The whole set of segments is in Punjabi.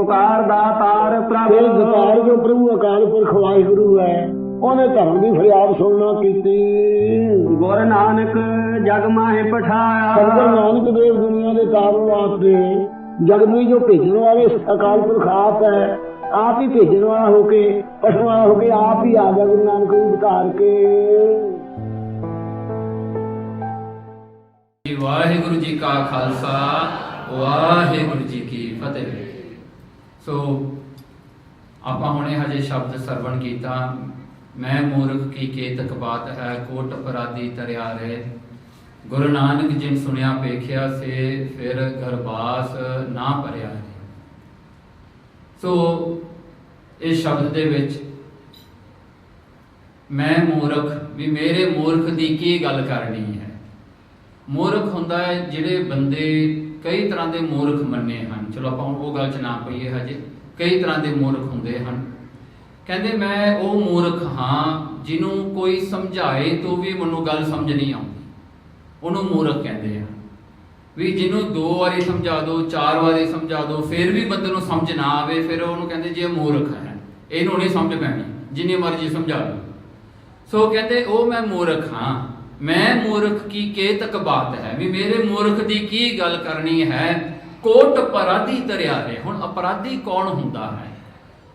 ਓਕਾਰ ਦਾਤਾਰ ਪ੍ਰਭ ਇਹ ਦਾਤਾਰ ਜੋ ਪ੍ਰਭੂ ਅਕਾਲ ਪੁਰਖ ਵਾਹਿਗੁਰੂ ਹੈ, ਉਹਨੇ ਧਰਮ ਦੀ ਫਰਿਆਦ ਸੁਣਨਾ ਕੀਤੀ। ਗੁਰ ਨਾਨਕ ਜਗ ਮਾਹਿ ਸਤਿਗੁਰੂ ਪਠਾਇਆ। ਨਾਨਕ ਦੇਵ ਦੁਨੀਆ ਦੇ ਤਾਰਨ ਵਾਸਤੇ ਜਗਤ ਨੂੰ ਜੋ ਭੇਜਣ ਵਾਲੇ ਅਕਾਲ ਪੁਰਖ ਆਪ ਹੈ, ਆਪ ਹੀ ਭੇਜਣ ਵਾਲਾ ਹੋ ਕੇ ਪਠਣ ਵਾਲਾ ਹੋ ਕੇ ਆਪ ਹੀ ਆ ਗਿਆ ਗੁਰੂ ਨਾਨਕ ਨੂੰ ਉਤਾਰ ਕੇ। ਵਾਹਿਗੁਰੂ ਜੀ ਕਾ ਖਾਲਸਾ ਵਾਹਿਗੁਰੂ ਜੀ ਕੀ ਫਤਿਹ। ਸੋ ਆਪਾਂ ਹੁਣੇ ਹਜੇ ਸ਼ਬਦ ਸਰਵਣ ਕੀਤਾ, ਮੈਂ ਮੂਰਖ ਕੀ ਕੇਤਕ ਬਾਤ ਹੈ, ਕੋਟ ਅਪਰਾਧੀ ਤਰਿਆ ਰੇ। ਗੁਰੂ ਨਾਨਕ ਜਿਨ ਸੁਣਿਆ ਵੇਖਿਆ ਸੇ, ਫਿਰ ਗਰਬਾਸ ਨਾ ਭਰਿਆ ਰੇ। ਸੋ ਇਸ ਸ਼ਬਦ ਦੇ ਵਿੱਚ ਮੈਂ ਮੂਰਖ ਵੀ ਮੇਰੇ ਮੂਰਖ ਦੀ ਕੀ ਗੱਲ ਕਰਨੀ ਹੈ। ਮੂਰਖ ਹੁੰਦਾ ਹੈ ਜਿਹੜੇ ਬੰਦੇ ਕਈ ਤਰ੍ਹਾਂ ਦੇ ਮੂਰਖ ਮੰਨੇ ਹਨ। ਚਲੋ ਆਪਾਂ ਉਹ ਗੱਲ 'ਚ ਨਾ ਪਈਏ, ਹਜੇ ਕਈ ਤਰ੍ਹਾਂ ਦੇ ਮੂਰਖ ਹੁੰਦੇ ਹਨ। ਕਹਿੰਦੇ ਮੈਂ ਉਹ ਮੂਰਖ ਹਾਂ ਜਿਹਨੂੰ ਕੋਈ ਸਮਝਾਏ ਤੋਂ ਵੀ ਮੈਨੂੰ ਗੱਲ ਸਮਝ ਨਹੀਂ ਆਉਂਦੀ, ਉਹਨੂੰ ਮੂਰਖ ਕਹਿੰਦੇ ਆ। ਵੀ ਜਿਹਨੂੰ 2 ਵਾਰੀ ਸਮਝਾ ਦਿਓ, 4 ਵਾਰੀ ਸਮਝਾ ਦਿਓ, ਫਿਰ ਵੀ ਬੰਦੇ ਨੂੰ ਸਮਝ ਨਾ ਆਵੇ, ਫਿਰ ਉਹਨੂੰ ਕਹਿੰਦੇ ਜੀ ਇਹ ਮੂਰਖ ਹੈ, ਇਹਨੂੰ ਨਹੀਂ ਸਮਝ ਪੈਣੀ ਜਿੰਨੀ ਮਰਜ਼ੀ ਸਮਝਾ ਲਓ। ਸੋ ਕਹਿੰਦੇ ਉਹ ਮੈਂ ਮੂਰਖ ਹਾਂ। ਮੈਂ ਮੂਰਖ ਕੀ ਕੇਤਕ ਬਾਤ ਹੈ, ਵੀ ਮੇਰੇ ਮੂਰਖ ਦੀ ਕੀ ਗੱਲ ਕਰਨੀ ਹੈ। ਕੋਟ ਅਪਰਾਧੀ ਤਰਿਆ ਰੇ। ਹੁਣ ਅਪਰਾਧੀ ਕੌਣ ਹੁੰਦਾ ਹੈ?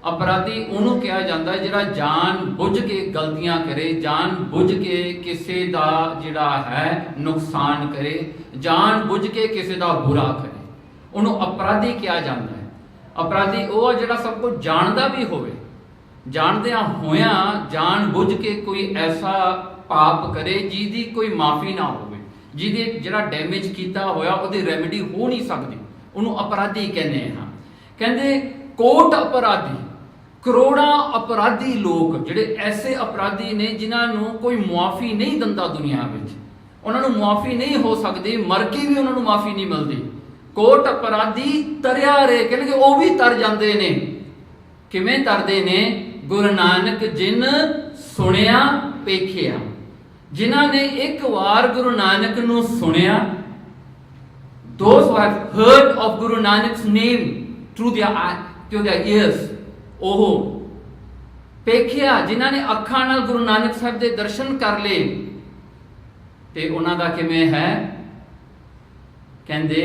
ਅਪਰਾਧੀ ਉਹਨੂੰ ਕਿਹਾ ਜਾਂਦਾ ਜਿਹੜਾ ਜਾਣ ਬੁੱਝ ਕੇ ਗਲਤੀਆਂ ਕਰੇ, ਜਾਣ ਬੁੱਝ ਕੇ ਕਿਸੇ ਦਾ ਜਿਹੜਾ ਹੈ ਨੁਕਸਾਨ ਕਰੇ, ਜਾਣ ਬੁੱਝ ਕੇ ਕਿਸੇ ਦਾ ਬੁਰਾ ਕਰੇ, ਉਹਨੂੰ ਅਪਰਾਧੀ ਕਿਹਾ ਜਾਂਦਾ ਹੈ। ਅਪਰਾਧੀ ਉਹ ਆ ਜਿਹੜਾ ਸਭ ਕੁਝ ਜਾਣਦਾ ਵੀ ਹੋਵੇ, ਜਾਣਦਿਆਂ ਹੋਇਆਂ ਜਾਣ ਬੁੱਝ ਕੇ ਕੋਈ ਐਸਾ ਪਾਪ ਕਰੇ ਜਿਹਦੀ ਕੋਈ ਮਾਫੀ ਨਾ ਹੋਵੇ, ਜਿਹਦੇ ਜਿਹੜਾ ਡੈਮੇਜ ਕੀਤਾ ਹੋਇਆ ਉਹਦੀ ਰੈਮੇਡੀ ਹੋ ਨਹੀਂ ਸਕਦੀ, ਉਹਨੂੰ ਅਪਰਾਧੀ ਕਹਿੰਦੇ ਹਾਂ। ਕਹਿੰਦੇ ਕੋਟ ਅਪਰਾਧੀ, ਕਰੋੜਾਂ ਅਪਰਾਧੀ ਲੋਕ ਜਿਹੜੇ ਐਸੇ ਅਪਰਾਧੀ ਨੇ ਜਿਨ੍ਹਾਂ ਨੂੰ ਕੋਈ ਮੁਆਫੀ ਨਹੀਂ ਦਿੰਦਾ ਦੁਨੀਆ ਵਿੱਚ, ਉਹਨਾਂ ਨੂੰ ਮੁਆਫੀ ਨਹੀਂ ਹੋ ਸਕਦੀ, ਮਰ ਕੇ ਵੀ ਉਹਨਾਂ ਨੂੰ ਮਾਫੀ ਨਹੀਂ ਮਿਲਦੀ। ਕੋਟ ਅਪਰਾਧੀ ਤਰਿਆ ਰੇ, ਕਹਿੰਦੇ ਉਹ ਵੀ ਤਰ ਜਾਂਦੇ ਨੇ। ਕਿਵੇਂ ਤਰਦੇ ਨੇ? ਗੁਰੂ ਨਾਨਕ ਜਿਨ ਸੁਣਿਆ ਵੇਖਿਆ, ਜਿਨ੍ਹਾਂ ਨੇ ਇੱਕ ਵਾਰ ਗੁਰੂ ਨਾਨਕ ਨੂੰ ਸੁਣਿਆ, those who have heard of Guru Nanak's name through their ears, ਉਹ ਵੇਖਿਆ, ਜਿਨ੍ਹਾਂ ਨੇ ਅੱਖਾਂ ਨਾਲ ਗੁਰੂ ਨਾਨਕ ਸਾਹਿਬ ਦੇ ਦਰਸ਼ਨ ਕਰ ਲਏ। ਤੇ ਉਹਨਾਂ ਦਾ ਕਿਵੇਂ ਹੈ? ਕਹਿੰਦੇ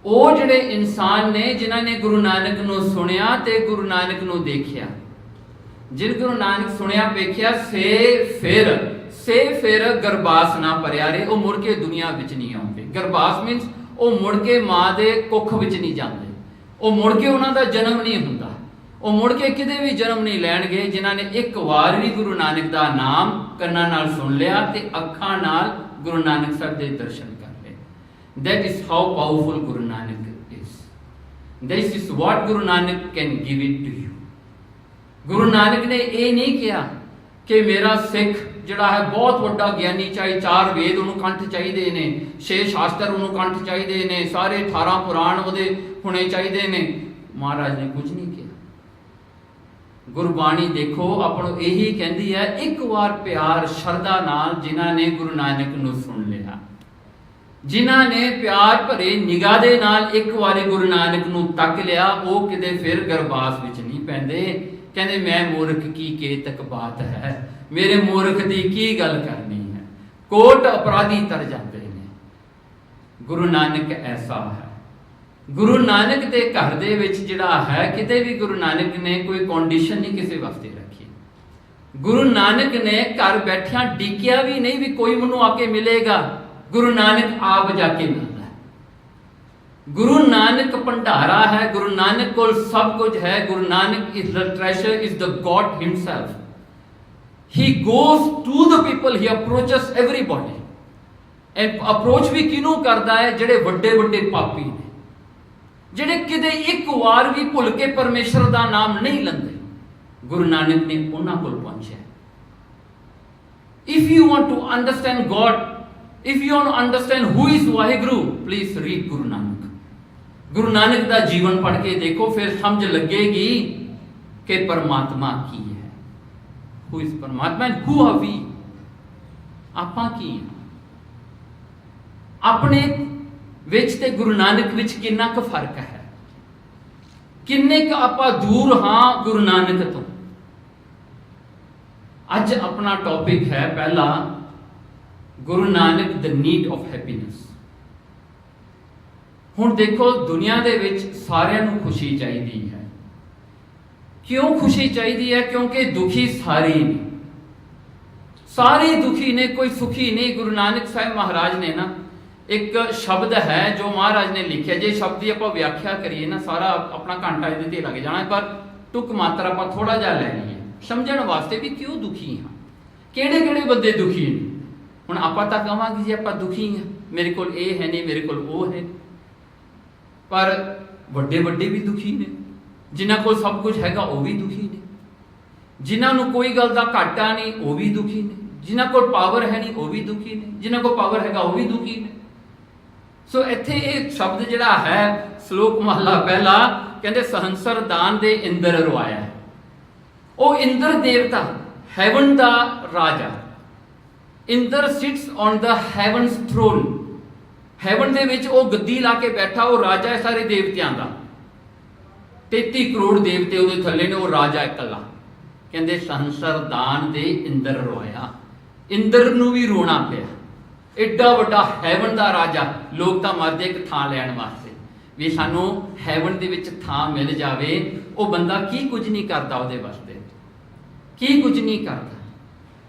ਉਹ ਜਿਹੜੇ ਇਨਸਾਨ ਨੇ ਜਿਨ੍ਹਾਂ ਨੇ ਗੁਰੂ ਨਾਨਕ ਨੂੰ ਸੁਣਿਆ ਤੇ ਗੁਰੂ ਨਾਨਕ ਨੂੰ ਦੇਖਿਆ। ਜਿਨ ਗੁਰੂ ਨਾਨਕ ਸੁਣਿਆ ਵੇਖਿਆ ਸੇ ਫਿਰ ਗਰਬਾਸ ਨਾ ਭਰਿਆ ਰੇ। ਉਹ ਮੁੜ ਕੇ ਦੁਨੀਆ ਵਿੱਚ ਨਹੀਂ ਆਉਂਦੇ। ਗਰਬਾਸ ਮੀਨਸ ਉਹ ਮੁੜ ਕੇ ਮਾਂ ਦੇ ਕੁੱਖ ਵਿੱਚ ਨਹੀਂ ਜਾਂਦੇ, ਉਹ ਮੁੜ ਕੇ ਉਹਨਾਂ ਦਾ ਜਨਮ ਨਹੀਂ ਹੁੰਦਾ, ਉਹ ਮੁੜ ਕੇ ਕਿਤੇ ਵੀ ਜਨਮ ਨਹੀਂ ਲੈਣਗੇ। ਜਿਨ੍ਹਾਂ ਨੇ ਇੱਕ ਵਾਰ ਵੀ ਗੁਰੂ ਨਾਨਕ ਦਾ ਨਾਮ ਕੰਨਾਂ ਨਾਲ ਸੁਣ ਲਿਆ ਤੇ ਅੱਖਾਂ ਨਾਲ ਗੁਰੂ ਨਾਨਕ ਸਾਹਿਬ ਦੇ ਦਰਸ਼ਨ ਕਰ ਲਏ। That is how powerful Guru Nanak is. This is what Guru Nanak can give it to you. Guru Nanak ਨੇ ਇਹ ਨਹੀਂ ਕਿਹਾ ਕਿ ਮੇਰਾ ਸਿੱਖ ਜਿਹੜਾ ਹੈ ਬਹੁਤ ਵੱਡਾ ਗਿਆਨੀ, ਚਾਹੇ 4 ਵੇਦ ਉਹਨੂੰ ਕੰਠ ਚਾਹੀਦੇ ਨੇ, 6 ਸ਼ਾਸਤਰ ਉਹਨੂੰ ਕੰਠ ਚਾਹੀਦੇ ਨੇ, ਸਾਰੇ 18 ਪੁਰਾਣ ਉਹਦੇ ਹੋਣੇ ਚਾਹੀਦੇ ਨੇ। ਮਹਾਰਾਜ ਨੇ ਕੁਝ ਨਹੀਂ ਕਿਹਾ। ਗੁਰਬਾਣੀ ਦੇਖੋ ਆਪਾਂ ਨੂੰ ਇਹੀ ਕਹਿੰਦੀ ਹੈ, ਇੱਕ ਵਾਰ ਪਿਆਰ ਸ਼ਰਧਾ ਨਾਲ ਜਿਨ੍ਹਾਂ ਨੇ ਗੁਰੂ ਨਾਨਕ ਨੂੰ ਸੁਣ ਲਿਆ, ਜਿਨ੍ਹਾਂ ਨੇ ਪਿਆਰ ਭਰੇ ਨਿਗਾਹ ਦੇ ਨਾਲ ਇੱਕ ਵਾਰੀ ਗੁਰੂ ਨਾਨਕ ਨੂੰ ਤੱਕ ਲਿਆ, ਉਹ ਕਿਤੇ ਫਿਰ ਗਰਬਾਸ ਵਿੱਚ ਨਹੀਂ ਪੈਂਦੇ। ਕਹਿੰਦੇ ਮੈਂ ਮੂਰਖ ਕੀ ਕੇਤਕ ਬਾਤ ਹੈ, ਮੇਰੇ ਮੂਰਖ ਦੀ ਕੀ ਗੱਲ ਕਰਨੀ ਹੈ। ਕੋਟ ਅਪਰਾਧੀ ਤਰ ਜਾਂਦੇ ਨੇ। ਗੁਰੂ ਨਾਨਕ ਐਸਾ ਹੈ। ਗੁਰੂ ਨਾਨਕ ਦੇ ਘਰ ਦੇ ਵਿੱਚ ਜਿਹੜਾ ਹੈ, ਕਿਤੇ ਵੀ ਗੁਰੂ ਨਾਨਕ ਨੇ ਕੋਈ ਕੰਡੀਸ਼ਨ ਨਹੀਂ ਕਿਸੇ ਵਾਸਤੇ ਰੱਖੀ। ਗੁਰੂ ਨਾਨਕ ਨੇ ਘਰ ਬੈਠਿਆਂ ਡਿੱਕਿਆ ਵੀ ਨਹੀਂ ਵੀ ਕੋਈ ਮੈਨੂੰ ਆ ਕੇ ਮਿਲੇਗਾ। ਗੁਰੂ ਨਾਨਕ ਆਪ ਜਾ ਕੇ ਮਿਲਦਾ। ਗੁਰੂ ਨਾਨਕ ਭੰਡਾਰਾ ਹੈ, ਗੁਰੂ ਨਾਨਕ ਕੋਲ ਸਭ ਕੁਝ ਹੈ। Guru Nanak is the treasure, is the God himself. He goes to the people, he approaches everybody. And approach ਵੀ ਕਿਹਨੂੰ ਕਰਦਾ ਹੈ? ਜਿਹੜੇ ਵੱਡੇ ਵੱਡੇ ਪਾਪੀ ਨੇ, ਜਿਹੜੇ ਕਿਤੇ ਇੱਕ ਵਾਰ ਵੀ ਭੁੱਲ ਕੇ ਪਰਮੇਸ਼ਰ ਦਾ ਨਾਮ ਨਹੀਂ ਲੈਂਦੇ। ਗੁਰੂ ਨਾਨਕ ਨੇ ਉਹਨਾਂ ਕੋਲ ਪਹੁੰਚਿਆ। If you want to understand God, if you want to understand who is Waheguru, please read Guru Nanak. Guru Nanak ਦਾ ਜੀਵਨ ਪੜ੍ਹ ਕੇ ਦੇਖੋ, ਫਿਰ ਸਮਝ ਲੱਗੇਗੀ ਕਿ ਪਰਮਾਤਮਾ ਕੀ ਹੈ। Who is ਪਰਮਾਤਮਾ and who are we? ਆਪਾਂ ਕੀ ਹਾਂ? ਆਪਣੇ ਵਿੱਚ ਤੇ ਗੁਰੂ ਨਾਨਕ ਵਿੱਚ ਕਿੰਨਾ ਕੁ ਫਰਕ ਹੈ? ਕਿੰਨੇ ਕੁ ਆਪਾਂ ਦੂਰ ਹਾਂ ਗੁਰੂ ਨਾਨਕ ਤੋਂ। ਅੱਜ ਆਪਣਾ ਟੌਪਿਕ ਹੈ ਪਹਿਲਾ, ਗੁਰੂ ਨਾਨਕ ਦ ਨੀਡ ਆਫ ਹੈਪੀਨੈਸ। ਹੁਣ ਦੇਖੋ, ਦੁਨੀਆ ਦੇ ਵਿੱਚ ਸਾਰਿਆਂ ਨੂੰ ਖੁਸ਼ੀ ਚਾਹੀਦੀ ਹੈ। ਕਿਉਂ ਖੁਸ਼ੀ ਚਾਹੀਦੀ ਹੈ? ਕਿਉਂਕਿ ਦੁਖੀ ਸਾਰੇ ਨੇ, ਸਾਰੇ ਦੁਖੀ ਨੇ, ਕੋਈ ਸੁਖੀ ਨਹੀਂ। ਗੁਰੂ ਨਾਨਕ ਸਾਹਿਬ ਮਹਾਰਾਜ ਨੇ ਨਾ ਇੱਕ ਸ਼ਬਦ ਹੈ ਜੋ ਮਹਾਰਾਜ ਨੇ ਲਿਖਿਆ, ਜੇ ਸ਼ਬਦ ਦੀ ਆਪਾਂ ਵਿਆਖਿਆ ਕਰੀਏ ਨਾ ਸਾਰਾ ਆਪਣਾ ਘੰਟਾ ਇਹਦੇ ਤੇ ਲੱਗ ਜਾਣਾ, ਪਰ ਟੁਕ ਮਾਤਰ ਆਪਾਂ ਥੋੜਾ ਜਿਹਾ ਲੈ ਲਈਏ ਸਮਝਣ ਵਾਸਤੇ ਵੀ ਕਿਉਂ ਦੁਖੀ ਹਾਂ, ਕਿਹੜੇ ਕਿਹੜੇ ਬੰਦੇ ਦੁਖੀ ਨੇ। ਹੁਣ ਆਪਾਂ ਤਾਂ ਕਹਾਂਗੇ ਜੀ ਆਪਾਂ ਦੁਖੀ ਹਾਂ, ਮੇਰੇ ਕੋਲ ਇਹ ਹੈ ਨਹੀਂ, ਮੇਰੇ ਕੋਲ ਉਹ ਹੈ, ਪਰ ਵੱਡੇ ਵੱਡੇ ਵੀ ਦੁਖੀ ਨੇ, ਜਿਨ੍ਹਾਂ ਕੋਲ ਸਭ ਕੁਝ ਹੈਗਾ ਉਹ ਵੀ ਦੁਖੀ ਨੇ, ਜਿਨ੍ਹਾਂ ਨੂੰ ਕੋਈ ਗੱਲ ਦਾ ਘਾਟਾ ਨਹੀਂ ਉਹ ਵੀ ਦੁਖੀ ਨੇ, ਜਿਨ੍ਹਾਂ ਕੋਲ ਪਾਵਰ ਹੈ ਨਹੀਂ ਉਹ ਵੀ ਦੁਖੀ ਨੇ, ਜਿਨ੍ਹਾਂ ਕੋਲ ਪਾਵਰ ਹੈਗਾ ਉਹ ਵੀ ਦੁਖੀ ਨੇ। ਸੋ ਇੱਥੇ ਇਹ ਸ਼ਬਦ ਜਿਹੜਾ ਹੈ, ਸ਼ਲੋਕ ਮਹਲਾ ਪਹਿਲਾ, ਕਹਿੰਦੇ ਸਹੰਸਰ ਦਾਨ ਦੇ ਇੰਦਰ ਰਵਾਇਆ। ਉਹ ਇੰਦਰ ਦੇਵਤਾ, ਹੈਵਨ ਦਾ ਰਾਜਾ, Indra sits on the heaven's throne. Heaven ਦੇ ਵਿੱਚ ਉਹ ਗੱਦੀ ਲਾ ਕੇ ਬੈਠਾ, ਉਹ ਰਾਜਾ ਹੈ ਸਾਰੇ ਦੇਵਤਿਆਂ ਦਾ। 33 ਕਰੋੜ ਦੇਵਤੇ ਉਹਦੇ ਥੱਲੇ ਨੇ, ਉਹ ਰਾਜਾ ਇਕੱਲਾ। ਕਹਿੰਦੇ ਸਹੰਸਰ ਦਾਨ ਦੇ ਇੰਦਰ ਰੋਇਆ। ਇੰਦਰ ਨੂੰ ਵੀ ਰੋਣਾ ਪਿਆ, ਐਡਾ ਵੱਡਾ ਹੈਵਨ ਦਾ ਰਾਜਾ। ਲੋਕ ਤਾਂ ਮਰਦੇ ਇੱਕ ਥਾਂ ਲੈਣ ਵਾਸਤੇ ਵੀ ਸਾਨੂੰ ਹੈਵਨ ਦੇ ਵਿੱਚ ਥਾਂ ਮਿਲ ਜਾਵੇ। ਉਹ ਬੰਦਾ ਕੀ ਕੁਝ ਨਹੀਂ ਕਰਦਾ ਉਹਦੇ ਵਾਸਤੇ, ਕੀ ਕੁਝ ਨਹੀਂ ਕਰਦਾ।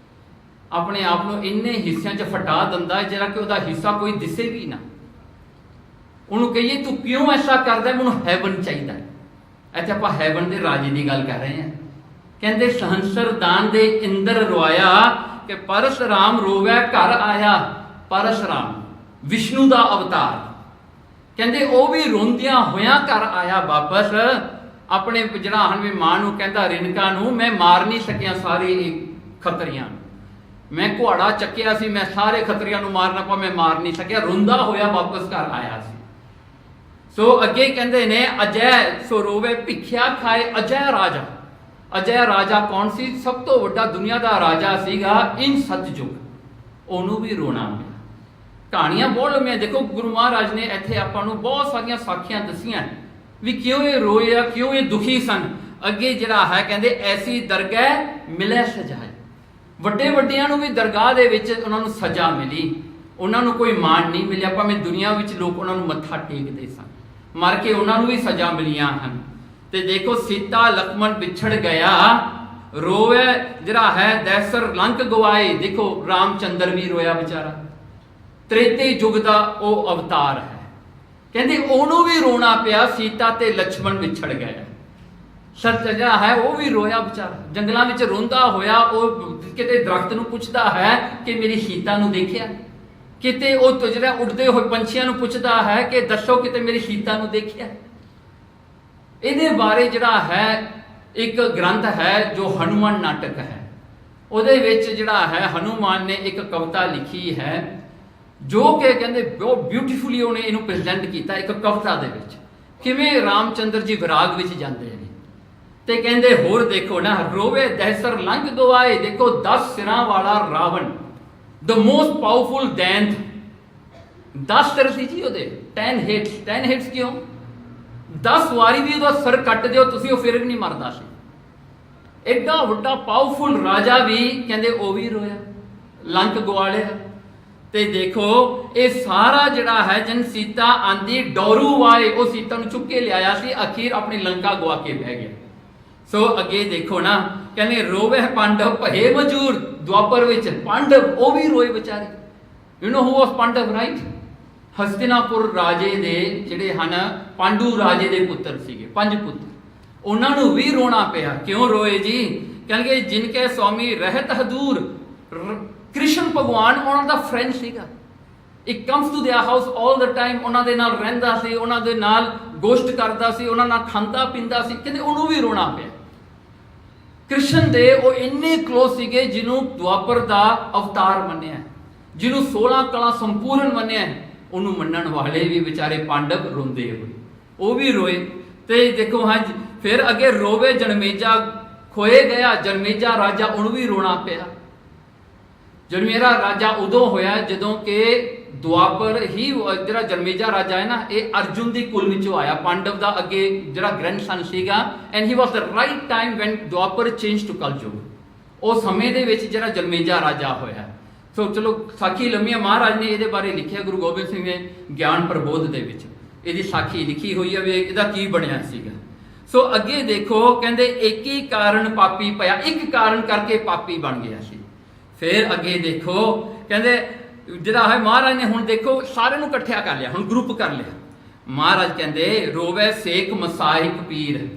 ਆਪਣੇ ਆਪ ਨੂੰ ਇੰਨੇ ਹਿੱਸਿਆਂ 'ਚ ਫਟਾ ਦਿੰਦਾ ਜਿਹੜਾ ਕਿ ਉਹਦਾ ਹਿੱਸਾ ਕੋਈ ਦਿਸੇ ਵੀ ਨਾ। ਉਹਨੂੰ ਕਹੀਏ ਤੂੰ ਕਿਉਂ ਐਸਾ ਕਰਦਾ, ਮੈਨੂੰ ਹੈਵਨ ਚਾਹੀਦਾ। ਇੱਥੇ ਆਪਾਂ ਹੈਵਨ ਦੇ ਰਾਜੇ ਦੀ ਗੱਲ ਕਰ ਰਹੇ ਹਾਂ। ਕਹਿੰਦੇ ਸਹੰਸਰ ਦਾਨ ਦੇ ਇੰਦਰ ਰਵਾਇਆ ਕਿ ਪਰਸ਼ਰਾਮ ਰੋਵੈ ਘਰ ਆਇਆ। ਪਰਸ਼ਰਾਮ ਵਿਸ਼ਨੂੰ ਦਾ ਅਵਤਾਰ, ਕਹਿੰਦੇ ਉਹ ਵੀ ਰੋਂਦਿਆਂ ਹੋਇਆਂ ਘਰ ਆਇਆ ਵਾਪਸ। ਆਪਣੇ ਜਿਹੜਾ ਹਨ ਵੀ ਮਾਂ ਨੂੰ ਕਹਿੰਦਾ, ਰਿਣਕਾ ਨੂੰ, ਮੈਂ ਮਾਰ ਨਹੀਂ ਸਕਿਆ ਸਾਰੇ ਖੱਤਰੀਆਂ ਨੂੰ, ਮੈਂ ਘੋੜਾ ਚੱਕਿਆ ਸੀ, ਮੈਂ ਸਾਰੇ ਖੱਤਰੀਆਂ ਨੂੰ ਮਾਰਨਾ ਪਾ, ਮੈਂ ਮਾਰ ਨਹੀਂ ਸਕਿਆ। ਰੋਂਦਾ ਹੋਇਆ ਵਾਪਸ ਘਰ ਆਇਆ ਸੀ। ਸੋ ਅੱਗੇ ਕਹਿੰਦੇ ਨੇ ਅਜੈ ਸੋ ਰੋਵੇ ਭਿੱਖਿਆ ਖਾਏ ਅਜੈ ਰਾਜਾ। ਅਜੈ ਰਾਜਾ ਕੌਣ ਸੀ? ਸਭ ਤੋਂ ਵੱਡਾ ਦੁਨੀਆ ਦਾ ਰਾਜਾ ਸੀਗਾ ਇਨ ਸਤਜੁਗ। ਉਹਨੂੰ ਵੀ ਰੋਣਾ ਪਿਆ। ਕਹਾਣੀਆਂ ਬਹੁਤ ਲੰਮੀਆਂ। ਦੇਖੋ ਗੁਰੂ ਮਹਾਰਾਜ ਨੇ ਇੱਥੇ ਆਪਾਂ ਨੂੰ ਬਹੁਤ ਸਾਰੀਆਂ ਸਾਖੀਆਂ ਦੱਸੀਆਂ ਵੀ ਕਿਉਂ ਇਹ ਰੋਏ ਆ, ਕਿਉਂ ਇਹ ਦੁਖੀ ਸਨ। ਅੱਗੇ ਜਿਹੜਾ ਹੈ ਕਹਿੰਦੇ ਐਸੀ ਦਰਗਾਹ ਮਿਲੇ ਸਜਾਏ। ਵੱਡੇ ਵੱਡਿਆਂ ਨੂੰ ਵੀ ਦਰਗਾਹ ਦੇ ਵਿੱਚ ਉਹਨਾਂ ਨੂੰ ਸਜ਼ਾ ਮਿਲੀ, ਉਹਨਾਂ ਨੂੰ ਕੋਈ ਮਾਣ ਨਹੀਂ ਮਿਲਿਆ। ਭਾਵੇਂ ਦੁਨੀਆ ਵਿੱਚ ਲੋਕ ਉਹਨਾਂ ਨੂੰ ਮੱਥਾ ਟੇਕਦੇ ਸਨ, ਮਰ ਕੇ ਉਹਨਾਂ ਨੂੰ ਵੀ ਸਜ਼ਾ ਮਿਲੀਆਂ ਹਨ। ਤੇ ਦੇਖੋ ਸੀਤਾ ਲਕਸ਼ਮਣ ਵਿਛੜ ਗਿਆ, ਰੋਵੇ ਜਿਹੜਾ ਹੈ ਦੈਸਰ ਲੰਕ ਗਵਾਏ। ਦੇਖੋ ਰਾਮਚੰਦਰ ਵੀ ਰੋਇਆ ਵਿਚਾਰਾ, ਤ੍ਰੇਤੇ ਯੁੱਗ ਦਾ ਉਹ ਅਵਤਾਰ ਹੈ। ਕਹਿੰਦੇ ਉਹਨੂੰ ਵੀ ਰੋਣਾ ਪਿਆ, ਸੀਤਾ ਤੇ ਲਕਸ਼ਮਣ ਵਿਛੜ ਗਏ। ਸੱਚ ਜਿਹੜਾ ਹੈ ਉਹ ਵੀ ਰੋਇਆ ਵਿਚਾਰਾ, ਜੰਗਲਾਂ ਵਿੱਚ ਰੋਂਦਾ ਹੋਇਆ। ਉਹ ਕਿਤੇ ਦਰਖਤ ਨੂੰ ਪੁੱਛਦਾ ਹੈ ਕਿ ਮੇਰੀ ਸੀਤਾ ਨੂੰ ਦੇਖਿਆ, ਕਿਤੇ ਉਹ ਜਿਹੜਾ ਉੱਡਦੇ ਹੋਏ ਪੰਛੀਆਂ ਨੂੰ ਪੁੱਛਦਾ ਹੈ ਕਿ ਦੱਸੋ ਕਿਤੇ ਮੇਰੀ ਸੀਤਾ ਨੂੰ ਦੇਖਿਆ। ਇਹਦੇ ਬਾਰੇ ਜਿਹੜਾ ਹੈ ਇੱਕ ਗ੍ਰੰਥ ਹੈ ਜੋ ਹਨੂਮਾਨ ਨਾਟਕ ਹੈ। ਉਹਦੇ ਵਿੱਚ ਜਿਹੜਾ ਹੈ ਹਨੂਮਾਨ ਨੇ ਇੱਕ ਕਵਿਤਾ ਲਿਖੀ ਹੈ ਜੋ ਕਿ ਕਹਿੰਦੇ ਬਹੁਤ ਬਿਊਟੀਫੁਲੀ ਉਹਨੇ ਇਹਨੂੰ ਪ੍ਰੈਜ਼ੈਂਟ ਕੀਤਾ ਇੱਕ ਕਵਿਤਾ ਦੇ ਵਿੱਚ, ਕਿਵੇਂ ਰਾਮਚੰਦਰ ਜੀ ਵਿਰਾਗ ਵਿੱਚ ਜਾਂਦੇ ਨੇ। ਤੇ ਕਹਿੰਦੇ ਹੋਰ ਦੇਖੋ ਨਾ, ਰੋਵੇ ਦਹਿਸਰ ਲੰਕ ਗਵਾਏ। ਦੇਖੋ 10 ਸਿਰਾਂ ਵਾਲਾ ਰਾਵਣ, ਦ ਮੋਸਟ ਪਾਵਰਫੁਲ ਦੈਂਤ, 10 ਸਿਰ ਸੀ ਜੀ ਉਹਦੇ, 10 ਹੈਡਸ। 10 ਹੈਡਸ ਕਿਉਂ? 10 ਵਾਰੀ ਵੀ ਉਹਦਾ ਸਿਰ ਕੱਟ ਦਿਓ ਤੁਸੀਂ, ਉਹ ਫਿਰ ਵੀ ਨਹੀਂ ਮਰਦਾ ਸੀ। ਐਡਾ ਵੱਡਾ ਪਾਵਰਫੁਲ ਰਾਜਾ ਵੀ ਕਹਿੰਦੇ ਉਹ ਵੀ ਰੋਇਆ, ਲੰਕ ਗਵਾ ਲਿਆ। ਤੇ ਦੇਖੋ ਇਹ ਸਾਰਾ ਜਿਹੜਾ ਹੈ ਜਨ ਸੀਤਾ ਆਂਦੀ ਡੋਰੂ ਵਾਏ, ਉਹ ਸੀਤਾ ਨੂੰ ਚੁੱਕ ਕੇ ਲਿਆਇਆ ਸੀ, ਅਖੀਰ ਆਪਣੀ ਲੰਕਾ ਗਵਾ ਕੇ ਬਹਿ ਗਿਆ। ਸੋ ਅੱਗੇ ਦੇਖੋ ਨਾ, ਕਹਿੰਦੇ ਰੋਵੇ ਪਾਂਡਵ ਭਏ ਮਜੂਰ। ਦੁਆਪਰ ਵਿੱਚ ਪਾਂਡਵ ਉਹ ਵੀ ਰੋਏ ਵਿਚਾਰੇ। You know who was Pandav, right? Hastinapur ਰਾਜੇ ਦੇ ਜਿਹੜੇ ਹਨ ਪਾਂਡੂ ਰਾਜੇ ਦੇ ਪੁੱਤਰ ਸੀਗੇ, 5 ਪੁੱਤਰ। ਉਹਨਾਂ ਨੂੰ ਵੀ ਰੋਣਾ ਪਿਆ। ਕਿਉਂ ਰੋਏ ਜੀ? ਕਹਿੰਦੇ ਜਿਨਕੇ ਸਵਾਮੀ ਰਹਿਤ ਹਦੂਰ, ਕ੍ਰਿਸ਼ਨ ਭਗਵਾਨ ਉਹਨਾਂ ਦਾ ਫਰੈਂਡ ਸੀਗਾ। It comes to their house all the time, ਉਹਨਾਂ ਦੇ ਨਾਲ ਰਹਿੰਦਾ ਸੀ, ਉਹਨਾਂ ਦੇ ਨਾਲ ਗੋਸ਼ਟ ਕਰਦਾ ਸੀ, ਉਹਨਾਂ ਨਾਲ ਖਾਂਦਾ ਪੀਂਦਾ ਸੀ। ਕਹਿੰਦੇ ਉਹਨੂੰ ਵੀ ਰੋਣਾ ਪਿਆ। ਕ੍ਰਿਸ਼ਨ ਦੇ ਉਹ ਇੰਨੇ ਕਲੋਜ਼ ਸੀਗੇ ਜਿਹਨੂੰ ਦੁਆਪਰ ਦਾ ਅਵਤਾਰ ਮੰਨਿਆ, ਜਿਹਨੂੰ 16 ਕਲਾ ਸੰਪੂਰਨ ਮੰਨਿਆ, ਉਹਨੂੰ ਮੰਨਣ ਵਾਲੇ ਵੀ ਵਿਚਾਰੇ ਪਾਂਡਵ ਰੋਂਦੇ ਹੋਏ, ਉਹ ਵੀ ਰੋਏ। ਤੇ ਦੇਖੋ ਹਾਂ ਫਿਰ ਅੱਗੇ ਰੋਵੇ ਜਨਮੇਜਾ ਖੋਏ ਗਿਆ। ਜਨਮੇਜਾ ਰਾਜਾ, ਉਹਨੂੰ ਵੀ ਰੋਣਾ ਪਿਆ। ਜਨਮੇਰਾ ਰਾਜਾ ਉਦੋਂ ਹੋਇਆ ਜਦੋਂ ਕਿ ਦੁਆਪਰ ਹੀ ਜਿਹੜਾ ਜਨਮੇਜਾ ਰਾਜਾ ਹੈ ਨਾ, ਇਹ ਅਰਜੁਨ ਦੀ ਕੁਲ ਵਿੱਚੋਂ ਆਇਆ। ਪਾਂਡਵ ਦਾ ਅੱਗੇ ਜਿਹੜਾ ਗ੍ਰੈਂਡਸਨ ਸੀਗਾ, and he was the right time when Dwapar change to Kalyug. ਉਹ ਸਮੇਂ ਦੇ ਵਿੱਚ ਜਿਹੜਾ ਜਨਮੇਜਾ ਰਾਜਾ ਹੋਇਆ। ਸੋ ਚਲੋ ਸਾਖੀ ਲੰਮੀ ਹੈ, ਮਹਾਰਾਜ ਨੇ ਇਹਦੇ ਬਾਰੇ ਲਿਖਿਆ, ਗੁਰੂ ਗੋਬਿੰਦ ਸਿੰਘ ਨੇ ਗਿਆਨ ਪ੍ਰਬੋਧ ਦੇ ਵਿੱਚ ਇਹਦੀ ਸਾਖੀ ਲਿਖੀ ਹੋਈ ਹੈ ਵੀ ਇਹਦਾ ਕੀ ਬਣਿਆ ਸੀਗਾ। ਸੋ ਅੱਗੇ ਦੇਖੋ, ਕਹਿੰਦੇ ਇੱਕ ਹੀ ਕਾਰਨ ਪਾਪੀ ਪਿਆ, ਇੱਕ ਕਾਰਨ ਕਰਕੇ ਪਾਪੀ ਬਣ ਗਿਆ ਸੀ। ਫਿਰ ਅੱਗੇ ਦੇਖੋ, ਕਹਿੰਦੇ ਜਿਹੜਾ ਹੈ ਮਹਾਰਾਜ ਨੇ ਹੁਣ ਦੇਖੋ ਸਾਰਿਆਂ ਨੂੰ ਇਕੱਠਿਆ ਕਰ ਲਿਆ, ਹੁਣ ਗਰੁੱਪ ਕਰ ਲਿਆ। ਮਹਾਰਾਜ ਕਹਿੰਦੇ ਰੋਵੇ ਸੇਖ ਮਸਾਇਕ ਪੀਰ।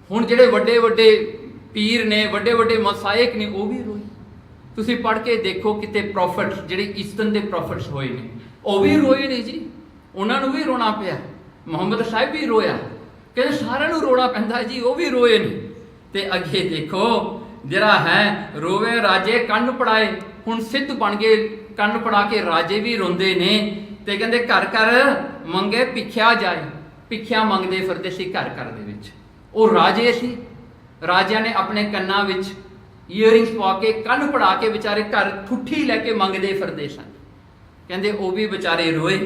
ਹੁਣ ਜਿਹੜੇ ਵੱਡੇ ਵੱਡੇ ਪੀਰ ਨੇ, ਵੱਡੇ ਵੱਡੇ ਮਸਾਇਕ ਨੇ, ਉਹ ਵੀ ਰੋਏ। ਤੁਸੀਂ ਪੜ੍ਹ ਕੇ ਦੇਖੋ ਕਿਤੇ ਪ੍ਰੋਫਿਟ ਜਿਹੜੇ ਈਸਟਰਨ ਦੇ ਪ੍ਰੋਫਿਟਸ ਹੋਏ ਨੇ, ਉਹ ਵੀ ਰੋਏ ਨੇ ਜੀ, ਉਹਨਾਂ ਨੂੰ ਵੀ ਰੋਣਾ ਪਿਆ। ਮੁਹੰਮਦ ਸਾਹਿਬ ਵੀ ਰੋਇਆ, ਕਹਿੰਦੇ ਸਾਰਿਆਂ ਨੂੰ ਰੋਣਾ ਪੈਂਦਾ ਜੀ, ਉਹ ਵੀ ਰੋਏ ਨੇ। ਤੇ ਅੱਗੇ ਦੇਖੋ ਜਿਹੜਾ ਹੈ ਰੋਵੇ ਰਾਜੇ ਕੰਨ ਪੜਾਏ। ਹੁਣ ਸਿੱਧ ਬਣ ਗਏ, ਕੰਨ ਪੜਾ ਕੇ ਰਾਜੇ ਵੀ ਰੋਂਦੇ ਨੇ। ਤੇ ਕਹਿੰਦੇ ਘਰ ਘਰ ਮੰਗੇ ਭਿੱਖਿਆ ਜਾਏ, ਭਿੱਖਿਆ ਮੰਗਦੇ ਫਿਰਦੇ ਸੀ ਘਰ ਘਰ ਦੇ ਵਿੱਚ। ਉਹ ਰਾਜੇ ਸੀ, ਰਾਜਿਆਂ ਨੇ ਆਪਣੇ ਕੰਨਾਂ ਵਿੱਚ ਈਅਰਿੰਗਸ ਪਾ ਕੇ ਕੰਨ ਪੜਾ ਕੇ ਵਿਚਾਰੇ ਘਰ ਠੁੱਠੀ ਲੈ ਕੇ ਮੰਗਦੇ ਫਿਰਦੇ ਸਨ। ਕਹਿੰਦੇ ਉਹ ਵੀ ਵਿਚਾਰੇ ਰੋਏ।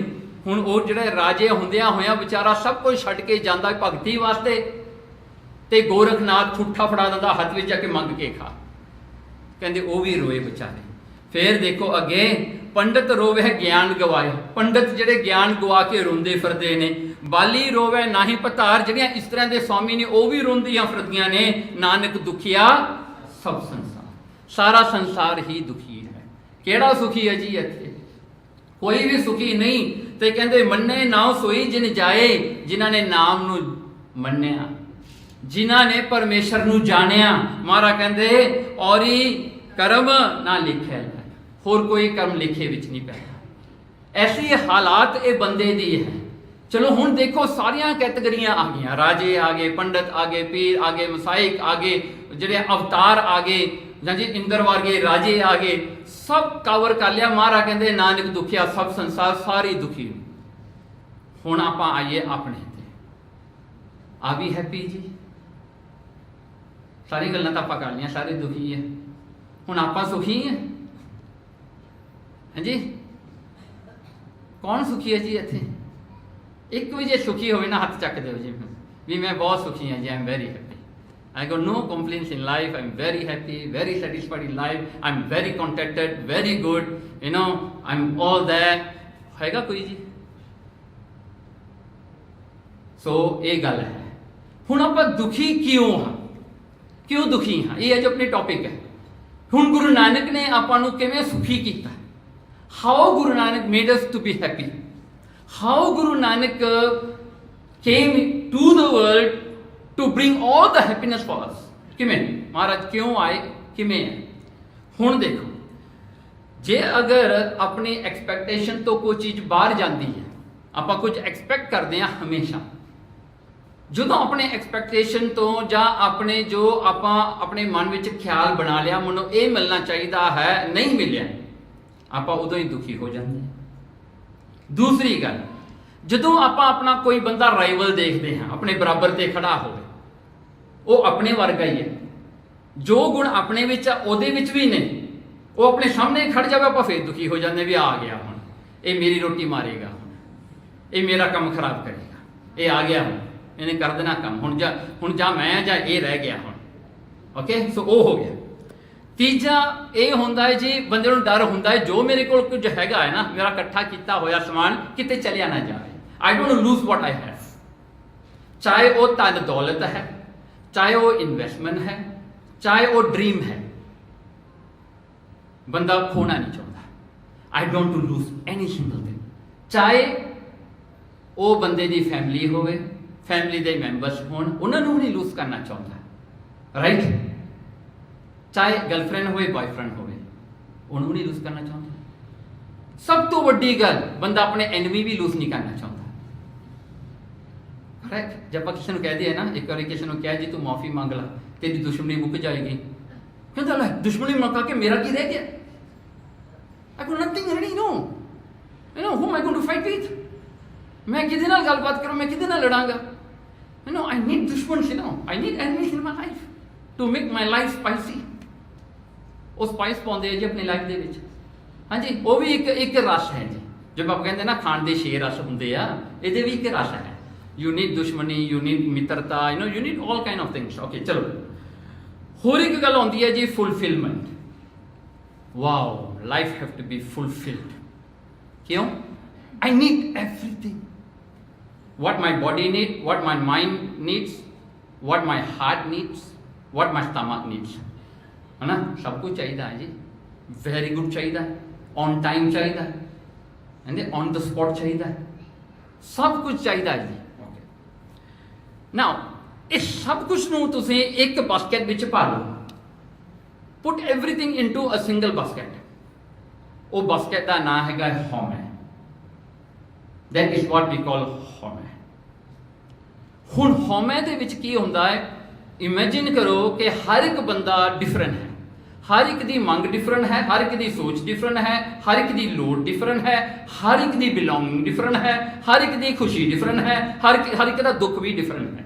ਹੁਣ ਉਹ ਜਿਹੜੇ ਰਾਜੇ ਹੁੰਦਿਆਂ ਹੋਇਆਂ ਵਿਚਾਰਾ ਸਭ ਕੁਝ ਛੱਡ ਕੇ ਜਾਂਦਾ ਭਗਤੀ ਵਾਸਤੇ, ਤੇ ਗੋਰਖਨਾਥ ਠੁੱਠਾ ਫੜਾ ਦਿੰਦਾ ਹੱਥ ਵਿੱਚ ਜਾ ਕੇ ਮੰਗ ਕੇ ਖਾ। ਕਹਿੰਦੇ ਉਹ ਵੀ ਰੋਏ ਵਿਚਾਰੇ। ਫਿਰ ਦੇਖੋ ਅੱਗੇ, ਪੰਡਤ ਰੋਵੇ ਗਿਆਨ ਗਵਾਏ। ਪੰਡਤ ਜਿਹੜੇ ਗਿਆਨ ਗਵਾ ਕੇ ਰੋਂਦੇ ਫਿਰਦੇ ਨੇ। ਬਾਲੀ ਰੋਵੇ ਨਾਹੀ ਪਤਾਰ, ਜਿਹੜੀਆਂ ਇਸ ਤਰ੍ਹਾਂ ਦੇ ਸਵਾਮੀ ਨੇ ਉਹ ਵੀ ਰੋਂਦੀਆਂ ਫਿਰਦੀਆਂ ਨੇ। ਨਾਨਕ ਦੁਖੀਆ ਸਭ ਸੰਸਾਰ, ਸਾਰਾ ਸੰਸਾਰ ਹੀ ਦੁਖੀ ਹੈ। ਕਿਹੜਾ ਸੁਖੀ ਹੈ ਜੀ ਇੱਥੇ? ਕੋਈ ਵੀ ਸੁਖੀ ਨਹੀਂ। ਤੇ ਕਹਿੰਦੇ ਮੰਨੇ ਨਾਉ ਸੋਈ ਜਿਨ ਜਾਏ, ਜਿਨ੍ਹਾਂ ਨੇ ਨਾਮ ਨੂੰ ਮੰਨਿਆ, ਜਿਨ੍ਹਾਂ ਨੇ ਪਰਮੇਸ਼ਰ ਨੂੰ ਜਾਣਿਆ। ਮਹਾਰਾਜ ਕਹਿੰਦੇ ਔਰੀ ਕਰਮ ਨਾ ਲਿਖਿਆ, ਹੋਰ ਕੋਈ ਕਰਮ ਲਿਖੇ ਵਿੱਚ ਨਹੀਂ ਪੈਂਦਾ। ਐਸੀ ਹਾਲਾਤ ਇਹ ਬੰਦੇ ਦੀ ਹੈ। ਚਲੋ ਹੁਣ ਦੇਖੋ ਸਾਰੀਆਂ ਕੈਟੇਗਰੀਆਂ ਆ ਗਈਆਂ, ਰਾਜੇ ਆ ਗਏ, ਪੰਡਤ ਆ ਗਏ, ਪੀਰ ਆ ਗਏ, ਮਸਾਇਕ ਆ ਗਏ, ਜਿਹੜੇ ਅਵਤਾਰ ਆ ਗਏ, ਜਾਂ ਜੀ ਇੰਦਰ ਵਰਗੇ ਰਾਜੇ ਆ ਗਏ, ਸਭ ਕਵਰ ਕਰ ਲਿਆ। ਮਹਾਰਾਜ ਕਹਿੰਦੇ ਨਾਨਕ ਦੁਖਿਆ ਸਭ ਸੰਸਾਰ, ਸਾਰੀ ਦੁਖੀ। ਹੁਣ ਆਪਾਂ ਆਈਏ ਆਪਣੇ ਤੇ, ਆ ਵੀ ਹੈਪੀ ਜੀ? ਸਾਰੀ ਗੱਲਾਂ ਤਾਂ ਆਪਾਂ ਕਰ ਲਈਆਂ, ਸਾਰੇ ਦੁਖੀ ਹੈ। ਹੁਣ ਆਪਾਂ ਸੁਖੀ ਹੈ? ਹਾਂਜੀ, ਕੌਣ ਸੁਖੀ ਹੈ ਜੀ ਇੱਥੇ? ਇੱਕ ਵੀ ਜੇ ਸੁਖੀ ਹੋਵੇ ਨਾ ਹੱਥ ਚੱਕ ਦਿਓ ਜੀ, ਵੀ ਮੈਂ ਬਹੁਤ ਸੁਖੀ ਹਾਂ ਜੀ, I am very happy, I got no complaints in life, I'm very happy, very satisfied in life, I'm very contented, very good, you know, I'm all there। ਹੈਗਾ ਕੋਈ ਜੀ? ਸੋ ਇਹ ਗੱਲ ਹੈ। ਹੁਣ ਆਪਾਂ ਦੁਖੀ ਕਿਉਂ ਹਾਂ, ਕਿਉਂ ਦੁਖੀ ਹਾਂ, ਇਹ ਅੱਜ ਆਪਣੀ ਟੌਪਿਕ ਹੈ। ਹੁਣ ਗੁਰੂ ਨਾਨਕ ਨੇ ਆਪਾਂ ਨੂੰ ਕਿਵੇਂ ਸੁਖੀ ਕੀਤਾ? How Guru Nanak made us to be happy, how Guru Nanak came to the world to bring all the happiness for us। ਕਿਵੇਂ ਮਹਾਰਾਜ ਕਿਉਂ ਆਏ, ਕਿਵੇਂ ਹੈ? ਹੁਣ ਦੇਖੋ, ਜੇ ਅਗਰ ਆਪਣੀ ਐਕਸਪੈਕਟੇਸ਼ਨ ਤੋਂ ਕੋਈ ਚੀਜ਼ ਬਾਹਰ ਜਾਂਦੀ ਹੈ, ਆਪਾਂ ਕੁਝ ਐਕਸਪੈਕਟ ਕਰਦੇ ਹਾਂ ਹਮੇਸ਼ਾ, ਜਦੋਂ ਆਪਣੇ ਐਕਸਪੈਕਟੇਸ਼ਨ ਤੋਂ ਜਾਂ ਆਪਣੇ ਜੋ ਆਪਾਂ ਆਪਣੇ ਮਨ ਵਿੱਚ ਖਿਆਲ ਬਣਾ ਲਿਆ, ਮੈਨੂੰ ਇਹ ਮਿਲਣਾ ਚਾਹੀਦਾ ਹੈ, ਨਹੀਂ ਮਿਲਿਆ, ਆਪਾਂ ਉਦੋਂ ਹੀ ਦੁਖੀ ਹੋ ਜਾਂਦੇ ਹਾਂ। ਦੂਸਰੀ ਗੱਲ, ਜਦੋਂ ਆਪਾਂ ਆਪਣਾ ਕੋਈ ਬੰਦਾ ਰਾਈਵਲ ਦੇਖਦੇ ਹਾਂ, ਆਪਣੇ ਬਰਾਬਰ ਤੇ ਖੜਾ ਹੋਵੇ, ਉਹ ਆਪਣੇ ਵਰਗਾ ਹੀ ਹੈ, ਜੋ ਗੁਣ ਆਪਣੇ ਵਿੱਚ ਆ ਉਹਦੇ ਵਿੱਚ ਵੀ ਨੇ, ਉਹ ਆਪਣੇ ਸਾਹਮਣੇ ਖੜ ਜਾਵੇ, ਆਪਾਂ ਫੇਰ ਦੁਖੀ ਹੋ ਜਾਂਦੇ ਵੀ ਆ ਗਿਆ ਹੁਣ, ਇਹ ਮੇਰੀ ਰੋਟੀ ਮਾਰੇਗਾ, ਹੁਣ ਇਹ ਮੇਰਾ ਕੰਮ ਖਰਾਬ ਕਰੇਗਾ, ਇਹ ਆ ਗਿਆ ਹੁਣ ਇਹਨੇ ਕਰ ਦੇਣਾ ਕੰਮ, ਹੁਣ ਜਾਂ ਮੈਂ ਜਾਂ ਇਹ ਰਹਿ ਗਿਆ ਹੁਣ। ਓਕੇ, ਸੋ ਉਹ ਹੋ ਗਿਆ। ਤੀਜਾ ਇਹ ਹੁੰਦਾ ਹੈ ਜੀ, ਬੰਦੇ ਨੂੰ ਡਰ ਹੁੰਦਾ ਹੈ ਜੋ ਮੇਰੇ ਕੋਲ ਕੁਝ ਹੈਗਾ ਹੈ ਨਾ, ਮੇਰਾ ਇਕੱਠਾ ਕੀਤਾ ਹੋਇਆ ਸਮਾਨ ਕਿਤੇ ਚਲਿਆ ਨਾ ਜਾਵੇ। I don't lose what I have, ਚਾਹੇ ਉਹ ਧਨ ਦੌਲਤ ਹੈ, ਚਾਹੇ ਉਹ ਇਨਵੈਸਟਮੈਂਟ ਹੈ, ਚਾਹੇ ਉਹ ਡ੍ਰੀਮ ਹੈ, ਬੰਦਾ ਖੋਣਾ ਨਹੀਂ ਚਾਹੁੰਦਾ। I don't to lose any single thing, ਚਾਹੇ ਉਹ ਬੰਦੇ ਦੀ ਫੈਮਿਲੀ ਹੋਵੇ, ਫੈਮਿਲੀ ਦੇ ਮੈਂਬਰਸ ਹੋਣ, ਉਹਨਾਂ ਨੂੰ ਨਹੀਂ ਲੂਜ਼ ਕਰਨਾ ਚਾਹੁੰਦਾ, ਰਾਈਟ? ਚਾਹੇ ਗਰਲਫ੍ਰੈਂਡ ਹੋਵੇ, ਬॉयਫ੍ਰੈਂਡ ਹੋਵੇ, ਉਹਨੂੰ ਨਹੀਂ ਲੂਜ਼ ਕਰਨਾ ਚਾਹੁੰਦਾ। ਸਭ ਤੋਂ ਵੱਡੀ ਗੱਲ, ਬੰਦਾ ਆਪਣੇ ਐਨਮੀ ਵੀ ਲੂਜ਼ ਨਹੀਂ ਕਰਨਾ ਚਾਹੁੰਦਾ, ਰਾਈਟ? ਜਦ ਆਪਾਂ ਕਿਸੇ ਨੂੰ ਕਹਦੇ ਆ ਨਾ, ਇੱਕ ਵਾਰੀ ਕਿਸੇ ਨੂੰ ਕਿਹਾ ਜੀ ਤੂੰ ਮਾਫੀ ਮੰਗ ਲਾ, ਤੇਰੀ ਦੁਸ਼ਮਣੀ ਮੁੱਕ ਜਾਏਗੀ, ਕਹਿੰਦਾ ਲੈ ਦੁਸ਼ਮਣੀ ਮੁਕਾ ਕੇ ਮੇਰਾ ਕੀ ਰਹਿ ਗਿਆ? I got nothing ready, no, you know, who am I going to fight with? ਮੈਂ ਕਿਹਦੇ ਨਾਲ ਗੱਲਬਾਤ ਕਰਾਂ, ਮੈਂ ਕਿਹਦੇ ਨਾਲ ਲੜਾਂਗਾ? You know, I need ਦੁਸ਼ਮਣ, you know, I need enemies in my life to make my life spicy। ਉਹ ਸਪਾਈਸ ਪਾਉਂਦੇ ਆ ਜੀ ਆਪਣੀ ਲਾਈਫ ਦੇ ਵਿੱਚ। ਹਾਂਜੀ, ਉਹ ਵੀ ਇੱਕ ਰਸ ਹੈ ਜੀ, जब आप कहते ना खाण दे 6 रस हुंदे आ, इहदे भी एक रस है। यू नीड दुश्मनी, यू नीड मित्रता, you need all kind of things. Okay चलो, होर एक गल आउंदी है जी, fulfilment. Wow, life have to be fulfilled. क्यों? I need everything, what my body needs, what my mind needs, what my heart needs, what my stomach needs, है ना? सब कुछ चाहिए है जी, वेरी गुड चाहिए, ऑन टाइम चाहिए, है ऑन द स्पॉट चाहिए, सब कुछ चाहिए है जी। नाउ इस सब कुछ नूं तुसीं एक बास्केट विच पा लो, put everything into a single basket. वो बास्केट का नाम हैगा होम है। That is what we call home है। हुण होमे दे विच की हुंदा है, इमेजिन करो कि हर एक बंदा डिफरेंट है, हर एक दी मंग डिफरेंट है, हर एक दी सोच डिफरेंट है, हर एक दी लोड डिफरेंट है, हर एक दी बिलोंगिंग डिफरेंट है, हर एक दी खुशी डिफरेंट है, हर एक दा दुख भी डिफरेंट है,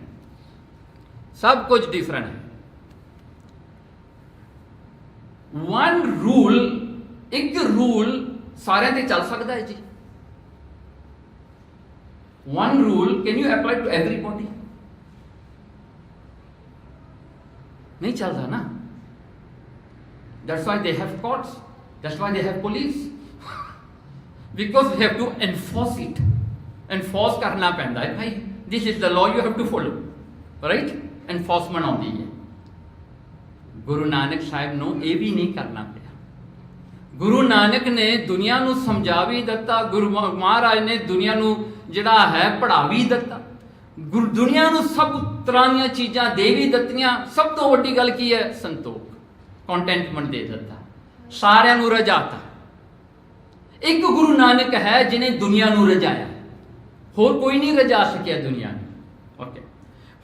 सब कुछ डिफरेंट है। वन रूल, एक रूल सारे ते चल सकता है जी। One rule can you apply to everybody? नहीं चलता ना। That's why they have courts, that's why they have police, because they have to enforce it. Enforce करना पैंदा है भाई, this is the law, you have to follow, right? Enforcement आती है। गुरु नानक साहब नूं ये भी नहीं करना पिया। गुरु नानक ने दुनिया नूं समझा भी दिता, गुरु महाराज ने दुनिया नूं जिहड़ा है पढ़ा भी दिता, गुरु दुनिया नूं सब तरह दी चीज़ां दे भी दित्तियां। सब तो वड्डी गल की है? संतोख, कंटेंटमेंट दे दिता, सारियां नूं रजाता। एक गुरु नानक है जिन्हें दुनिया नूं रजाया, होर कोई नहीं रजा सकिया दुनिया नूं। ओके,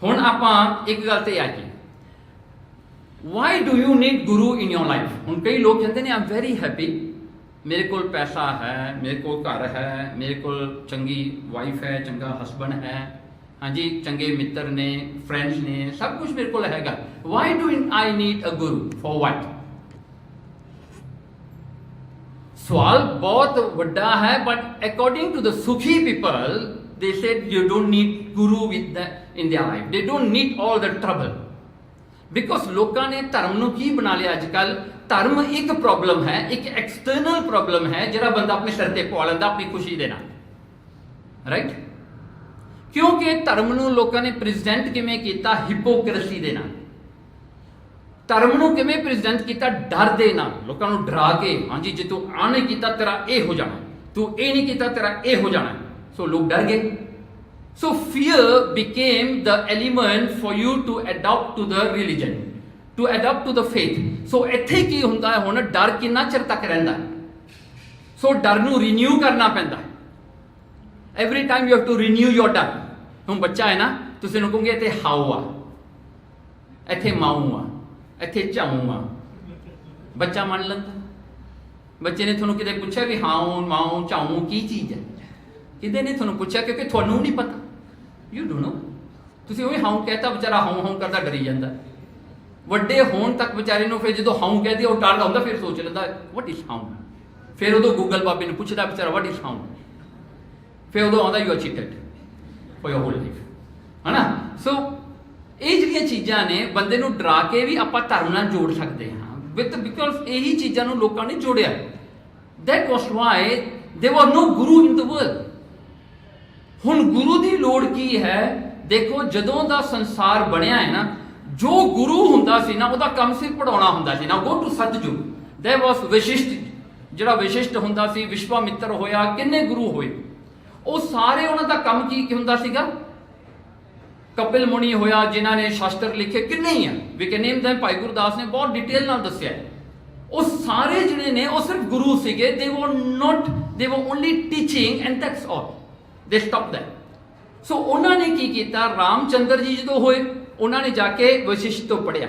हुण आपां एक गल ते आईए, why do you need Guru in your life? हुण कई लोग कहते हैं आई एम वेरी हैप्पी, मेरे को पैसा है, मेरे को घर है, मेरे को चंगी वाइफ है, चंगा हसबैंड है, हाँ जी, चंगे मित्र ने, फ्रेंड्स ने, सब कुछ मेरे को हैगा। Why do I need a guru for what? सवाल बहुत वड्डा है, बट अकॉर्डिंग टू द सुखी people they said you don't need guru within their life, they don't need all the trouble. Because लोगों ने धर्म नूं की बना लिया अजकल, धर्म एक प्रॉब्लम है, एक एक्सटर्नल प्रॉब्लम है जिहड़ा बंदा अपने सिर ते पा लैंदा अपनी खुशी दे नाल, राइट? क्योंकि धर्म नूं लोगों ने प्रेजेंट किवें कीता? हिपोक्रेसी दे नाल। धर्म नूं किवें प्रेजेंट कीता? डर दे नाल, लोगों नूं डरा के, हाँ जी जे तू आ नहीं कीता तेरा ए हो जाना, तू ए नहीं कीता तेरा ए हो जाना। सो लोग डर गए। So fear became the element for you to adopt to the religion, to adopt to the faith. So ਇੱਥੇ ਕੀ ਹੁੰਦਾ ਹੈ ਹੁਣ? ਡਰ ਕਿੰਨਾ ਚਿਰ ਤੱਕ ਰਹਿੰਦਾ ਹੈ? ਸੋ ਡਰ ਨੂੰ ਰੀਨਿਊ ਕਰਨਾ ਪੈਂਦਾ ਹੈ। Every time you have to renew your ਡਰ। ਹੁਣ ਬੱਚਾ ਹੈ ਨਾ, ਤੁਸੀਂ ਉਹਨੂੰ ਕਹੋਗੇ ਇੱਥੇ ਹਾਊ ਆ, ਇੱਥੇ ਮਾਊ ਆ, ਇੱਥੇ ਝਾਊ ਆ, ਬੱਚਾ ਮੰਨ ਲੈਂਦਾ। ਬੱਚੇ ਨੇ ਤੁਹਾਨੂੰ ਕਿਤੇ ਪੁੱਛਿਆ ਵੀ ਹਾਊ ਮਾਊ ਝਾਊ ਕੀ ਚੀਜ਼ ਹੈ? किदे ने थोनों पूछा? क्योंकि थोनों नहीं पता, यू डोंट नो। तुसीं ओही हाउ कहता, बेचारा हाउ हाउ करदा डरी जांदा। वड्डे होण तक बेचारे नूं फिर जदों हाउ कहदी ਉਹ ਡਰਦਾ ਹੁੰਦਾ, फिर सोच लैंदा व्हाट इज हाउ। फिर उदों गूगल बाबे नूं पुछदा बेचारा व्हाट इज हाउ, फिर उदों आंदा you are cheated for your whole life, है ना? सो ਇਹ ਜਿਹੜੀਆਂ ਚੀਜ਼ਾਂ ਨੇ ਬੰਦੇ ਨੂੰ ਡਰਾ ਕੇ ਵੀ ਆਪਾਂ ਧਰਮ ਨਾਲ ਜੋੜ ਸਕਦੇ ਹਾਂ, ਵਿਦ ਬਿਕਾਜ਼ ਇਹੀ ਚੀਜ਼ਾਂ ਨੂੰ ਲੋਕਾਂ ਨੇ ਜੋੜਿਆ। That was why there was no guru in the world. ਹੁਣ ਗੁਰੂ ਦੀ ਲੋੜ ਕੀ ਹੈ? ਦੇਖੋ, ਜਦੋਂ ਦਾ ਸੰਸਾਰ ਬਣਿਆ ਹੈ ਨਾ, ਜੋ ਗੁਰੂ ਹੁੰਦਾ ਸੀ ਨਾ, ਉਹਦਾ ਕੰਮ ਸਿਰਫ ਪੜਾਉਣਾ ਹੁੰਦਾ ਸੀ ਨਾ। ਗੋ ਟੂ ਸਤਜੁਗ, ਦੇयर ਵਾਸ ਵਿਸ਼ਿਸ਼ਟ, ਜਿਹੜਾ ਵਿਸ਼ਿਸ਼ਟ ਹੁੰਦਾ ਸੀ, ਵਿਸ਼ਵਾਮਿੱਤਰ ਹੋਇਆ, ਕਿੰਨੇ ਗੁਰੂ ਹੋਏ, ਉਹ ਸਾਰੇ ਉਹਨਾਂ ਦਾ ਕੰਮ ਕੀ ਹੁੰਦਾ ਸੀਗਾ? ਕਪਿਲ ਮੁਨੀ ਹੋਇਆ ਜਿਨ੍ਹਾਂ ਨੇ ਸ਼ਾਸਤਰ ਲਿਖੇ, ਕਿੰਨੇ ਹੀ ਆ, ਵੀ can name them। Bhai Gurdas ਨੇ ਬਹੁਤ ਡਿਟੇਲ ਨਾਲ ਦੱਸਿਆ। ਉਹ ਸਾਰੇ ਜਿਹੜੇ ਨੇ ਉਹ ਸਿਰਫ ਗੁਰੂ ਸੀਗੇ। They were only teaching and that's all. They stop that. So उन्होंने की किया? रामचंद्र जी जो होए, उन्होंने जाके वशिष्ठ तो पढ़िया।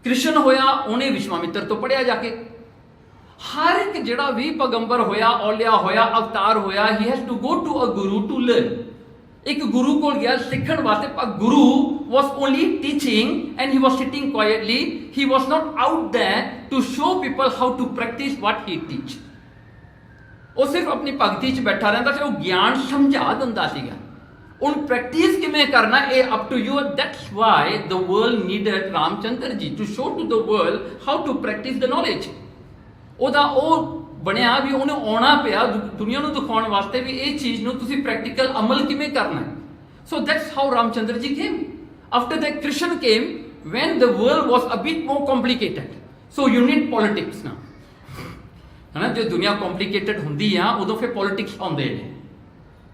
कृष्ण होया, उन्हें विश्वामित्र तो पढ़िया जाके। हर एक जिहड़ा भी पैगंबर होया, औलिया होया, अवतार होया, he has to go to a guru to learn. एक गुरु को गया सीखण वास्ते, पर गुरु was only teaching and he was sitting quietly. He was not out there to show people how to practice what he teach. ਉਹ ਸਿਰਫ ਆਪਣੀ ਭਗਤੀ 'ਚ ਬੈਠਾ ਰਹਿੰਦਾ ਸੀ, ਉਹ ਗਿਆਨ ਸਮਝਾ ਦਿੰਦਾ ਸੀਗਾ। ਹੁਣ ਪ੍ਰੈਕਟਿਸ ਕਿਵੇਂ ਕਰਨਾ ਇਹ up to you. That's why the world needed Ramchandra ji to show to the world how to practice the knowledge. ਉਹਦਾ ਉਹ ਬਣਿਆ ਵੀ ਉਹਨੂੰ ਆਉਣਾ ਪਿਆ ਦੁਨੀਆ ਨੂੰ ਦਿਖਾਉਣ ਵਾਸਤੇ ਵੀ ਇਹ ਚੀਜ਼ ਨੂੰ ਤੁਸੀਂ ਪ੍ਰੈਕਟੀਕਲ ਅਮਲ ਕਿਵੇਂ ਕਰਨਾ ਹੈ। So that's how Ramchandra ji came. After that Krishna came when the world was a bit more complicated, so you need politics now, ਹੈ ਨਾ। ਜੋ ਦੁਨੀਆ ਕੰਪਲਿਕੇਟਡ ਹੁੰਦੀ ਆ ਉਦੋਂ ਫਿਰ ਪੋਲਿਟਿਕਸ ਆਉਂਦੇ ਨੇ।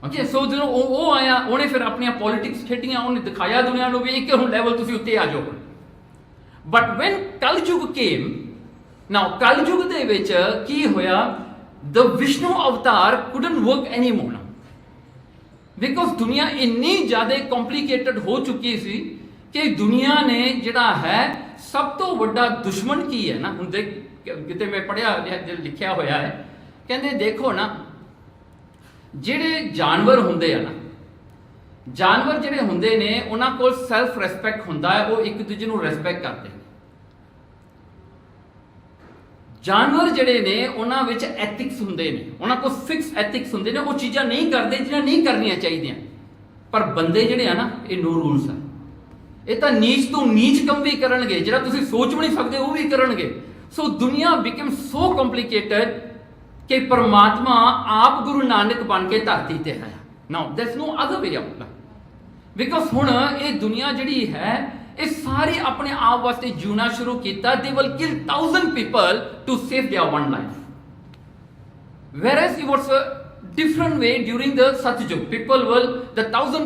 ਓਕੇ, ਸੋ ਜਦੋਂ ਉਹ ਆਇਆ ਉਹਨੇ ਫਿਰ ਆਪਣੀਆਂ ਪੋਲਿਟਿਕਸ ਖੇਡੀਆਂ, ਉਹਨੇ ਦਿਖਾਇਆ ਦੁਨੀਆ ਨੂੰ ਵੀ ਇੱਕ ਹੁਣ ਲੈਵਲ ਤੁਸੀਂ ਉੱਤੇ ਆ ਜਾਓ। ਬਟ ਵੈਨ ਕਲਯੁਗ ਕੇਮ, ਨਾਓ ਕਲਯੁਗ ਦੇ ਵਿੱਚ ਕੀ ਹੋਇਆ, ਦ ਵਿਸ਼ਨੂੰ ਅਵਤਾਰ couldn't work anymore now, because ਦੁਨੀਆ ਇੰਨੀ ਜ਼ਿਆਦਾ ਕੰਪਲਿਕੇਟਡ ਹੋ ਚੁੱਕੀ ਸੀ ਕਿ ਦੁਨੀਆ ਨੇ ਜਿਹੜਾ ਹੈ ਸਭ ਤੋਂ ਵੱਡਾ ਦੁਸ਼ਮਣ ਕੀ ਹੈ ਨਾ। ਹੁਣ ਦੇਖ ਕਿਤੇ ਮੈਂ ਪੜ੍ਹਿਆ ਲਿਖਿਆ ਹੋਇਆ ਹੈ, ਕਹਿੰਦੇ ਦੇਖੋ ਨਾ ਜਿਹੜੇ ਜਾਨਵਰ ਹੁੰਦੇ ਆ ਨਾ, ਜਾਨਵਰ ਜਿਹੜੇ ਹੁੰਦੇ ਨੇ ਉਹਨਾਂ ਕੋਲ ਸੈਲਫ ਰਿਸਪੈਕਟ ਹੁੰਦਾ ਹੈ, ਉਹ ਇੱਕ ਦੂਜੇ ਨੂੰ ਰਿਸਪੈਕਟ ਕਰਦੇ ਨੇ। ਜਾਨਵਰ ਜਿਹੜੇ ਨੇ ਉਹਨਾਂ ਵਿੱਚ ਐਥਿਕਸ ਹੁੰਦੇ ਨੇ, ਉਹਨਾਂ ਕੋਲ ਫਿਕਸ ਐਥਿਕਸ ਹੁੰਦੇ ਨੇ, ਉਹ ਚੀਜ਼ਾਂ ਨਹੀਂ ਕਰਦੇ ਜਿਹੜੀਆਂ ਨਹੀਂ ਕਰਨੀਆਂ ਚਾਹੀਦੀਆਂ। ਪਰ ਬੰਦੇ ਜਿਹੜੇ ਆ ਨਾ ਇਹ ਨੋ ਰੂਲਸ ਆ, ਇਹ ਤਾਂ ਨੀਚ ਤੋਂ ਨੀਚ ਕੰਮ ਵੀ ਕਰਨਗੇ, ਜਿਹੜਾ ਤੁਸੀਂ ਸੋਚ ਵੀ ਨਹੀਂ ਸਕਦੇ ਉਹ ਵੀ ਕਰਨਗੇ। ਸੋ ਦੁਨੀਆ ਬਿਕਮ ਸੋ ਕੰਪਲਿਕੇਟਡ ਕਿ ਪਰਮਾਤਮਾ ਆਪ ਗੁਰੂ ਨਾਨਕ ਬਣ ਕੇ ਧਰਤੀ ਤੇ ਆਇਆ। Now there's no other way out, because ਹੁਣ ਇਹ ਦੁਨੀਆ ਜਿਹੜੀ ਹੈ ਇਹ ਸਾਰੇ ਆਪਣੇ ਆਪ ਵਾਸਤੇ ਜਿਉਣਾ ਸ਼ੁਰੂ ਕੀਤਾ। They will kill 1000 people to save their one life, whereas it was a different way during the Satyug. People will, the 1000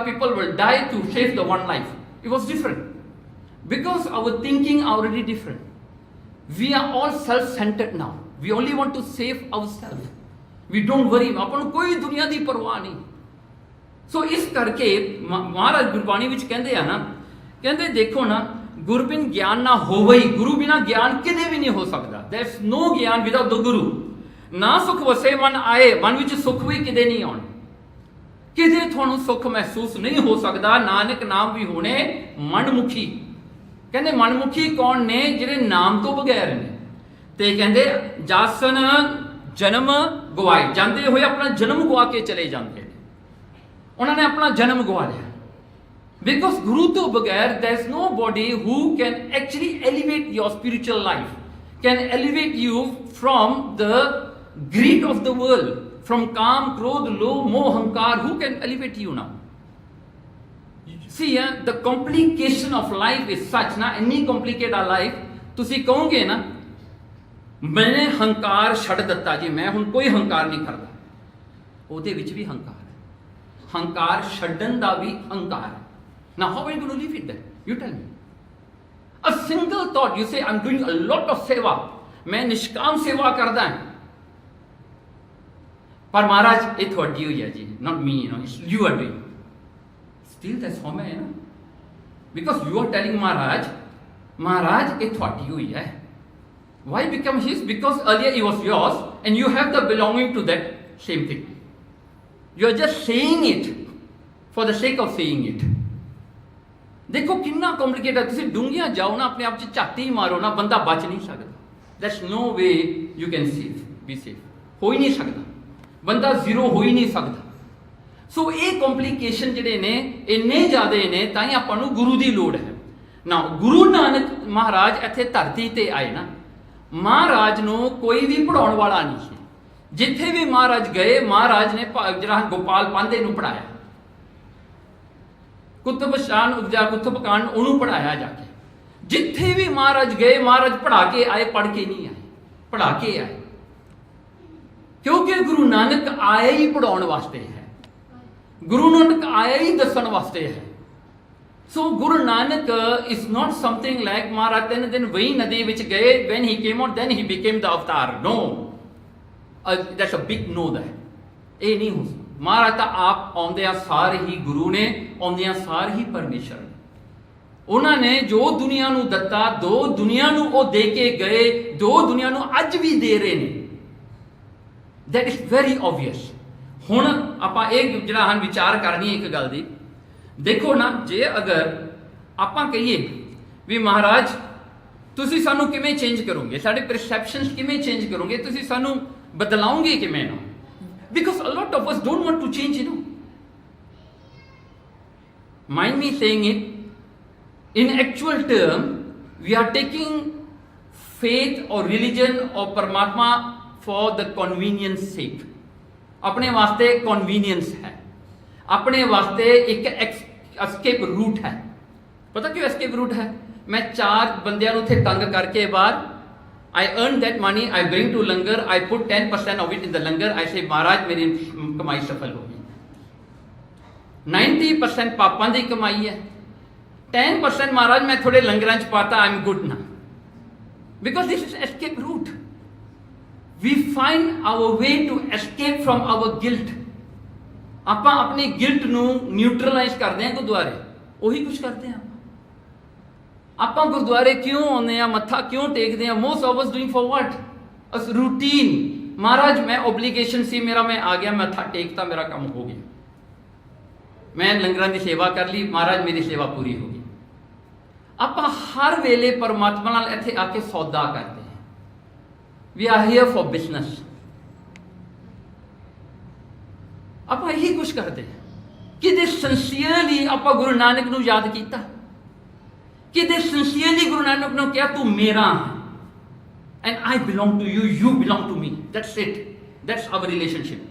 people will die to save the one life. It was different because our thinking already different. We are all self-centered now. We only want to save ourselves. We don't worry, ਆਪਾਂ ਨੂੰ ਕੋਈ ਦੁਨੀਆ ਦੀ ਪਰਵਾਹ ਨਹੀਂ। ਸੋ ਇਸ ਕਰਕੇ ਮਹਾਰਾਜ ਗੁਰਬਾਣੀ ਵਿੱਚ ਕਹਿੰਦੇ ਆ ਨਾ, ਕਹਿੰਦੇ ਦੇਖੋ ਨਾ, ਗੁਰਬਿਨ ਗਿਆਨ ਨਾ ਹੋਵੇ, ਗੁਰੂ ਬਿਨਾ ਗਿਆਨ ਕਿਤੇ ਵੀ ਨਹੀਂ ਹੋ ਸਕਦਾ। There is no ਗਿਆਨ without the Guru. ਨਾ ਸੁਖ ਵਸੇ ਮਨ ਆਏ, ਮਨ ਵਿੱਚ ਸੁਖ ਵੀ ਕਿਤੇ ਨਹੀਂ ਆਉਣਾ, ਕਿਤੇ ਤੁਹਾਨੂੰ ਸੁਖ ਮਹਿਸੂਸ ਨਹੀਂ ਹੋ ਸਕਦਾ। ਨਾਨਕ ਨਾਮ ਵੀ ਹੋਣੇ ਮਨਮੁਖੀ। ਕਹਿੰਦੇ ਮਨਮੁਖੀ ਕੌਣ ਨੇ? ਜਿਹੜੇ ਨਾਮ ਤੋਂ ਬਗੈਰ ਨੇ। ਤੇ ਕਹਿੰਦੇ ਜਾਸਨ ਜਨਮ ਗਵਾਏ, ਜਾਂਦੇ ਹੋਏ ਆਪਣਾ ਜਨਮ ਗਵਾ ਕੇ ਚਲੇ ਜਾਂਦੇ ਨੇ। ਉਹਨਾਂ ਨੇ ਆਪਣਾ ਜਨਮ ਗਵਾ ਲਿਆ ਬਿਕੋਜ਼ ਗੁਰੂ ਤੋਂ ਬਗੈਰ there is nobody who can actually elevate your spiritual life, can elevate you from the greed of the world, from काम क्रोध लोभ मोह अहंकार. Who can elevate you now? See, the complication of life is such ना, ਇੰਨੀ complicate ਆ life, ਤੁਸੀਂ ਕਹੋਗੇ ਨਾ ਮੈਨੇ ਹੰਕਾਰ ਛੱਡ ਦਿੱਤਾ ਜੀ, ਮੈਂ ਹੁਣ ਕੋਈ ਹੰਕਾਰ ਨਹੀਂ ਕਰਦਾ, ਉਹਦੇ ਵਿੱਚ ਵੀ ਹੰਕਾਰ ਹੈ। ਹੰਕਾਰ ਛੱਡਣ ਦਾ ਵੀ ਹੰਕਾਰ ਹੈ। Now how are you going to live it then? You tell me. A single thought, you say I'm doing a lot of seva, मैं निष्काम सेवा करदा है, पर महाराज ये थोड़ी हुई है जी, not me, you know, you are doing. Still that's how है ना, because you are telling महाराज ये थोड़ी हुई है. Why become his? Because earlier it was yours and you have the belonging to that same thing. You are just saying it for the sake of saying it. देखो कितना कॉम्प्लिकेट है। ਤੁਸੀਂ ਡੂੰਘੀਆਂ ਜਾਓ ਨਾ, ਆਪਣੇ ਆਪ 'ਚ ਝਾਤੀ ਮਾਰੋ ਨਾ, ਬੰਦਾ ਬਚ ਨਹੀਂ ਸਕਦਾ। There's no way you can be safe. ਹੋ ਹੀ ਨਹੀਂ ਸਕਦਾ, ਬੰਦਾ ਜ਼ੀਰੋ ਹੋ ਹੀ ਨਹੀਂ ਸਕਦਾ। ਸੋ ਇਹ ਕੰਪਲਿਕੇਸ਼ਨ ਜਿਹੜੇ ਨੇ ਇੰਨੇ ਜ਼ਿਆਦੇ ਨੇ, ਤਾਂ ਹੀ ਆਪਾਂ ਨੂੰ ਗੁਰੂ ਦੀ ਲੋੜ ਹੈ ਨਾ। ਗੁਰੂ ਨਾਨਕ ਮਹਾਰਾਜ ਇੱਥੇ ਧਰਤੀ ਤੇ ਆਏ ਨਾ, ਮਹਾਰਾਜ ਨੂੰ ਕੋਈ ਵੀ ਪੜਾਉਣ ਵਾਲਾ ਨਹੀਂ ਸੀ। ਜਿੱਥੇ ਵੀ ਮਹਾਰਾਜ ਗਏ, ਮਹਾਰਾਜ ਨੇ ਜਿਹੜਾ ਗੋਪਾਲ ਪਾਂਧੇ ਨੂੰ ਪੜਾਇਆ, ਕੁਤੁਬ ਕਾਂਡ ਉਹਨੂੰ ਪੜਾਇਆ ਜਾ ਕੇ। ਜਿੱਥੇ ਵੀ ਮਹਾਰਾਜ ਗਏ, ਮਹਾਰਾਜ ਪੜਾ ਕੇ ਆਏ, ਪੜ ਕੇ ਨਹੀਂ ਆਏ, ਪੜਾ ਕੇ ਆਏ। ਕਿਉਂਕਿ ਗੁਰੂ ਨਾਨਕ ਆਇਆ ਹੀ ਪੜਾਉਣ ਵਾਸਤੇ ਹੈ, ਗੁਰੂ ਨਾਨਕ ਆਇਆ ਹੀ ਦੱਸਣ ਵਾਸਤੇ ਹੈ। So Guru Nanak is not something like Maharaj ਤਿੰਨ ਦਿਨ ਵਹੀ ਨਦੀ ਵਿੱਚ ਗਏ, when he came out then he became the avatar. No, that's a big no that ਇਹ ਨਹੀਂ ਹੋ ਸਕਦਾ। ਮਹਾਰਾਜ ਤਾਂ ਆਪ ਆਉਂਦਿਆਂ ਸਾਰ ਹੀ ਗੁਰੂ ਨੇ, ਆਉਂਦਿਆਂ ਸਾਰ ਹੀ ਪਰਮੇਸ਼ਰ ਨੇ। ਉਹਨਾਂ ਨੇ ਜੋ ਦੁਨੀਆ ਨੂੰ ਦਿੱਤਾ, ਦੋ ਦੁਨੀਆ ਨੂੰ ਉਹ ਦੇ ਕੇ ਗਏ, ਦੋ ਦੁਨੀਆ ਨੂੰ ਅੱਜ ਵੀ ਦੇ ਰਹੇ ਨੇ। that is very obvious. ਹੁਣ ਆਪਾਂ ਇਹ ਜਿਹੜਾ ਹਨ ਵਿਚਾਰ ਕਰਨੀ ਇੱਕ ਗੱਲ ਦੀ। ਦੇਖੋ ਨਾ, ਜੇ ਅਗਰ ਆਪਾਂ ਕਹੀਏ ਵੀ ਮਹਾਰਾਜ ਤੁਸੀਂ ਸਾਨੂੰ ਕਿਵੇਂ ਚੇਂਜ ਕਰੋਗੇ, ਸਾਡੇ ਪਰਸੈਪਸ਼ਨਸ ਕਿਵੇਂ ਚੇਂਜ ਕਰੋਗੇ, ਤੁਸੀਂ ਸਾਨੂੰ ਬਦਲਾਓਗੇ ਕਿਵੇਂ ਨਾ, Because a lot of us don't want to change, Mind me saying it, in actual term, we are taking faith or religion or Paramatma for the convenience sake. अपने वास्ते convenience है, अपने वास्ते एक escape route है. पता क्यों escape route है? मैं 4 बंदियां ਨੂੰ थे तंग करके बाहर, I earn that money, I bring to langar, I put 10% of it in the langar, I say महाराज मेरी कमाई सफल होगी. 90% पापा की कमाई है, 10% महाराज मैं थोड़े लंगरां च पाता, आई एम गुड ना. Because this is escape route. We find our way to escape from our guilt. ਆਪਾਂ अपनी guilt ਨੂੰ neutralize ਕਰਦੇ ਹਾਂ ਗੁਰਦੁਆਰੇ, ਉਹੀ ਕੁਝ ਕਰਦੇ ਹਾਂ. ਆਪਾਂ ਗੁਰਦੁਆਰੇ ਕਿਉਂ ਆਉਂਦੇ ਆ, ਮੱਥਾ ਕਿਉਂ ਟੇਕਦੇ ਆ? most of us doing for what? as routine. महाराज मैं obligation ਸੀ ਮੇਰਾ, मैं आ गया, मत्था टेकता, मेरा काम हो गया, मैं लंगरां ਦੀ सेवा कर ली, महाराज मेरी सेवा पूरी हो गई. ਆਪਾਂ हर वेले परमात्मा नाल ਇੱਥੇ आ के सौदा करते हैं. we are here for business. ਆਪਾਂ ਇਹੀ ਕੁਝ ਕਰਦੇ ਹਾਂ. ਕਿਤੇ ਸਿੰਸੀਅਰਲੀ ਆਪਾਂ ਗੁਰੂ ਨਾਨਕ ਨੂੰ ਯਾਦ ਕੀਤਾ, ਕਿਤੇ ਸਿੰਸੀਅਰਲੀ ਗੁਰੂ ਨਾਨਕ ਨੂੰ ਕਿਹਾ ਤੂੰ ਮੇਰਾ ਹੈ, and I belong to you, you belong to me. That's it. That's our relationship.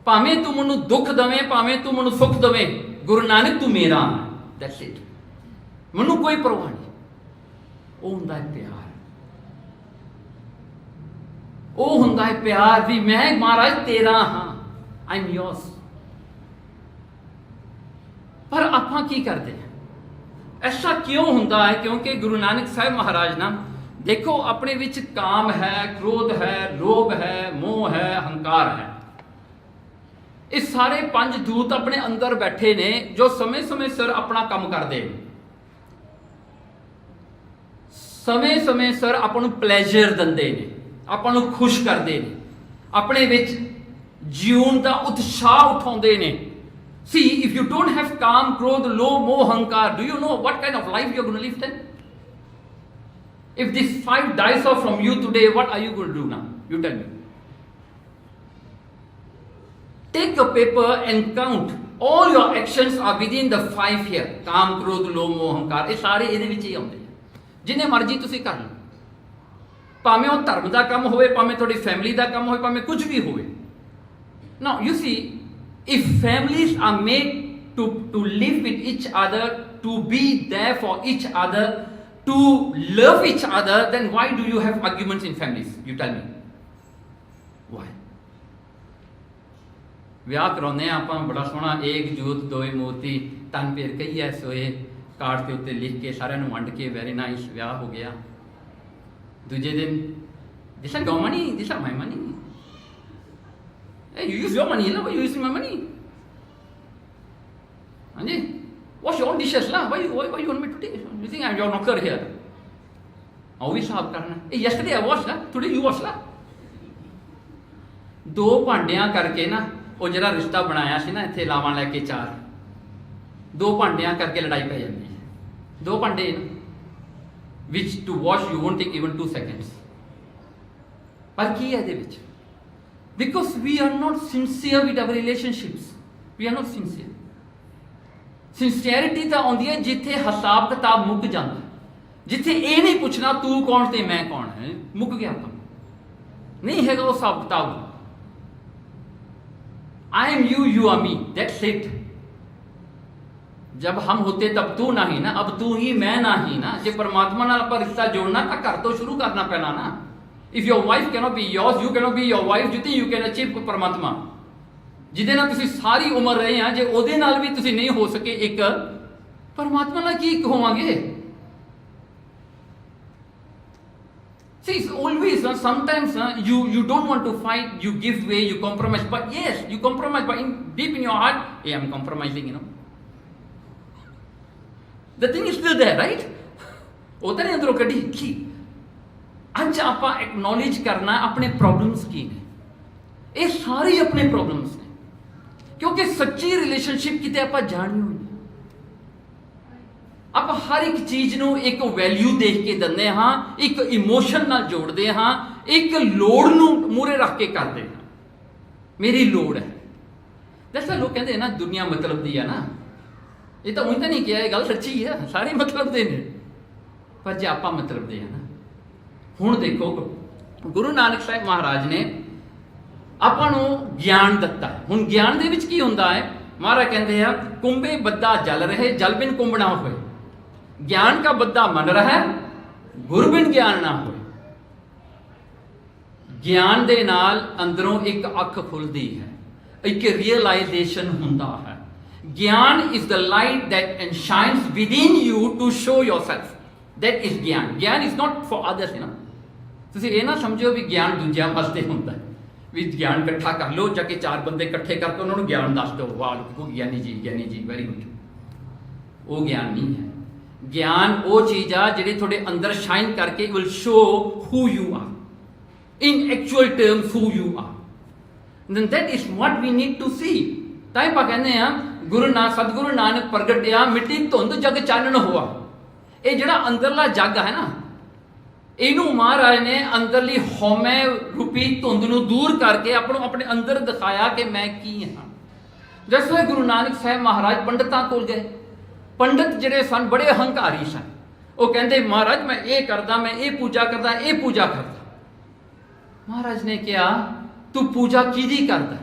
ਭਾਵੇਂ ਤੂੰ ਮੈਨੂੰ ਦੁੱਖ ਦਵੇਂ, ਭਾਵੇਂ ਤੂੰ ਮੈਨੂੰ ਸੁੱਖ ਦਵੇਂ, ਗੁਰੂ ਨਾਨਕ ਤੂੰ ਮੇਰਾ ਹੈ. That's it. ਮੈਨੂੰ ਕੋਈ ਪਰਵਾਹ ਨਹੀਂ. ਉਹ ਹੁੰਦਾ ਹੈ ਪਿਆਰ, ਉਹ ਹੁੰਦਾ ਹੈ ਪਿਆਰ ਵੀ ਮੈਂ ਮਹਾਰਾਜ ਤੇਰਾ ਹਾਂ, I'm yours. ਪਰ ਆਪਾਂ ਕੀ ਕਰਦੇ ਹਾਂ? ऐसा क्यों ਹੁੰਦਾ है? क्योंकि गुरु नानक साहब महाराज ना, देखो अपने विच काम है, क्रोध है, लोभ है, मोह है, हंकार है. ये सारे 5 दूत अपने अंदर बैठे ने जो समय समय सिर अपना काम करते हैं, समय समय सिर अपन प्लेजर दिंदे ने, अपन खुश करते हैं, अपने विच जीवन का उत्साह उठाते हैं. See, if you don't have calm, krodh, lobh, moh, hankar, do you know what kind of life you're going to live then? If these 5 dies off from you today, what are you going to do now? You tell me. Take a paper and count. All your actions are within the 5 here. Calm, krodh, lobh, moh, hankar. ये सारे ਇਹਦੇ ਵਿੱਚ ਹੀ ਆਉਂਦੇ ਆ. ਜਿੰਨੇ ਮਰਜ਼ੀ ਤੁਸੀਂ ਕਰ ਲਓ. ਭਾਵੇਂ ਉਹ ਧਰਮ ਦਾ ਕੰਮ ਹੋਵੇ, ਭਾਵੇਂ ਤੁਹਾਡੀ ਫੈਮਿਲੀ ਦਾ ਕੰਮ ਹੋਵੇ, ਭਾਵੇਂ ਕੁਝ ਵੀ ਹੋਵੇ. Now, you see, if families are made to live with each other, to be there for each other, to love each other, then why do you have arguments in families? You tell me. Why? ਵਿਆਹ ਕਰਾਉਂਦੇ ਆ ਆਪਾਂ ਬੜਾ ਸੋਹਣਾ, ਏਕ ਜੋਤ ਦੋਏ ਮੋਤੀ ਤਨ ਪੇਰ ਕਹੀਐ ਸੋਏ, ਕਾਰਡ ਦੇ ਉੱਤੇ ਲਿਖ ਕੇ ਸਾਰਿਆਂ ਨੂੰ ਵੰਡ ਕੇ ਵੈਰੀ ਨਾਈਸ ਵਿਆਹ ਹੋ ਗਿਆ. ਦੂਜੇ ਦਿਨ this is your money, this is my money. Hey, you use your money, lah. Why you using my money? Anji, wash your own dishes, lah. Why you want me to take? You think I'm your knocker here? Always saab karna. Hey, yesterday I washed, lah. Today you wash, lah. 2 ਭਾਂਡਿਆਂ ਕਰਕੇ ਨਾ, ਉਹ ਜਿਹੜਾ ਰਿਸ਼ਤਾ ਬਣਾਇਆ ਸੀ ਨਾ ਇੱਥੇ ਲਾਵਾਂ ਲੈ ਕੇ 4, 2 ਭਾਂਡਿਆਂ ਕਰਕੇ ਲੜਾਈ ਪੈ ਜਾਂਦੀ ਹੈ. 2 ਭਾਂਡੇ which to wash you won't take even 2 seconds. ਪਰ ਕੀ ਹੈ ਇਹਦੇ ਵਿੱਚ? Because we are not sincere with our relationships. We are not sincere. Sincerity ਤਾਂ ਆਉਂਦੀ ਹੈ ਜਿੱਥੇ ਹਿਸਾਬ ਕਿਤਾਬ ਮੁੱਕ ਜਾਂਦਾ, ਜਿੱਥੇ ਇਹ ਨਹੀਂ ਪੁੱਛਣਾ ਤੂੰ ਕੌਣ ਤੇ ਮੈਂ ਕੌਣ ਹੈ, ਮੁੱਕ ਗਿਆ ਕੰਮ, ਨਹੀਂ ਹੈਗਾ ਉਹ ਹਿਸਾਬ ਕਿਤਾਬ. I am you, you are me. That's it. जब हम होते तब तू ना ही ना, अब तू ही मैं ना ही ना. जे परमात्मा नाल ਆਪਾਂ ਰਿਸ਼ਤਾ ਜੋੜਨਾ ਤਾਂ ਘਰ ਤੋਂ ਸ਼ੁਰੂ ਕਰਨਾ ਪੈਣਾ ਨਾ. If your wife cannot be yours, you cannot be your wife. Do you think you can achieve Paramatma? ਜਿਹਦੇ ਨਾਲ ਤੁਸੀਂ ਸਾਰੀ ਉਮਰ ਰਹੇ ਆ, ਜੇ ਉਹਦੇ ਨਾਲ ਵੀ ਤੁਸੀਂ ਨਹੀਂ ਹੋ ਸਕੇ ਇੱਕ, ਪਰਮਾਤਮਾ ਨਾਲ ਕੀ ਹੋਵਾਂਗੇ? See, it's always, sometimes you don't want to fight, you give way, you compromise. But yes, you compromise, but deep in your heart, hey, I'm compromising, The thing is still there, right? ਉਹ ਤਾਂ ਨਹੀਂ ਅੰਦਰੋਂ ਕੱਢੀ ਕੀ? ਅੱਜ ਆਪਾਂ ਐਕਨੋਲੇਜ ਕਰਨਾ ਆਪਣੇ ਪ੍ਰੋਬਲਮਸ ਕੀ ਨੇ. ਇਹ ਸਾਰੇ ਆਪਣੇ ਪ੍ਰੋਬਲਮਸ ਨੇ, ਕਿਉਂਕਿ ਸੱਚੀ ਰਿਲੇਸ਼ਨਸ਼ਿਪ ਕਿਤੇ ਆਪਾਂ ਜਾਣੀ ਹੋਈ, ਆਪਾਂ ਹਰ ਇੱਕ ਚੀਜ਼ ਨੂੰ ਇੱਕ ਵੈਲਿਊ ਦੇਖ ਕੇ ਦਿੰਦੇ ਹਾਂ, ਇੱਕ ਇਮੋਸ਼ਨ ਨਾਲ ਜੋੜਦੇ ਹਾਂ, ਇੱਕ ਲੋੜ ਨੂੰ ਮੂਹਰੇ ਰੱਖ ਕੇ ਕਰਦੇ ਹਾਂ. ਮੇਰੀ ਲੋੜ ਹੈ। ਦੱਸਾਂ ਲੋਕ ਕਹਿੰਦੇ ਨਾ ਦੁਨੀਆ ਮਤਲਬ ਦੀ ਆ ਨਾ, ਇਹ ਤਾਂ ਉਂਝ ਤਾਂ ਨਹੀਂ ਕਿਹਾ, ਇਹ ਗੱਲ ਸੱਚੀ ਹੈ, ਸਾਰੇ ਮਤਲਬ ਦੇ ਨੇ। ਪਰ ਜੇ ਆਪਾਂ ਮਤਲਬ ਦੇ ਆ ਨਾ, ਹੁਣ ਦੇਖੋ ਗੁਰੂ ਨਾਨਕ ਸਾਹਿਬ ਮਹਾਰਾਜ ਨੇ ਆਪਾਂ ਨੂੰ ਗਿਆਨ ਦਿੱਤਾ। ਹੁਣ ਗਿਆਨ ਦੇ ਵਿੱਚ ਕੀ ਹੁੰਦਾ ਹੈ? ਮਹਾਰਾਜ ਕਹਿੰਦੇ ਆ ਕੁੰਭੇ ਬੱਦਾ ਜਲ ਰਹੇ, ਜਲ ਬਿਨ ਕੁੰਭ ਨਾ ਹੋਏ। ਗਿਆਨ ਕਾ ਬੱਦਾ ਮਨ ਰਹਾ, ਗੁਰ ਬਿਨ ਗਿਆਨ ਨਾ ਹੋਏ। ਗਿਆਨ ਦੇ ਨਾਲ ਅੰਦਰੋਂ ਇੱਕ ਅੱਖ ਖੁੱਲਦੀ ਹੈ, ਇੱਕ ਰੀਅਲਾਈਜੇਸ਼ਨ ਹੁੰਦਾ ਹੈ। ਗਿਆਨ is the light that shines within you to show yourself. That is ਗਿਆਨ। ਗਿਆਨ is not for others, you know. ਤੁਸੀਂ ਇਹ ਨਾ ਸਮਝੋ ਵੀ ਗਿਆਨ ਦੂਜਿਆਂ ਵਾਸਤੇ ਹੁੰਦਾ ਹੈ, ਵੀ ਗਿਆਨ ਇਕੱਠਾ ਕਰ ਲਓ, ਜਾ ਕੇ 4 ਬੰਦੇ ਇਕੱਠੇ ਕਰਕੇ ਉਹਨਾਂ ਨੂੰ ਗਿਆਨ ਦੱਸ ਦਿਓ, ਵਾਹ ਲੁਕੋ ਗਿਆਨੀ ਜੀ ਵੈਰੀ ਗੁੱਡ। ਉਹ ਗਿਆਨ ਨਹੀਂ ਹੈ। ਗਿਆਨ ਉਹ ਚੀਜ਼ ਆ ਜਿਹੜੀ ਤੁਹਾਡੇ ਅੰਦਰ ਸ਼ਾਈਨ ਕਰਕੇ will show who you are, in actual terms who you are. Then that is what we need to see. ਤਾਂ ਆਪਾਂ ਕਹਿੰਦੇ ਆ ਸਤਿਗੁਰੂ ਨਾਨਕ ਪ੍ਰਗਟਿਆ ਮਿੱਟੀ ਧੁੰਦ ਜਗ ਚਾਨਣ ਹੋਆ। ਇਹ ਜਿਹੜਾ ਅੰਦਰਲਾ ਜੱਗ ਹੈ ਨਾ, ਇਹਨੂੰ ਮਹਾਰਾਜ ਨੇ ਅੰਦਰਲੀ ਹਉਮੈ ਰੂਪੀ ਧੁੰਦ ਨੂੰ ਦੂਰ ਕਰਕੇ ਆਪਣੇ ਅੰਦਰ ਦਿਖਾਇਆ ਕਿ ਮੈਂ ਕੀ ਹਾਂ। ਜਿਸ ਵੇਲੇ ਗੁਰੂ ਨਾਨਕ ਸਾਹਿਬ ਮਹਾਰਾਜ ਪੰਡਤਾਂ ਕੋਲ ਗਏ, ਪੰਡਤ ਜਿਹੜੇ ਸਨ ਬੜੇ ਅਹੰਕਾਰੀ ਸਨ। ਉਹ ਕਹਿੰਦੇ ਮਹਾਰਾਜ ਮੈਂ ਇਹ ਕਰਦਾ, ਮੈਂ ਇਹ ਪੂਜਾ ਕਰਦਾ, ਇਹ ਪੂਜਾ ਕਰਦਾ। ਮਹਾਰਾਜ ਨੇ ਕਿਹਾ ਤੂੰ ਪੂਜਾ ਕਿਹਦੀ ਕਰਦਾ?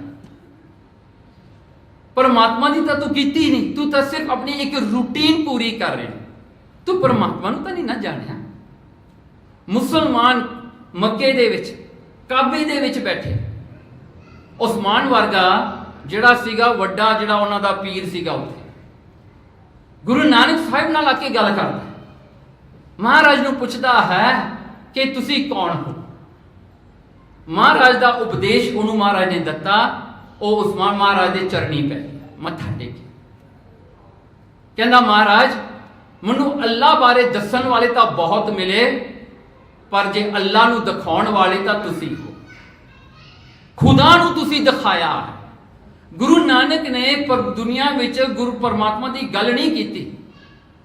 ਪਰਮਾਤਮਾ ਦੀ ਤਾਂ ਤੂੰ ਕੀਤੀ ਨਹੀਂ, ਤੂੰ ਤਾਂ ਸਿਰਫ ਆਪਣੀ ਇੱਕ ਰੂਟੀਨ ਪੂਰੀ ਕਰ ਰਿਹਾ, ਤੂੰ ਪਰਮਾਤਮਾ ਨੂੰ ਤਾਂ ਨਹੀਂ ਨਾ ਜਾਣਿਆ। ਮੁਸਲਮਾਨ ਮੱਕੇ ਦੇ ਵਿੱਚ ਕਾਬੇ ਦੇ ਵਿੱਚ ਬੈਠੇ, ਉਸਮਾਨ ਵਰਗਾ ਜਿਹੜਾ ਸੀਗਾ ਵੱਡਾ, ਜਿਹੜਾ ਉਹਨਾਂ ਦਾ ਪੀਰ ਸੀਗਾ, ਉੱਥੇ ਗੁਰੂ ਨਾਨਕ ਸਾਹਿਬ ਨਾਲ ਆ ਕੇ ਗੱਲ ਕਰਦਾ, ਮਹਾਰਾਜ ਨੂੰ ਪੁੱਛਦਾ ਹੈ ਕਿ ਤੁਸੀਂ ਕੌਣ ਹੋ। ਮਹਾਰਾਜ ਦਾ ਉਪਦੇਸ਼ ਉਹਨੂੰ ਮਹਾਰਾਜ ਨੇ ਦਿੱਤਾ। ਉਹ ਉਸਮਾਨ ਮਹਾਰਾਜ ਦੇ ਚਰਨੀ ਪੈ ਮੱਥਾ ਟੇਕਿਆ, ਕਹਿੰਦਾ ਮਹਾਰਾਜ ਮੈਨੂੰ ਅੱਲਾ ਬਾਰੇ ਦੱਸਣ ਵਾਲੇ ਤਾਂ ਬਹੁਤ ਮਿਲੇ, ਪਰ ਜੇ ਅੱਲਾ ਨੂੰ ਦਿਖਾਉਣ ਵਾਲੇ ਤਾਂ ਤੁਸੀਂ ਹੋ। ਖੁਦਾ ਨੂੰ ਤੁਸੀਂ ਦਿਖਾਇਆ ਹੈ। ਗੁਰੂ ਨਾਨਕ ਨੇ ਪਰ ਦੁਨੀਆ ਵਿੱਚ ਗੁਰੂ ਪਰਮਾਤਮਾ ਦੀ ਗੱਲ ਨਹੀਂ ਕੀਤੀ,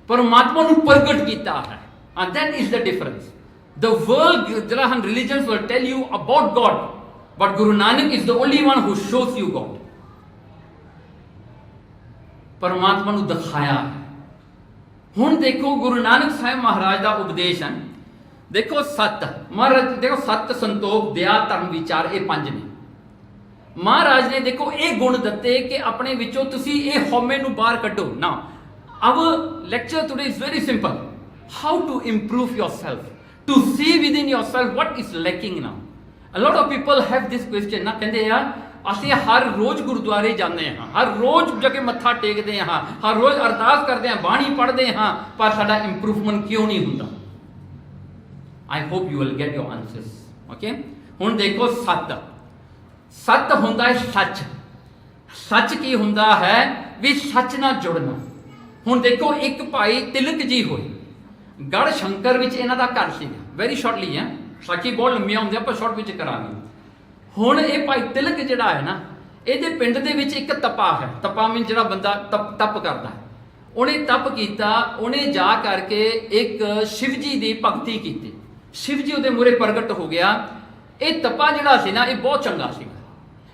ਪਰਮਾਤਮਾ ਨੂੰ ਪ੍ਰਗਟ ਕੀਤਾ ਹੈ। and that is the difference. The world, ਜਿਹੜਾ ਹਨ religions will tell you about God, but Guru Nanak is the only one who shows you God. ਪਰਮਾਤਮਾ ਨੂੰ ਦਿਖਾਇਆ ਹੈ। ਹੁਣ ਦੇਖੋ ਗੁਰੂ ਨਾਨਕ ਸਾਹਿਬ ਮਹਾਰਾਜ ਦਾ ਉਪਦੇਸ਼ ਹੈ। ਦੇਖੋ ਸੱਤ ਮਹਾਰਾਜ, ਦੇਖੋ ਸੱਤ, ਸੰਤੋਖ, ਦਇਆ, ਧਰਮ, ਵਿਚਾਰ, ਇਹ 5 ਨੇ। ਮਹਾਰਾਜ ਨੇ ਦੇਖੋ ਇਹ ਗੁਣ ਦਿੱਤੇ ਕਿ ਆਪਣੇ ਵਿੱਚੋਂ ਤੁਸੀਂ ਇਹ ਹਉਮੈ ਨੂੰ ਬਾਹਰ ਕੱਢੋ ਨਾ। our lecture today is very simple. How to improve yourself, to see within yourself what is lacking now. A lot of people have this question ਨਾ, ਕਹਿੰਦੇ ਆ ਅਸੀਂ ਹਰ ਰੋਜ਼ ਗੁਰਦੁਆਰੇ ਜਾਂਦੇ ਹਾਂ, ਹਰ ਰੋਜ਼ ਜਾ ਕੇ ਮੱਥਾ ਟੇਕਦੇ ਹਾਂ, ਹਰ ਰੋਜ਼ ਅਰਦਾਸ ਕਰਦੇ ਹਾਂ, ਬਾਣੀ ਪੜ੍ਹਦੇ ਹਾਂ, ਪਰ ਸਾਡਾ ਇੰਪਰੂਵਮੈਂਟ ਕਿਉਂ ਨਹੀਂ ਹੁੰਦਾ? I hope you will get your answers. Okay? ਹੁਣ ਦੇਖੋ ਸੱਤ ਹੁੰਦਾ ਹੈ ਸੱਚ। ਸੱਚ ਕੀ ਹੁੰਦਾ ਹੈ? ਵੀ ਸੱਚ ਨਾਲ ਜੁੜਨਾ। ਹੁਣ ਦੇਖੋ ਇੱਕ ਭਾਈ ਤਿਲਕ ਜੀ ਹੋਏ, ਗੜ ਸ਼ੰਕਰ ਵਿੱਚ ਇਹਨਾਂ ਦਾ ਘਰ ਸੀਗਾ। ਵੈਰੀ ਸ਼ਾਰਟਲੀ ਹੈ, ਸਾਖੀ ਬਹੁਤ ਲੰਮੀਆਂ ਹੁੰਦੀਆਂ, ਆਪਾਂ ਸ਼ਾਰਟ ਵਿੱਚ ਕਰਾਂਗੇ। ਹੁਣ ਇਹ ਭਾਈ ਤਿਲਕ ਜਿਹੜਾ ਹੈ ਨਾ, ਇਹਦੇ ਪਿੰਡ ਦੇ ਵਿੱਚ ਇੱਕ ਤਪਾ ਹੈ। ਤਪਾ ਮੀਨ ਜਿਹੜਾ ਬੰਦਾ ਤਪ ਕਰਦਾ ਹੈ। ਉਹਨੇ ਤਪ ਕੀਤਾ, ਉਹਨੇ ਜਾ ਕਰਕੇ ਇੱਕ ਸ਼ਿਵ ਜੀ ਦੀ ਭਗਤੀ ਕੀਤੀ। ਸ਼ਿਵ ਜੀ ਉਹਦੇ ਮੂਹਰੇ ਪ੍ਰਗਟ ਹੋ ਗਿਆ। ਇਹ ਤਪਾ ਜਿਹੜਾ ਸੀ ਨਾ, ਇਹ ਬਹੁਤ ਚੰਗਾ ਸੀਗਾ।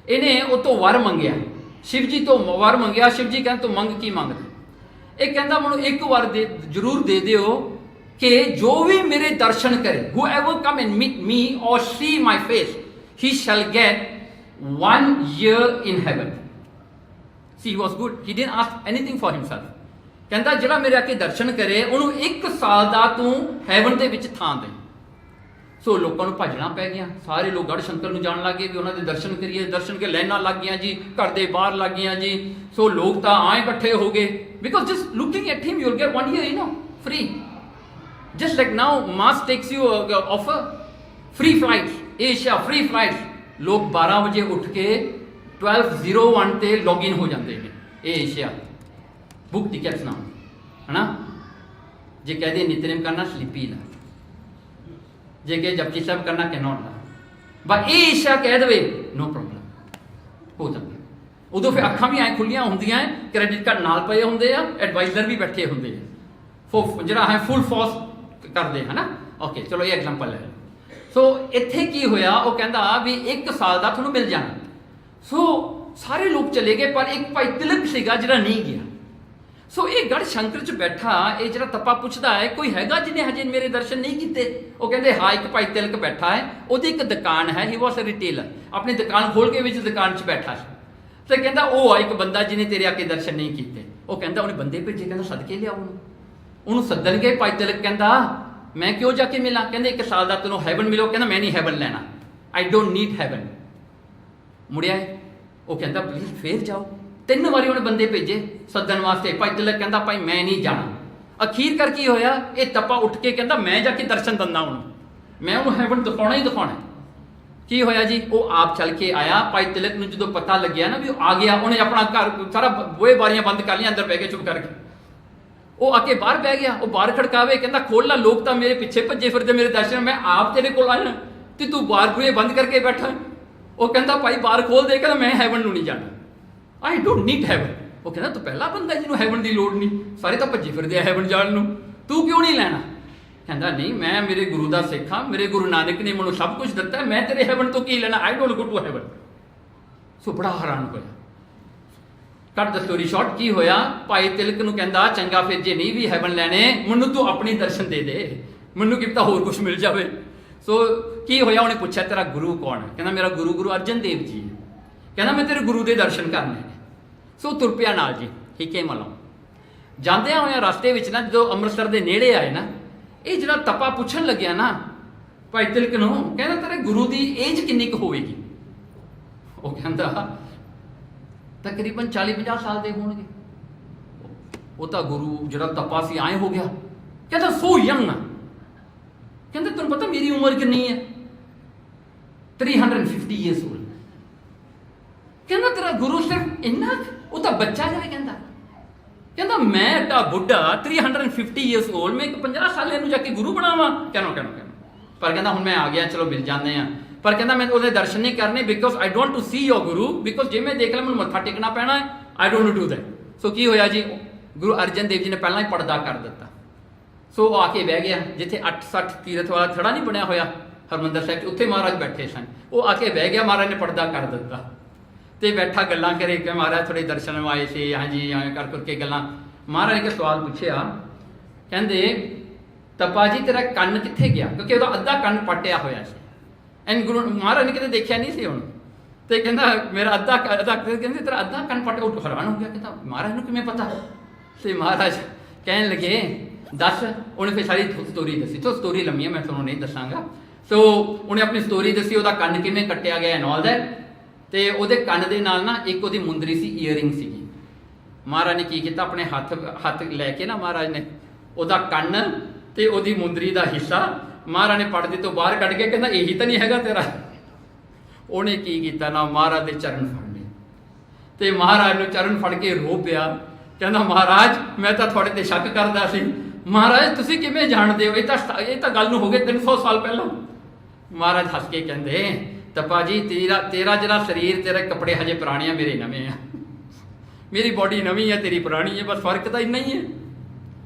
ਇਹਨੇ ਉਹ ਤੋਂ ਵਰ ਮੰਗਿਆ, ਸ਼ਿਵ ਜੀ ਤੋਂ ਵਰ ਮੰਗਿਆ। ਸ਼ਿਵ ਜੀ ਕਹਿੰਦੇ ਤੂੰ ਮੰਗ ਕੀ ਮੰਗਦਾ? ਇਹ ਕਹਿੰਦਾ ਮੈਨੂੰ ਇੱਕ ਵਾਰ ਜ਼ਰੂਰ ਦੇ ਦਿਓ ਕਿ ਜੋ ਵੀ ਮੇਰੇ ਦਰਸ਼ਨ ਕਰੇ, whoever come and meet me or see my face, he shall get 1 year in heaven. See, he was good. He didn't ask anything for himself. ਕਹਿੰਦਾ ਜਿਹੜਾ ਮੇਰੇ ਆ ਕੇ ਦਰਸ਼ਨ ਕਰੇ, ਉਹਨੂੰ 1 ਸਾਲ ਦਾ ਤੂੰ ਹੈਵਨ ਦੇ ਵਿੱਚ ਥਾਂ ਦੇ। ਸੋ ਲੋਕਾਂ ਨੂੰ ਭੱਜਣਾ ਪੈ ਗਿਆ। ਸਾਰੇ ਲੋਕ ਗੜ ਸ਼ੰਕਰ ਨੂੰ ਜਾਣ ਲੱਗੇ ਵੀ ਉਹਨਾਂ ਦੇ ਦਰਸ਼ਨ ਕਰੀਏ। ਦਰਸ਼ਨ ਕੇ ਲਾਈਨਾਂ ਲੱਗ ਗਈਆਂ ਜੀ, ਘਰ ਦੇ ਬਾਹਰ ਲੱਗ ਗਈਆਂ ਜੀ। ਸੋ ਲੋਕ ਤਾਂ ਆਏ ਇਕੱਠੇ ਹੋ ਗਏ, because just looking at him you will get 1 year, you know, free. Just like now Mars takes you offer free flights, Asia free flights. ਲੋਕ 12 ਵਜੇ ਉੱਠ ਕੇ 12:01 ਤੇ ਲੌਗਇਨ ਹੋ ਜਾਂਦੇ ਨੇ ਏਸ਼ੀਆ, ਬੁੱਕ ਟਿਕਟਸ ਨਾਲ, ਹਨਾ। ਜੇ ਕਹਦੇ ਨਿਤਨੇਮ ਕਰਨਾ ਸਲੀਪੀ ਲਾ, ਜੇ ਕਹੇ ਜਪਜੀ ਸਾਹਿਬ ਕਰਨਾ ਕੈਨੋਟ ਲਾ, ਬਸ ਇਹ ਏਸ਼ੀਆ ਕਹਿ ਦੇਵੇ ਨੋ ਪ੍ਰੋਬਲਮ ਹੋ ਜਾਂਦਾ। ਉਦੋਂ ਫਿਰ ਅੱਖਾਂ ਵੀ ਐਂ ਖੁੱਲੀਆਂ ਹੁੰਦੀਆਂ, ਕ੍ਰੈਡਿਟ ਕਾਰਡ ਨਾਲ ਪਏ ਹੁੰਦੇ ਆ, ਐਡਵਾਈਜ਼ਰ ਵੀ ਬੈਠੇ ਹੁੰਦੇ ਆ, ਜਿਹੜਾ ਹੈ ਫੁੱਲ ਫੋਰਸ ਕਰਦੇ ਹੈ ਨਾ। ਓਕੇ, ਚਲੋ ਇਹ ਐਗਜ਼ਾਮਪਲ ਹੈ। ਸੋ ਇੱਥੇ ਕੀ ਹੋਇਆ? ਉਹ ਕਹਿੰਦਾ ਵੀ 1 ਸਾਲ ਦਾ ਤੁਹਾਨੂੰ ਮਿਲ ਜਾਣਾ। ਸੋ ਸਾਰੇ ਲੋਕ ਚਲੇ ਗਏ, ਪਰ ਇੱਕ ਭਾਈ ਤਿਲਕ ਸੀਗਾ ਜਿਹੜਾ ਨਹੀਂ ਗਿਆ। ਸੋ ਇਹ ਗੜ ਸ਼ੰਕਰ ਚ ਬੈਠਾ ਇਹ ਜਿਹੜਾ ਤਪਾ ਪੁੱਛਦਾ ਹੈ, ਕੋਈ ਹੈਗਾ ਜਿਹਨੇ ਹਜੇ ਮੇਰੇ ਦਰਸ਼ਨ ਨਹੀਂ ਕੀਤੇ? ਉਹ ਕਹਿੰਦੇ ਹਾਂ, ਇੱਕ ਭਾਈ ਤਿਲਕ ਬੈਠਾ ਹੈ, ਉਹਦੀ ਇੱਕ ਦੁਕਾਨ ਹੈ, ਹੀ ਵਾਸ ਅ ਰਿਟੇਲਰ, ਆਪਣੀ ਦੁਕਾਨ ਖੋਲ ਕੇ ਵਿੱਚ ਦੁਕਾਨ ਚ ਬੈਠਾ ਸੀ। ਤੇ ਕਹਿੰਦਾ ਉਹ ਆ ਇੱਕ ਬੰਦਾ ਜਿਹਨੇ ਤੇਰੇ ਆ ਕੇ ਦਰਸ਼ਨ ਨਹੀਂ ਕੀਤੇ। ਉਹ ਕਹਿੰਦਾ ਉਹਨੇ ਬੰਦੇ ਭੇਜੇ, ਕਹਿੰਦਾ ਸਦਕੇ ਲਿਆਓ ਉਹਨੂੰ ਸੱਦਣ ਗਏ। ਭਾਈ ਤਿਲਕ ਕਹਿੰਦਾ ਮੈਂ ਕਿਉਂ ਜਾ ਕੇ ਮਿਲਾਂ? ਕਹਿੰਦੇ 1 ਸਾਲ ਦਾ ਤੈਨੂੰ ਹੈਵਨ ਮਿਲੋ। ਕਹਿੰਦਾ ਮੈਂ ਨਹੀਂ ਹੈਵਨ ਲੈਣਾ, ਆਈ ਡੋਂਟ ਨੀਡ ਹੈਵਨ। ਮੁੜਿਆ ਉਹ ਕਹਿੰਦਾ ਪਲੀਜ਼ ਫੇਰ ਜਾਓ। 3 ਵਾਰੀ ਉਹਨੇ ਬੰਦੇ ਭੇਜੇ ਸੱਦਣ ਵਾਸਤੇ। ਭਾਈ ਤਿਲਕ ਕਹਿੰਦਾ ਭਾਈ ਮੈਂ ਨਹੀਂ ਜਾਣਾ। ਅਖੀਰ ਕਰ ਕੀ ਹੋਇਆ, ਇਹ ਤਪਾ ਉੱਠ ਕੇ ਕਹਿੰਦਾ ਮੈਂ ਜਾ ਕੇ ਦਰਸ਼ਨ ਦਿੰਦਾ ਉਹਨੂੰ, ਮੈਂ ਉਹਨੂੰ ਹੈਵਨ ਦਿਖਾਉਣਾ ਹੀ ਦਿਖਾਉਣਾ। ਕੀ ਹੋਇਆ ਜੀ, ਉਹ ਆਪ ਚੱਲ ਕੇ ਆਇਆ। ਭਾਈ ਤਿਲਕ ਨੂੰ ਜਦੋਂ ਪਤਾ ਲੱਗਿਆ ਨਾ ਵੀ ਉਹ ਆ ਗਿਆ, ਉਹਨੇ ਆਪਣਾ ਘਰ ਸਾਰਾ ਬੂਹੇ ਬਾਰੀਆਂ ਬੰਦ ਕਰ ਲਈਆਂ, ਅੰਦਰ ਬਹਿ ਕੇ ਚੁੱਪ ਕਰਕੇ। ਉਹ ਆ ਕੇ ਬਾਹਰ ਬਹਿ ਗਿਆ। ਉਹ ਬਾਹਰ ਖੜਕਾਵੇ, ਕਹਿੰਦਾ ਖੋਲ ਲਾ, ਲੋਕ ਤਾਂ ਮੇਰੇ ਪਿੱਛੇ ਭੱਜੇ ਫਿਰਦੇ ਮੇਰੇ ਦਰਸ਼ਨ, ਮੈਂ ਆਪ ਤੇਰੇ ਕੋਲ ਆਇਆ ਤੇ ਤੂੰ ਬਾਹਰ ਬੂਹੇ ਬੰਦ ਕਰਕੇ ਬੈਠਾ। ਉਹ ਕਹਿੰਦਾ ਭਾਈ ਬਾਹਰ ਖੋਲ ਦੇ, ਕਹਿੰਦਾ ਮੈਂ ਹੈਵਨ ਨੂੰ ਨਹੀਂ ਜਾਣਾ, ਆਈ ਡੋਂਟ ਨੀਡ ਹੈਵਨ। ਉਹ ਕਹਿੰਦਾ ਤੂੰ ਪਹਿਲਾ ਬੰਦਾ ਜਿਹਨੂੰ ਹੈਵਨ ਦੀ ਲੋੜ ਨਹੀਂ, ਸਾਰੇ ਤਾਂ ਭੱਜੇ ਫਿਰਦੇ ਆ ਹੈਵਨ ਜਾਣ ਨੂੰ, ਤੂੰ ਕਿਉਂ ਨਹੀਂ ਲੈਣਾ? ਕਹਿੰਦਾ ਨਹੀਂ, ਮੈਂ ਮੇਰੇ ਗੁਰੂ ਦਾ ਸਿੱਖ ਹਾਂ, ਮੇਰੇ ਗੁਰੂ ਨਾਨਕ ਨੇ ਮੈਨੂੰ ਸਭ ਕੁਝ ਦਿੱਤਾ, ਮੈਂ ਤੇਰੇ ਹੈਵਨ ਤੋਂ ਕੀ ਲੈਣਾ, I don't go to heaven. So ਬੜਾ ਹੈਰਾਨ ਹੋਇਆ। ਕੱਟ ਦ ਸਟੋਰੀ ਸ਼ਾਰਟ, ਕੀ ਹੋਇਆ, ਭਾਈ ਤਿਲਕ ਨੂੰ ਕਹਿੰਦਾ ਚੰਗਾ ਫਿਰ ਜੇ ਨਹੀਂ ਵੀ ਹੈਵਨ ਲੈਣੇ, ਮੈਨੂੰ ਤੂੰ ਆਪਣੀ ਦਰਸ਼ਨ ਦੇ ਦੇ, ਮੈਨੂੰ ਕੀ ਪਤਾ ਹੋਰ ਕੁਝ ਮਿਲ ਜਾਵੇ। ਸੋ ਕੀ ਹੋਇਆ, ਉਹਨੇ ਪੁੱਛਿਆ ਤੇਰਾ ਗੁਰੂ ਕੌਣ ਹੈ? ਕਹਿੰਦਾ ਮੇਰਾ ਗੁਰੂ ਅਰਜਨ ਦੇਵ ਜੀ ਹੈ। ਕਹਿੰਦਾ ਮੈਂ ਤੇਰੇ ਗੁਰੂ ਦੇ ਦਰਸ਼ਨ ਕਰਨੇ ਨੇ। ਸੋ ਤੁਰ ਪਿਆ ਨਾਲ ਜੀ, ਹੀ ਕੇਮ ਅਲੋਂਗ। ਜਾਂਦਿਆਂ ਹੋਇਆਂ ਰਸਤੇ ਵਿੱਚ ਨਾ ਜਦੋਂ ਅੰਮ੍ਰਿਤਸਰ ਦੇ ਨੇੜੇ ਆਏ ਨਾ, ਇਹ ਜਿਹੜਾ ਤਪਾ ਪੁੱਛਣ ਲੱਗਿਆ ਨਾ ਭਾਈ ਤਿਲਕ ਨੂੰ, ਕਹਿੰਦਾ ਤੇਰੇ ਗੁਰੂ ਦੀ ਏਜ ਕਿੰਨੀ ਕੁ ਹੋਵੇਗੀ? ਉਹ ਕਹਿੰਦਾ ਤਕਰੀਬਨ 40-50 ਸਾਲ ਦੇ ਹੋਣਗੇ। ਉਹ ਤਾਂ ਗੁਰੂ ਜਿਹੜਾ ਤਪਾ ਸੀ ਆਏ ਹੋ ਗਿਆ। ਕਹਿੰਦਾ ਸੋ ਯੰਗ। ਕਹਿੰਦਾ ਤੈਨੂੰ ਪਤਾ ਮੇਰੀ ਉਮਰ ਕਿੰਨੀ ਹੈ? 350 years old। ਕਹਿੰਦਾ ਤੇਰਾ ਗੁਰੂ ਸਿਰਫ ਇੰਨਾ? ਉਹ ਤਾਂ ਬੱਚਾ ਜਿਹਾ। ਕਹਿੰਦਾ ਮੈਂ ਏਡਾ ਬੁੱਢਾ 350 years old, ਮੈਂ ਇੱਕ 50 ਸਾਲੇ ਨੂੰ ਜਾ ਕੇ ਗੁਰੂ ਬਣਾਵਾਂ? ਕਹਿਣਾ ਪਰ ਕਹਿੰਦਾ ਹੁਣ ਮੈਂ ਆ ਗਿਆ, ਚਲੋ ਮਿਲ ਜਾਂਦੇ ਆ। ਪਰ ਕਹਿੰਦਾ ਮੈਂ ਉਹਦੇ ਦਰਸ਼ਨ ਨਹੀਂ ਕਰਨੇ, because I don't to see your guru, because ਜੇ ਮੈਂ ਦੇਖ ਲਾਂ ਮੈਨੂੰ ਮੱਥਾ ਟੇਕਣਾ ਪੈਣਾ ਹੈ, I don't do that. So ਕੀ ਹੋਇਆ ਜੀ, ਗੁਰੂ ਅਰਜਨ ਦੇਵ ਜੀ ਨੇ ਪਹਿਲਾਂ ਹੀ ਪਰਦਾ ਕਰ ਦਿੱਤਾ। ਸੋ ਉਹ ਆ ਕੇ ਬਹਿ ਗਿਆ ਜਿੱਥੇ 860 ਤੀਰਥ ਵਾਲਾ ਥੜਾ ਨਹੀਂ ਬਣਿਆ ਹੋਇਆ ਹਰਮੰਦਰ ਸਾਹਿਬ 'ਚ, ਉੱਥੇ ਮਹਾਰਾਜ ਬੈਠੇ ਸਨ। ਉਹ ਆ ਕੇ ਬਹਿ ਗਿਆ, ਮਹਾਰਾਜ ਨੇ ਪਰਦਾ ਕਰ ਦਿੱਤਾ ਤੇ ਬੈਠਾ ਗੱਲਾਂ ਕਰੇ ਕਿ ਮਹਾਰਾਜ ਥੋੜੇ ਦਰਸ਼ਨ ਆਏ ਸੀ, ਹਾਂਜੀ ਐਂ ਕਰ ਕਰਕੇ ਗੱਲਾਂ। ਮਹਾਰਾਜ ਨੇ ਸਵਾਲ ਪੁੱਛਿਆ, ਕਹਿੰਦੇ ਤਪਾ ਜੀ ਤੇਰਾ ਕੰਨ ਕਿੱਥੇ ਗਿਆ? ਕਿਉਂਕਿ ਉਹਦਾ ਅੱਧਾ ਕੰਨ ਪੱਟਿਆ ਹੋਇਆ ਸੀ। ਐਨ ਗੁਰੂ ਮਹਾਰਾਜ ਨੇ ਕਿਤੇ ਦੇਖਿਆ ਨਹੀਂ ਸੀ ਹੁਣ, ਤੇ ਕਹਿੰਦਾ ਮੇਰਾ ਅੱਧਾ ਕਹਿੰਦੇ ਤੇਰਾ ਅੱਧਾ ਕੰਨ ਪੱਟਿਆ। ਉਹ ਹੈਰਾਨ ਹੋ ਗਿਆ, ਕਹਿੰਦਾ ਮਹਾਰਾਜ ਨੂੰ ਕਿਵੇਂ ਪਤਾ? ਤੇ ਮਹਾਰਾਜ ਕਹਿਣ ਲੱਗੇ ਦੱਸ। ਉਹਨੇ ਫਿਰ ਸਾਰੀ ਸਟੋਰੀ ਦੱਸੀ। ਸੋ ਸਟੋਰੀ ਲੰਮੀ ਹੈ, ਮੈਂ ਤੁਹਾਨੂੰ ਨਹੀਂ ਦੱਸਾਂਗਾ। ਸੋ ਉਹਨੇ ਆਪਣੀ ਸਟੋਰੀ ਦੱਸੀ, ਉਹਦਾ ਕੰਨ ਕਿਵੇਂ ਕੱਟਿਆ ਗਿਆ ਐਂਡ ਆਲ ਦੈਟ। ਤੇ ਉਹਦੇ ਕੰਨ ਦੇ ਨਾਲ ਨਾ ਇੱਕ ਉਹਦੀ ਮੁੰਦਰੀ ਸੀ, ਈਅਰਿੰਗ ਸੀਗੀ। ਮਹਾਰਾਜ ਨੇ ਕੀ ਕੀਤਾ, ਆਪਣੇ ਹੱਥ ਲੈ ਕੇ ਨਾ ਮਹਾਰਾਜ ਨੇ ਉਹਦਾ ਕੰਨ ਤੇ ਉਹਦੀ ਮੁੰਦਰੀ ਦਾ ਹਿੱਸਾ ਮਹਾਰਾਜ ਨੇ ਪਰਦੇ ਤੋਂ ਬਾਹਰ ਕੱਢ ਕੇ ਕਹਿੰਦਾ ਇਹੀ ਤਾਂ ਨਹੀਂ ਹੈਗਾ ਤੇਰਾ? ਉਹਨੇ ਕੀ ਕੀਤਾ ਨਾ, ਮਹਾਰਾਜ ਦੇ ਚਰਨ ਫੜ ਲਏ ਤੇ ਮਹਾਰਾਜ ਨੂੰ ਚਰਨ ਫੜ ਕੇ ਰੋ ਪਿਆ। ਕਹਿੰਦਾ ਮਹਾਰਾਜ ਮੈਂ ਤਾਂ ਤੁਹਾਡੇ ਤੇ ਸ਼ੱਕ ਕਰਦਾ ਸੀ, ਮਹਾਰਾਜ ਤੁਸੀਂ ਕਿਵੇਂ ਜਾਣਦੇ ਹੋ? ਇਹ ਤਾਂ ਗੱਲ ਨੂੰ ਹੋ ਗਏ 300 ਸਾਲ ਪਹਿਲਾਂ। ਮਹਾਰਾਜ ਹੱਸ ਕੇ ਕਹਿੰਦੇ ਤਪਾ ਜੀ ਤੇਰਾ ਜਿਹੜਾ ਸਰੀਰ, ਤੇਰੇ ਕੱਪੜੇ ਹਜੇ ਪੁਰਾਣੇ ਆ, ਮੇਰੇ ਨਵੇਂ ਆ। ਮੇਰੀ ਬੋਡੀ ਨਵੀਂ ਹੈ, ਤੇਰੀ ਪੁਰਾਣੀ ਹੈ, ਬਸ ਫਰਕ ਤਾਂ ਇੰਨਾ ਹੀ ਹੈ।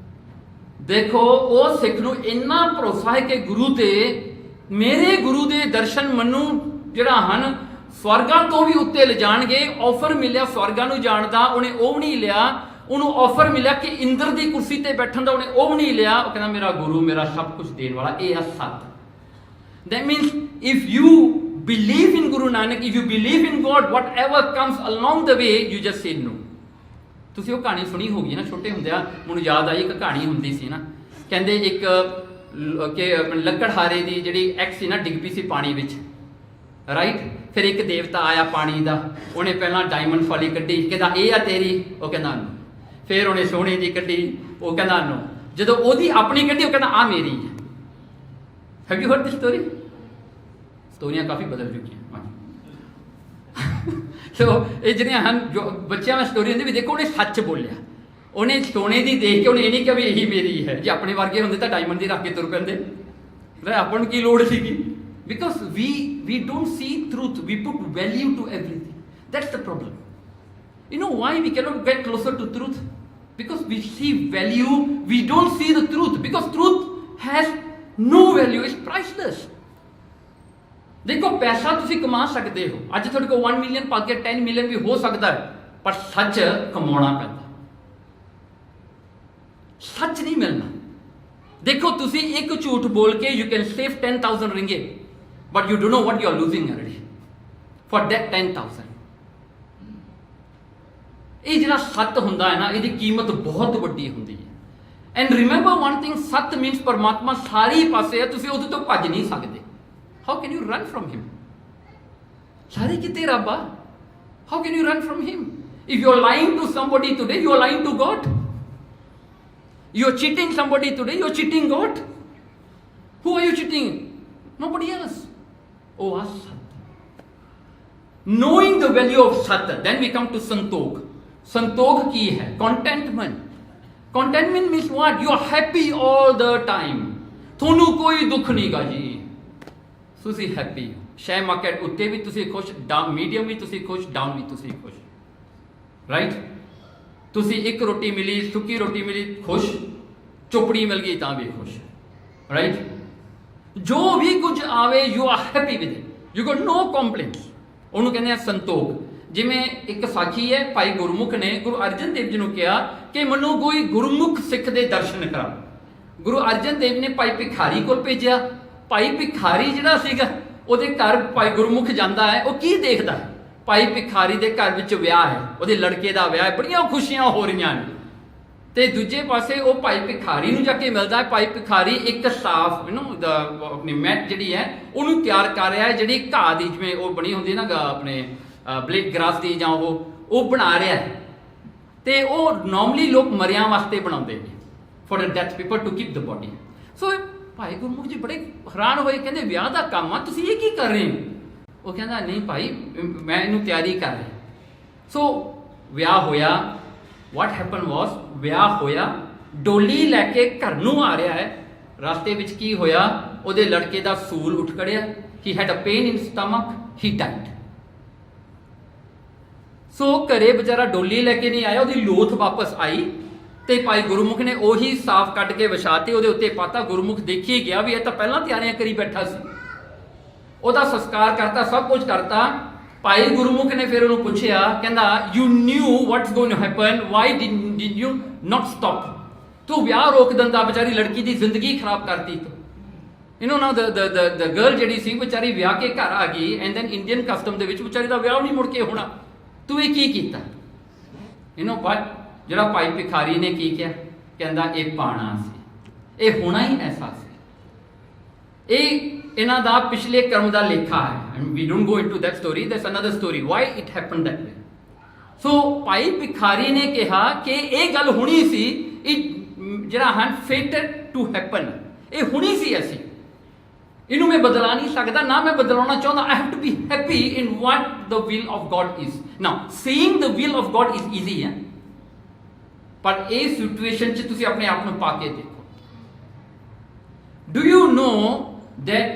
ਦੇਖੋ ਉਹ ਸਿੱਖ ਨੂੰ ਇੰਨਾ ਭਰੋਸਾ ਹੈ ਕਿ ਗੁਰੂ ਤੇ, ਮੇਰੇ ਗੁਰੂ ਦੇ ਦਰਸ਼ਨ ਮੈਨੂੰ ਜਿਹੜਾ ਹਨ ਸਵਰਗਾਂ ਤੋਂ ਵੀ ਉੱਤੇ ਲਿਜਾਣਗੇ। ਆਫਰ ਮਿਲਿਆ ਸਵਰਗਾਂ ਨੂੰ ਜਾਣ ਦਾ, ਉਹਨੇ ਉਹ ਨਹੀਂ ਲਿਆ। ਉਹਨੂੰ ਆਫਰ ਮਿਲਿਆ ਕਿ ਇੰਦਰ ਦੀ ਕੁਰਸੀ ਤੇ ਬੈਠਣ ਦਾ, ਉਹਨੇ ਉਹ ਨਹੀਂ ਲਿਆ। ਉਹ ਕਹਿੰਦਾ ਮੇਰਾ ਗੁਰੂ ਮੇਰਾ ਸਭ ਕੁਝ ਦੇਣ ਵਾਲਾ, ਇਹ ਹੈ ਸੱਤ। That means if you believe in Guru Nanak, if you believe in God, whatever comes along the way, you just say no. ਤੁਸੀਂ ਉਹ ਕਹਾਣੀ ਸੁਣੀ ਹੋਗੀ ਨਾ, ਛੋਟੇ ਹੁੰਦਿਆਂ ਮੈਨੂੰ ਯਾਦ ਆਈ। ਇੱਕ ਕਹਾਣੀ ਹੁੰਦੀ ਸੀ ਨਾ, ਕਹਿੰਦੇ ਇੱਕ ਲੱਕੜਹਾਰੇ ਦੀ ਜਿਹੜੀ ਐਕਸ ਸੀ ਨਾ, ਡਿੱਗ ਪਈ ਸੀ ਪਾਣੀ ਵਿੱਚ, ਰਾਈਟ। ਫਿਰ ਇੱਕ ਦੇਵਤਾ ਆਇਆ ਪਾਣੀ ਦਾ, ਉਹਨੇ ਪਹਿਲਾਂ ਡਾਇਮੰਡ ਵਾਲੀ ਕੱਢੀ, ਕਹਿੰਦਾ ਇਹ ਆ ਤੇਰੀ, ਉਹ ਕਹਿੰਦਾ ਨੋ। ਫਿਰ ਉਹਨੇ ਸੋਨੇ ਦੀ ਕੱਢੀ, ਉਹ ਕਹਿੰਦਾ ਨੋ। ਜਦੋਂ ਉਹਦੀ ਆਪਣੀ ਕੱਢੀ, ਉਹ ਕਹਿੰਦਾ ਆ ਮੇਰੀ ਹੈ। Have you heard this story? ਸਟੋਰੀਆਂ ਕਾਫੀ ਬਦਲ ਚੁੱਕੀਆਂ। ਸੋ ਇਹ ਜਿਹੜੀਆਂ ਹਨ ਜੋ ਬੱਚਿਆਂ ਵਿੱਚ ਸਟੋਰੀ ਹੁੰਦੀ ਵੀ, ਦੇਖੋ ਉਹਨੇ ਸੱਚ ਬੋਲਿਆ। ਉਹਨੇ ਸੋਨੇ ਦੀ ਦੇਖ ਕੇ ਉਹਨੇ ਇਹ ਨਹੀਂ ਕਿਹਾ ਵੀ ਇਹੀ ਮੇਰੀ ਹੈ। ਜੇ ਆਪਣੇ ਵਰਗੇ ਹੁੰਦੇ ਤਾਂ ਡਾਇਮੰਡ ਦੀ ਰੱਖ ਕੇ ਤੁਰ ਪੈਂਦੇ, ਆਪਾਂ ਨੂੰ ਕੀ ਲੋੜ ਸੀਗੀ? Because we don't see truth, we put value to everything. That's the problem. You know why we cannot get closer to truth? Because we see value, we don't see the truth, because truth has no value, it's priceless. ਦੇਖੋ ਪੈਸਾ ਤੁਸੀਂ ਕਮਾ ਸਕਦੇ ਹੋ, ਅੱਜ ਤੁਹਾਡੇ ਕੋਲ 1 ਮਿਲੀਅਨ ਪਾ ਕੇ 10 ਮਿਲੀਅਨ ਵੀ ਹੋ ਸਕਦਾ ਹੈ, ਪਰ ਸੱਚ ਕਮਾਉਣਾ ਪੈਂਦਾ, ਸੱਚ ਨਹੀਂ ਮਿਲਣਾ। ਦੇਖੋ ਤੁਸੀਂ ਇੱਕ ਝੂਠ ਬੋਲ ਕੇ you can save 10,000 ringgit, but you don't know what you are losing already for that 10,000। ਇਹ ਜਿਹੜਾ ਸੱਤ ਹੁੰਦਾ ਹੈ ਨਾ, ਇਹਦੀ ਕੀਮਤ ਬਹੁਤ ਵੱਡੀ ਹੁੰਦੀ ਹੈ। ਐਂਡ ਰਿਮੈਂਬਰ ਵਨ ਥਿੰਗ, ਸੱਤ ਮੀਨਸ ਪਰਮਾਤਮਾ ਸਾਰੇ ਪਾਸੇ ਹੈ, ਤੁਸੀਂ ਉਹਦੇ ਤੋਂ ਭੱਜ ਨਹੀਂ ਸਕਦੇ। How can you run from him? ਸਾਰੇ ਕਿਤੇ ਰੱਬ ਆ, how can you run from him? If you are lying to somebody today, you are lying to God. You are cheating somebody today, you are cheating God. Who are you cheating? Nobody else. Oh, Sat. Knowing the value of Sat, then we come to Santokh. Santokh ki hai? Contentment. Contentment means what? You are happy all the time. Thonu koi dukh nahi ga ji. Tusi happy. Share market utte bhi tusi khush, down medium bhi tusi khush, down bhi tusi khush. Right? ਤੁਸੀਂ ਇੱਕ ਰੋਟੀ ਮਿਲੀ, ਸੁੱਕੀ ਰੋਟੀ ਮਿਲੀ ਖੁਸ਼, ਚੋਪੜੀ ਮਿਲ ਗਈ ਤਾਂ ਵੀ ਖੁਸ਼, ਰਾਈਟ? ਜੋ ਵੀ ਕੁਝ ਆਵੇ you are happy with it, you got no complaints. ਉਹਨੂੰ ਕਹਿੰਦੇ ਆ ਸੰਤੋਖ। ਜਿਵੇਂ ਇੱਕ ਸਾਖੀ ਹੈ, ਭਾਈ ਗੁਰਮੁਖ ਨੇ ਗੁਰੂ ਅਰਜਨ ਦੇਵ ਜੀ ਨੂੰ ਕਿਹਾ ਕਿ ਮੈਨੂੰ ਕੋਈ ਗੁਰਮੁਖ ਸਿੱਖ ਦੇ ਦਰਸ਼ਨ ਕਰਾ। ਗੁਰੂ ਅਰਜਨ ਦੇਵ ਨੇ ਭਾਈ ਭਿਖਾਰੀ ਕੋਲ ਭੇਜਿਆ। ਭਾਈ ਭਿਖਾਰੀ ਜਿਹੜਾ ਸੀਗਾ, ਉਹਦੇ ਘਰ ਭਾਈ ਗੁਰਮੁਖ ਜਾਂਦਾ ਹੈ, ਉਹ ਕੀ ਦੇਖਦਾ ਹੈ? ਭਾਈ ਭਿਖਾਰੀ ਦੇ ਘਰ ਵਿੱਚ ਵਿਆਹ ਹੈ, ਉਹਦੇ ਲੜਕੇ ਦਾ ਵਿਆਹ ਹੈ, ਬੜੀਆਂ ਖੁਸ਼ੀਆਂ ਹੋ ਰਹੀਆਂ ਨੇ। ਤੇ ਦੂਜੇ ਪਾਸੇ ਉਹ ਭਾਈ ਭਿਖਾਰੀ ਨੂੰ ਜਾ ਕੇ ਮਿਲਦਾ ਹੈ। ਭਾਈ ਭਿਖਾਰੀ ਇੱਕ ਸਾਫ ਆਪਣੀ ਮੈਟ ਜਿਹੜੀ ਹੈ ਉਹਨੂੰ ਤਿਆਰ ਕਰ ਰਿਹਾ ਹੈ, ਜਿਹੜੀ ਘਾਹ ਦੀ ਜਿਵੇਂ ਉਹ ਬਣੀ ਹੁੰਦੀ ਨਾ ਆਪਣੇ ਬਲੇਡ ਗ੍ਰਾਸ ਦੀ, ਜਾਂ ਉਹ ਬਣਾ ਰਿਹਾ ਹੈ। ਤੇ ਉਹ ਨੋਰਮਲੀ ਲੋਕ ਮਰਿਆਂ ਵਾਸਤੇ ਬਣਾਉਂਦੇ ਨੇ, for the death people to keep the body. So Bhai Gurmukh ਜੀ ਬੜੇ ਹੈਰਾਨ ਹੋਏ, ਕਹਿੰਦੇ ਵਿਆਹ ਦਾ ਕੰਮ ਆ, ਤੁਸੀਂ ਇਹ ਕੀ ਕਰ ਰਹੇ ਹੋ? ਉਹ ਕਹਿੰਦਾ ਨਹੀਂ ਭਾਈ, ਮੈਂ ਇਹਨੂੰ ਤਿਆਰੀ ਕਰ ਰਿਹਾ। ਸੋ ਵਿਆਹ ਹੋਇਆ। ਵਾਟ ਹੈਪਨ ਵਾਸ, ਵਿਆਹ ਹੋਇਆ, ਡੋਲੀ ਲੈ ਕੇ ਘਰ ਨੂੰ ਆ ਰਿਹਾ ਹੈ। ਰਸਤੇ ਵਿੱਚ ਕੀ ਹੋਇਆ? ਉਹਦੇ ਲੜਕੇ ਦਾ ਸੂਲ ਉੱਠ ਖੜਿਆ। He had a pain in stomach, he died. So ਘਰੇ ਵਿਚਾਰਾ ਡੋਲੀ ਲੈ ਕੇ ਨਹੀਂ ਆਇਆ, ਉਹਦੀ ਲੋਥ ਵਾਪਸ ਆਈ ਤੇ ਭਾਈ ਗੁਰਮੁਖ ਨੇ ਉਹੀ ਸਾਫ਼ ਕੱਢ ਕੇ ਵਿਛਾਤੇ, ਉਹਦੇ ਉੱਤੇ ਪਾਤਾ। ਗੁਰਮੁਖ ਦੇਖੀ ਗਿਆ ਵੀ ਇਹ ਤਾਂ ਪਹਿਲਾਂ ਤਿਆਰੀਆਂ ਕਰੀ ਬੈਠਾ ਸੀ। ਉਹਦਾ ਸੰਸਕਾਰ ਕਰਤਾ, ਸਭ ਕੁਝ ਕਰਤਾ। ਭਾਈ ਗੁਰਮੁਖ ਨੇ ਫਿਰ ਉਹਨੂੰ ਪੁੱਛਿਆ, ਕਹਿੰਦਾ you knew what's going to happen, why did you not stop? ਤੂੰ ਵਿਆਹ ਰੋਕ ਦਿੰਦਾ, ਵਿਚਾਰੀ ਲੜਕੀ ਦੀ ਜ਼ਿੰਦਗੀ ਖਰਾਬ ਕਰਤੀ ਤੂੰ। You know now the girl ਜਿਹੜੀ ਸੀ ਵਿਚਾਰੀ ਵਿਆਹ ਕੇ ਘਰ ਆ ਗਈ, ਐਂਡ ਦੈਨ ਇੰਡੀਅਨ ਕਸਟਮ ਦੇ ਵਿੱਚ ਵਿਚਾਰੀ ਦਾ ਵਿਆਹ ਨਹੀਂ ਮੁੜ ਕੇ ਹੋਣਾ। ਤੂੰ ਇਹ ਕੀ ਕੀਤਾ? ਯੂ ਨੋ ਬਟ ਜਿਹੜਾ ਭਾਈ ਭਿਖਾਰੀ ਨੇ ਕੀ ਕਿਹਾ? ਕਹਿੰਦਾ ਇਹ ਪਾਣਾ ਸੀ, ਇਹ ਹੋਣਾ ਹੀ ਐਸਾ ਸੀ। ਇਹ ਇਹਨਾਂ ਦਾ ਪਿਛਲੇ ਕਰਮ ਦਾ ਲੇਖਾ ਹੈ। And we don't go into that story, that's another story why it happen that way. So Bhai Bhikhari ਨੇ ਕਿਹਾ ਕਿ ਇਹ ਗੱਲ ਹੋਣੀ ਸੀ, ਇਹ ਜਿਹੜਾ ਹਨ ਫੇਟਡ ਟੂ ਹੈਪਨ, ਇਹ ਹੋਣੀ ਸੀ ਐਸੀ, ਇਹਨੂੰ ਮੈਂ ਬਦਲਾ ਨਹੀਂ ਸਕਦਾ, ਨਾ ਮੈਂ ਬਦਲਾਉਣਾ ਚਾਹੁੰਦਾ। I have to be happy in what the will of God is. Now seeing the will of God is easy ਹੈ, ਪਰ ਇਹ ਸਿਚੁਏਸ਼ਨ 'ਚ ਤੁਸੀਂ ਆਪਣੇ ਆਪ ਨੂੰ ਪਾ ਕੇ ਦੇਖੋ। Do you know that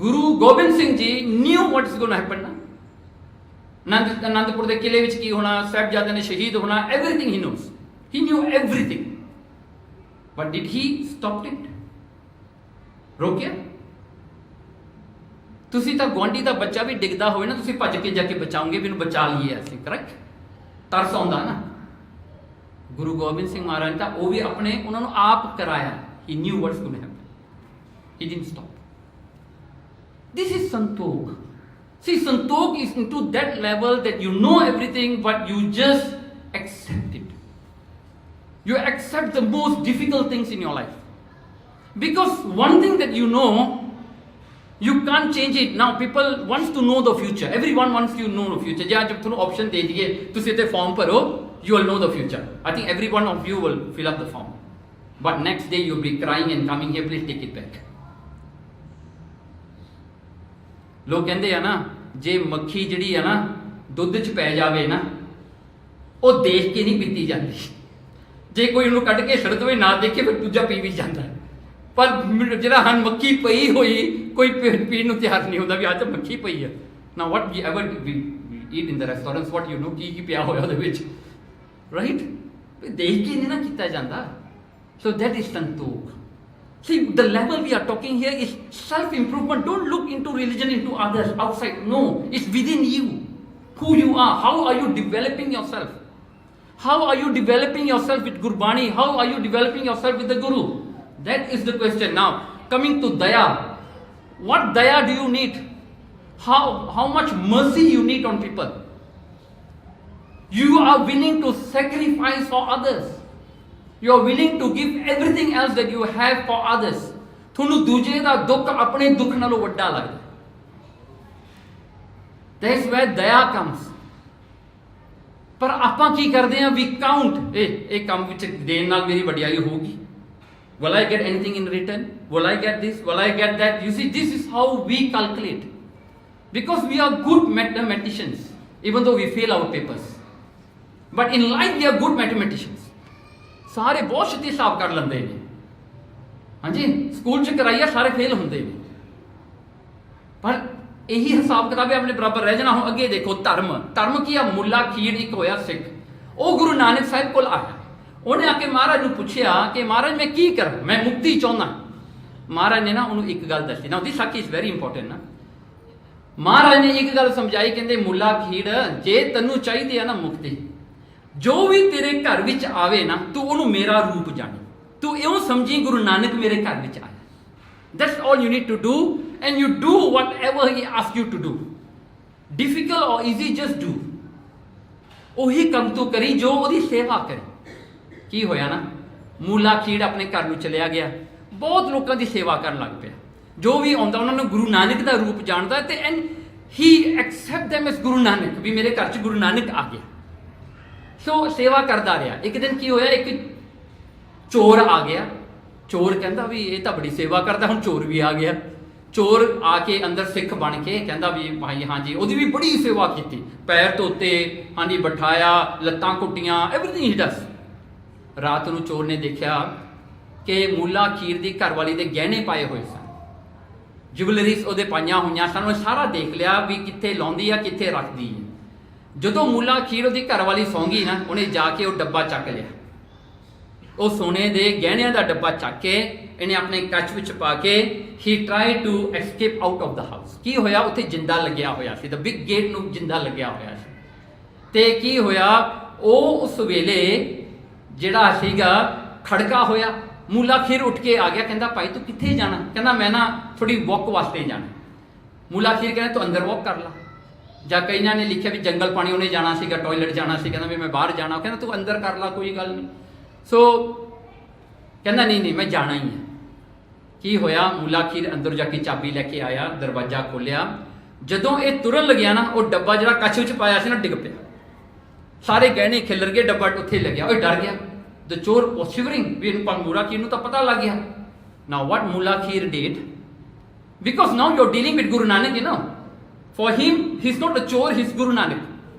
Guru Gobind Singh Ji knew what is going to happen na? Anandpur ਦੇ ਕਿਲੇ ਵਿੱਚ ਕੀ ਹੋਣਾ, ਸਾਹਿਬਜ਼ਾਦੇ ਨੇ ਸ਼ਹੀਦ ਹੋਣਾ, everything he knows, he knew everything, but did he stop it? ਰੋਕਿਆ? ਤੁਸੀਂ ਤਾਂ ਗੁਆਂਢੀ ਦਾ ਬੱਚਾ ਵੀ ਡਿੱਗਦਾ ਹੋਵੇ ਨਾ, ਤੁਸੀਂ ਭੱਜ ਕੇ ਜਾ ਕੇ ਬਚਾਓਗੇ ਵੀ ਇਹਨੂੰ ਬਚਾ ਲਈਏ ਅਸੀਂ, ਕਰੈਕਟ? ਤਰਸ ਆਉਂਦਾ ਨਾ। ਗੁਰੂ ਗੋਬਿੰਦ ਸਿੰਘ ਮਹਾਰਾਜ ਤਾਂ ਉਹ ਵੀ ਆਪਣੇ ਉਹਨਾਂ ਨੂੰ ਆਪ ਕਰਾਇਆ। he knew what's going to happen, he didn't stop. This is Santokh. See, Santokh is into that level that you know everything, but you just accept it. You accept the most difficult things in your life. Because one thing that you know, you can't change it. Now, people wants to know the future. Everyone wants to know the future. Yeah, jab thonu option de diye, tusi te form bharo, you will know the future. I think every one of you will fill up the form. But next day you'll be crying and coming here, please take it back. ਲੋਕ ਕਹਿੰਦੇ ਆ ਨਾ, ਜੇ ਮੱਖੀ ਜਿਹੜੀ ਆ ਨਾ ਦੁੱਧ 'ਚ ਪੈ ਜਾਵੇ ਨਾ, ਉਹ ਦੇਖ ਕੇ ਨਹੀਂ ਪੀਤੀ ਜਾਂਦੀ। ਜੇ ਕੋਈ ਉਹਨੂੰ ਕੱਢ ਕੇ ਛੱਡ ਦੇਵੇ, ਨਾ ਦੇਖੇ, ਫਿਰ ਦੂਜਾ ਪੀ ਵੀ ਜਾਂਦਾ। ਪਰ ਜਿਹੜਾ ਹਨ ਮੱਖੀ ਪਈ ਹੋਈ, ਕੋਈ ਪੀਣ ਨੂੰ ਤਿਆਰ ਨਹੀਂ ਹੁੰਦਾ ਵੀ ਅੱਜ ਮੱਖੀ ਪਈ ਹੈ। ਨਾ what we ever we eat in the restaurants, what you know, ਕੀ ਪਿਆ ਹੋਇਆ ਉਹਦੇ ਵਿੱਚ, ਰਾਈਟ? ਦੇਖ ਕੇ ਨਹੀਂ ਨਾ ਕੀਤਾ ਜਾਂਦਾ। So that is Santokh. See, the level we are talking here is self-improvement. Don't look into religion, into others, outside. No, it's within you. Who you are. How are you developing yourself? How are you developing yourself with Gurbani? How are you developing yourself with the Guru? That is the question. Now, coming to Daya. What Daya do you need? How much mercy you need on people? You are willing to sacrifice for others. You are willing to give everything else that you have for others. ਤੁਹਾਨੂੰ ਦੂਜੇ ਦਾ ਦੁੱਖ ਆਪਣੇ ਦੁੱਖ ਨਾਲੋਂ ਵੱਡਾ ਲੱਗਦਾ. That's where daya comes. ਪਰ ਆਪਾਂ ਕੀ ਕਰਦੇ ਹਾਂ? We count. ਇਹ ਕੰਮ ਵਿੱਚ ਦੇਣ ਨਾਲ ਮੇਰੀ ਵਡਿਆਈ ਹੋਊਗੀ. Will I get anything in return? Will I get this? Will I get that? You see, this is how we calculate. Because we are good mathematicians, even though we fail our papers. But in life we are good mathematicians. ਸਾਰੇ ਬਹੁਤ ਛੇਤੀ ਹਿਸਾਬ ਕਰ ਲੈਂਦੇ ਨੇ. ਹਾਂਜੀ, ਸਕੂਲ 'ਚ ਕਰਾਈਆ ਸਾਰੇ ਫੇਲ ਹੁੰਦੇ ਨੇ. ਪਰ ਇਹੀ ਹਿਸਾਬ ਕਿਤਾਬ ਹੈ ਆਪਣੇ ਬਰਾਬਰ ਰਹਿ ਜਾਣਾ. ਹੁਣ ਅੱਗੇ ਦੇਖੋ, ਧਰਮ ਕੀ ਆ? ਮੁੱਲਾ ਖੀਰ ਇੱਕ ਹੋਇਆ ਸਿੱਖ. ਉਹ ਗੁਰੂ ਨਾਨਕ ਸਾਹਿਬ ਕੋਲ ਆਇਆ. ਉਹਨੇ ਆ ਕੇ ਮਹਾਰਾਜ ਨੂੰ ਪੁੱਛਿਆ ਕਿ ਮਹਾਰਾਜ ਮੈਂ ਕੀ ਕਰਾਂ, ਮੈਂ ਮੁਕਤੀ ਚਾਹੁੰਦਾ. ਮਹਾਰਾਜ ਨੇ ਨਾ ਉਹਨੂੰ ਇੱਕ ਗੱਲ ਦੱਸੀ. ਨਾ ਉਹਦੀ ਸਾਖੀ ਇਜ਼ ਵੈਰੀ ਇੰਪੋਰਟੈਂਟ ਨਾ. ਮਹਾਰਾਜ ਨੇ ਇੱਕ ਗੱਲ ਸਮਝਾਈ. ਕਹਿੰਦੇ ਮੁੱਲਾ ਖੀਰ, ਜੇ ਤੈਨੂੰ ਚਾਹੀਦੀ ਆ ਨਾ ਮੁਕਤੀ, ਜੋ ਵੀ ਤੇਰੇ ਘਰ ਵਿੱਚ ਆਵੇ ਨਾ, ਤੂੰ ਉਹਨੂੰ ਮੇਰਾ ਰੂਪ ਜਾਣੀ. ਤੂੰ ਇਉਂ ਸਮਝੀ ਗੁਰੂ ਨਾਨਕ ਮੇਰੇ ਘਰ ਵਿੱਚ ਆਇਆ. That's all you need to do, and you do whatever he asks you to do. Difficult or easy, just do. ਉਹੀ ਕੰਮ ਤੂੰ ਕਰੀ ਜੋ ਉਹਦੀ ਸੇਵਾ ਕਰੇ. ਕੀ ਹੋਇਆ ਨਾ, ਮੂਲਾ ਖੀੜ ਆਪਣੇ ਘਰ ਨੂੰ ਚਲਿਆ ਗਿਆ. ਬਹੁਤ ਲੋਕਾਂ ਦੀ ਸੇਵਾ ਕਰਨ ਲੱਗ ਪਿਆ. ਜੋ ਵੀ ਆਉਂਦਾ ਉਹਨਾਂ ਨੂੰ ਗੁਰੂ ਨਾਨਕ ਦਾ ਰੂਪ ਜਾਣਦਾ ਤੇ and he accept them as Guru Nanak, ਵੀ ਮੇਰੇ ਘਰ 'ਚ ਗੁਰੂ ਨਾਨਕ ਆ ਗਿਆ. ਸੋ ਸੇਵਾ ਕਰਦਾ ਰਿਹਾ. ਇੱਕ ਦਿਨ ਕੀ ਹੋਇਆ, ਇੱਕ ਚੋਰ ਆ ਗਿਆ. ਚੋਰ ਕਹਿੰਦਾ ਵੀ ਇਹ ਤਾਂ ਬੜੀ ਸੇਵਾ ਕਰਦਾ, ਹੁਣ ਚੋਰ ਵੀ ਆ ਗਿਆ. ਚੋਰ ਆ ਕੇ ਅੰਦਰ ਸਿੱਖ ਬਣ ਕੇ ਕਹਿੰਦਾ ਵੀ ਭਾਈ ਹਾਂਜੀ, ਉਹਦੀ ਵੀ ਬੜੀ ਸੇਵਾ ਕੀਤੀ. ਪੈਰ ਧੋਤੇ, ਹਾਂਜੀ ਬਿਠਾਇਆ, ਲੱਤਾਂ ਕੁੱਟੀਆਂ, ਐਵਰੀਥਿੰਗ ਹੀ ਡਸ. ਰਾਤ ਨੂੰ ਚੋਰ ਨੇ ਦੇਖਿਆ ਕਿ ਮੁੱਲਾ ਖੀਰ ਦੀ ਘਰਵਾਲੀ ਦੇ ਗਹਿਣੇ ਪਾਏ ਹੋਏ ਸਨ, ਜੁਵਲਰੀਜ਼ ਉਹਦੇ ਪਾਈਆਂ ਹੋਈਆਂ ਸਨ. ਉਹ ਸਾਰਾ ਦੇਖ ਲਿਆ ਵੀ ਕਿੱਥੇ ਲਾਉਂਦੀ ਆ, ਕਿੱਥੇ ਰੱਖਦੀ ਹੈ. ਜਦੋਂ ਮੁੱਲਾ ਖੀਰ ਉਹਦੀ ਘਰਵਾਲੀ ਸੌਂ ਗਈ ਨਾ, ਉਹਨੇ ਜਾ ਕੇ ਉਹ ਡੱਬਾ ਚੱਕ ਲਿਆ. ਉਹ ਸੋਨੇ ਦੇ ਗਹਿਣਿਆਂ ਦਾ ਡੱਬਾ ਚੱਕ ਕੇ ਇਹਨੇ ਆਪਣੇ ਕੱਚ ਵਿੱਚ ਪਾ ਕੇ he try to escape out of the house. ਕੀ ਹੋਇਆ, ਉੱਥੇ ਜਿੰਦਾ ਲੱਗਿਆ ਹੋਇਆ ਸੀ. ਦ ਬਿਗ ਗੇਟ ਨੂੰ ਜਿੰਦਾ ਲੱਗਿਆ ਹੋਇਆ ਸੀ. ਤੇ ਕੀ ਹੋਇਆ, ਉਹ ਉਸ ਵੇਲੇ ਜਿਹੜਾ ਸੀਗਾ ਖੜਕਾ ਹੋਇਆ. ਮੁੱਲਾ ਖੀਰ ਉੱਠ ਕੇ ਆ ਗਿਆ. ਕਹਿੰਦਾ ਭਾਈ ਤੂੰ ਕਿੱਥੇ ਜਾਣਾ? ਕਹਿੰਦਾ ਮੈਂ ਨਾ ਥੋੜੀ ਵਾਕ ਵਾਸਤੇ ਜਾਣਾ. ਮੁੱਲਾ ਖੀਰ ਕਹਿੰਦਾ ਤੂੰ ਅੰਦਰ ਵਾਕ ਕਰ ਲਾ. ਜਾਂ ਕਈਆਂ ਨੇ ਲਿਖਿਆ ਵੀ ਜੰਗਲ ਪਾਣੀ ਉਹਨੇ ਜਾਣਾ ਸੀਗਾ, ਟਾਇਲਟ ਜਾਣਾ ਸੀ. ਕਹਿੰਦਾ ਵੀ ਮੈਂ ਬਾਹਰ ਜਾਣਾ. ਕਹਿੰਦਾ ਤੂੰ ਅੰਦਰ ਕਰ ਲਾ, ਕੋਈ ਗੱਲ ਨਹੀਂ. ਸੋ ਕਹਿੰਦਾ ਨਹੀਂ ਮੈਂ ਜਾਣਾ ਹੀ ਹੈ. ਕੀ ਹੋਇਆ, ਮੁੱਲਾ ਖੀਰ ਅੰਦਰ ਜਾ ਕੇ ਚਾਬੀ ਲੈ ਕੇ ਆਇਆ, ਦਰਵਾਜ਼ਾ ਖੋਲਿਆ. ਜਦੋਂ ਇਹ ਤੁਰਨ ਲੱਗਿਆ ਨਾ, ਉਹ ਡੱਬਾ ਜਿਹੜਾ ਕੱਛ ਵਿੱਚ ਪਾਇਆ ਸੀ ਨਾ ਡਿੱਗ ਪਿਆ. ਸਾਰੇ ਗਹਿਣੇ ਖਿਲਰ ਗਏ, ਡੱਬਾ ਉੱਥੇ ਲੱਗਿਆ. ਉਹ ਡਰ ਗਿਆ. ਦ ਚੋਰ ਵਾਸ ਸ਼ਿਵਰਿੰਗ, ਵੀ ਮੁੱਲਾ ਖੀਰ ਨੂੰ ਤਾਂ ਪਤਾ ਲੱਗ ਗਿਆ. Now what Mulla Kheer did, because now you are dealing with Guru Nanak, you know. For him, he's not a chore, he's Guru Nanak.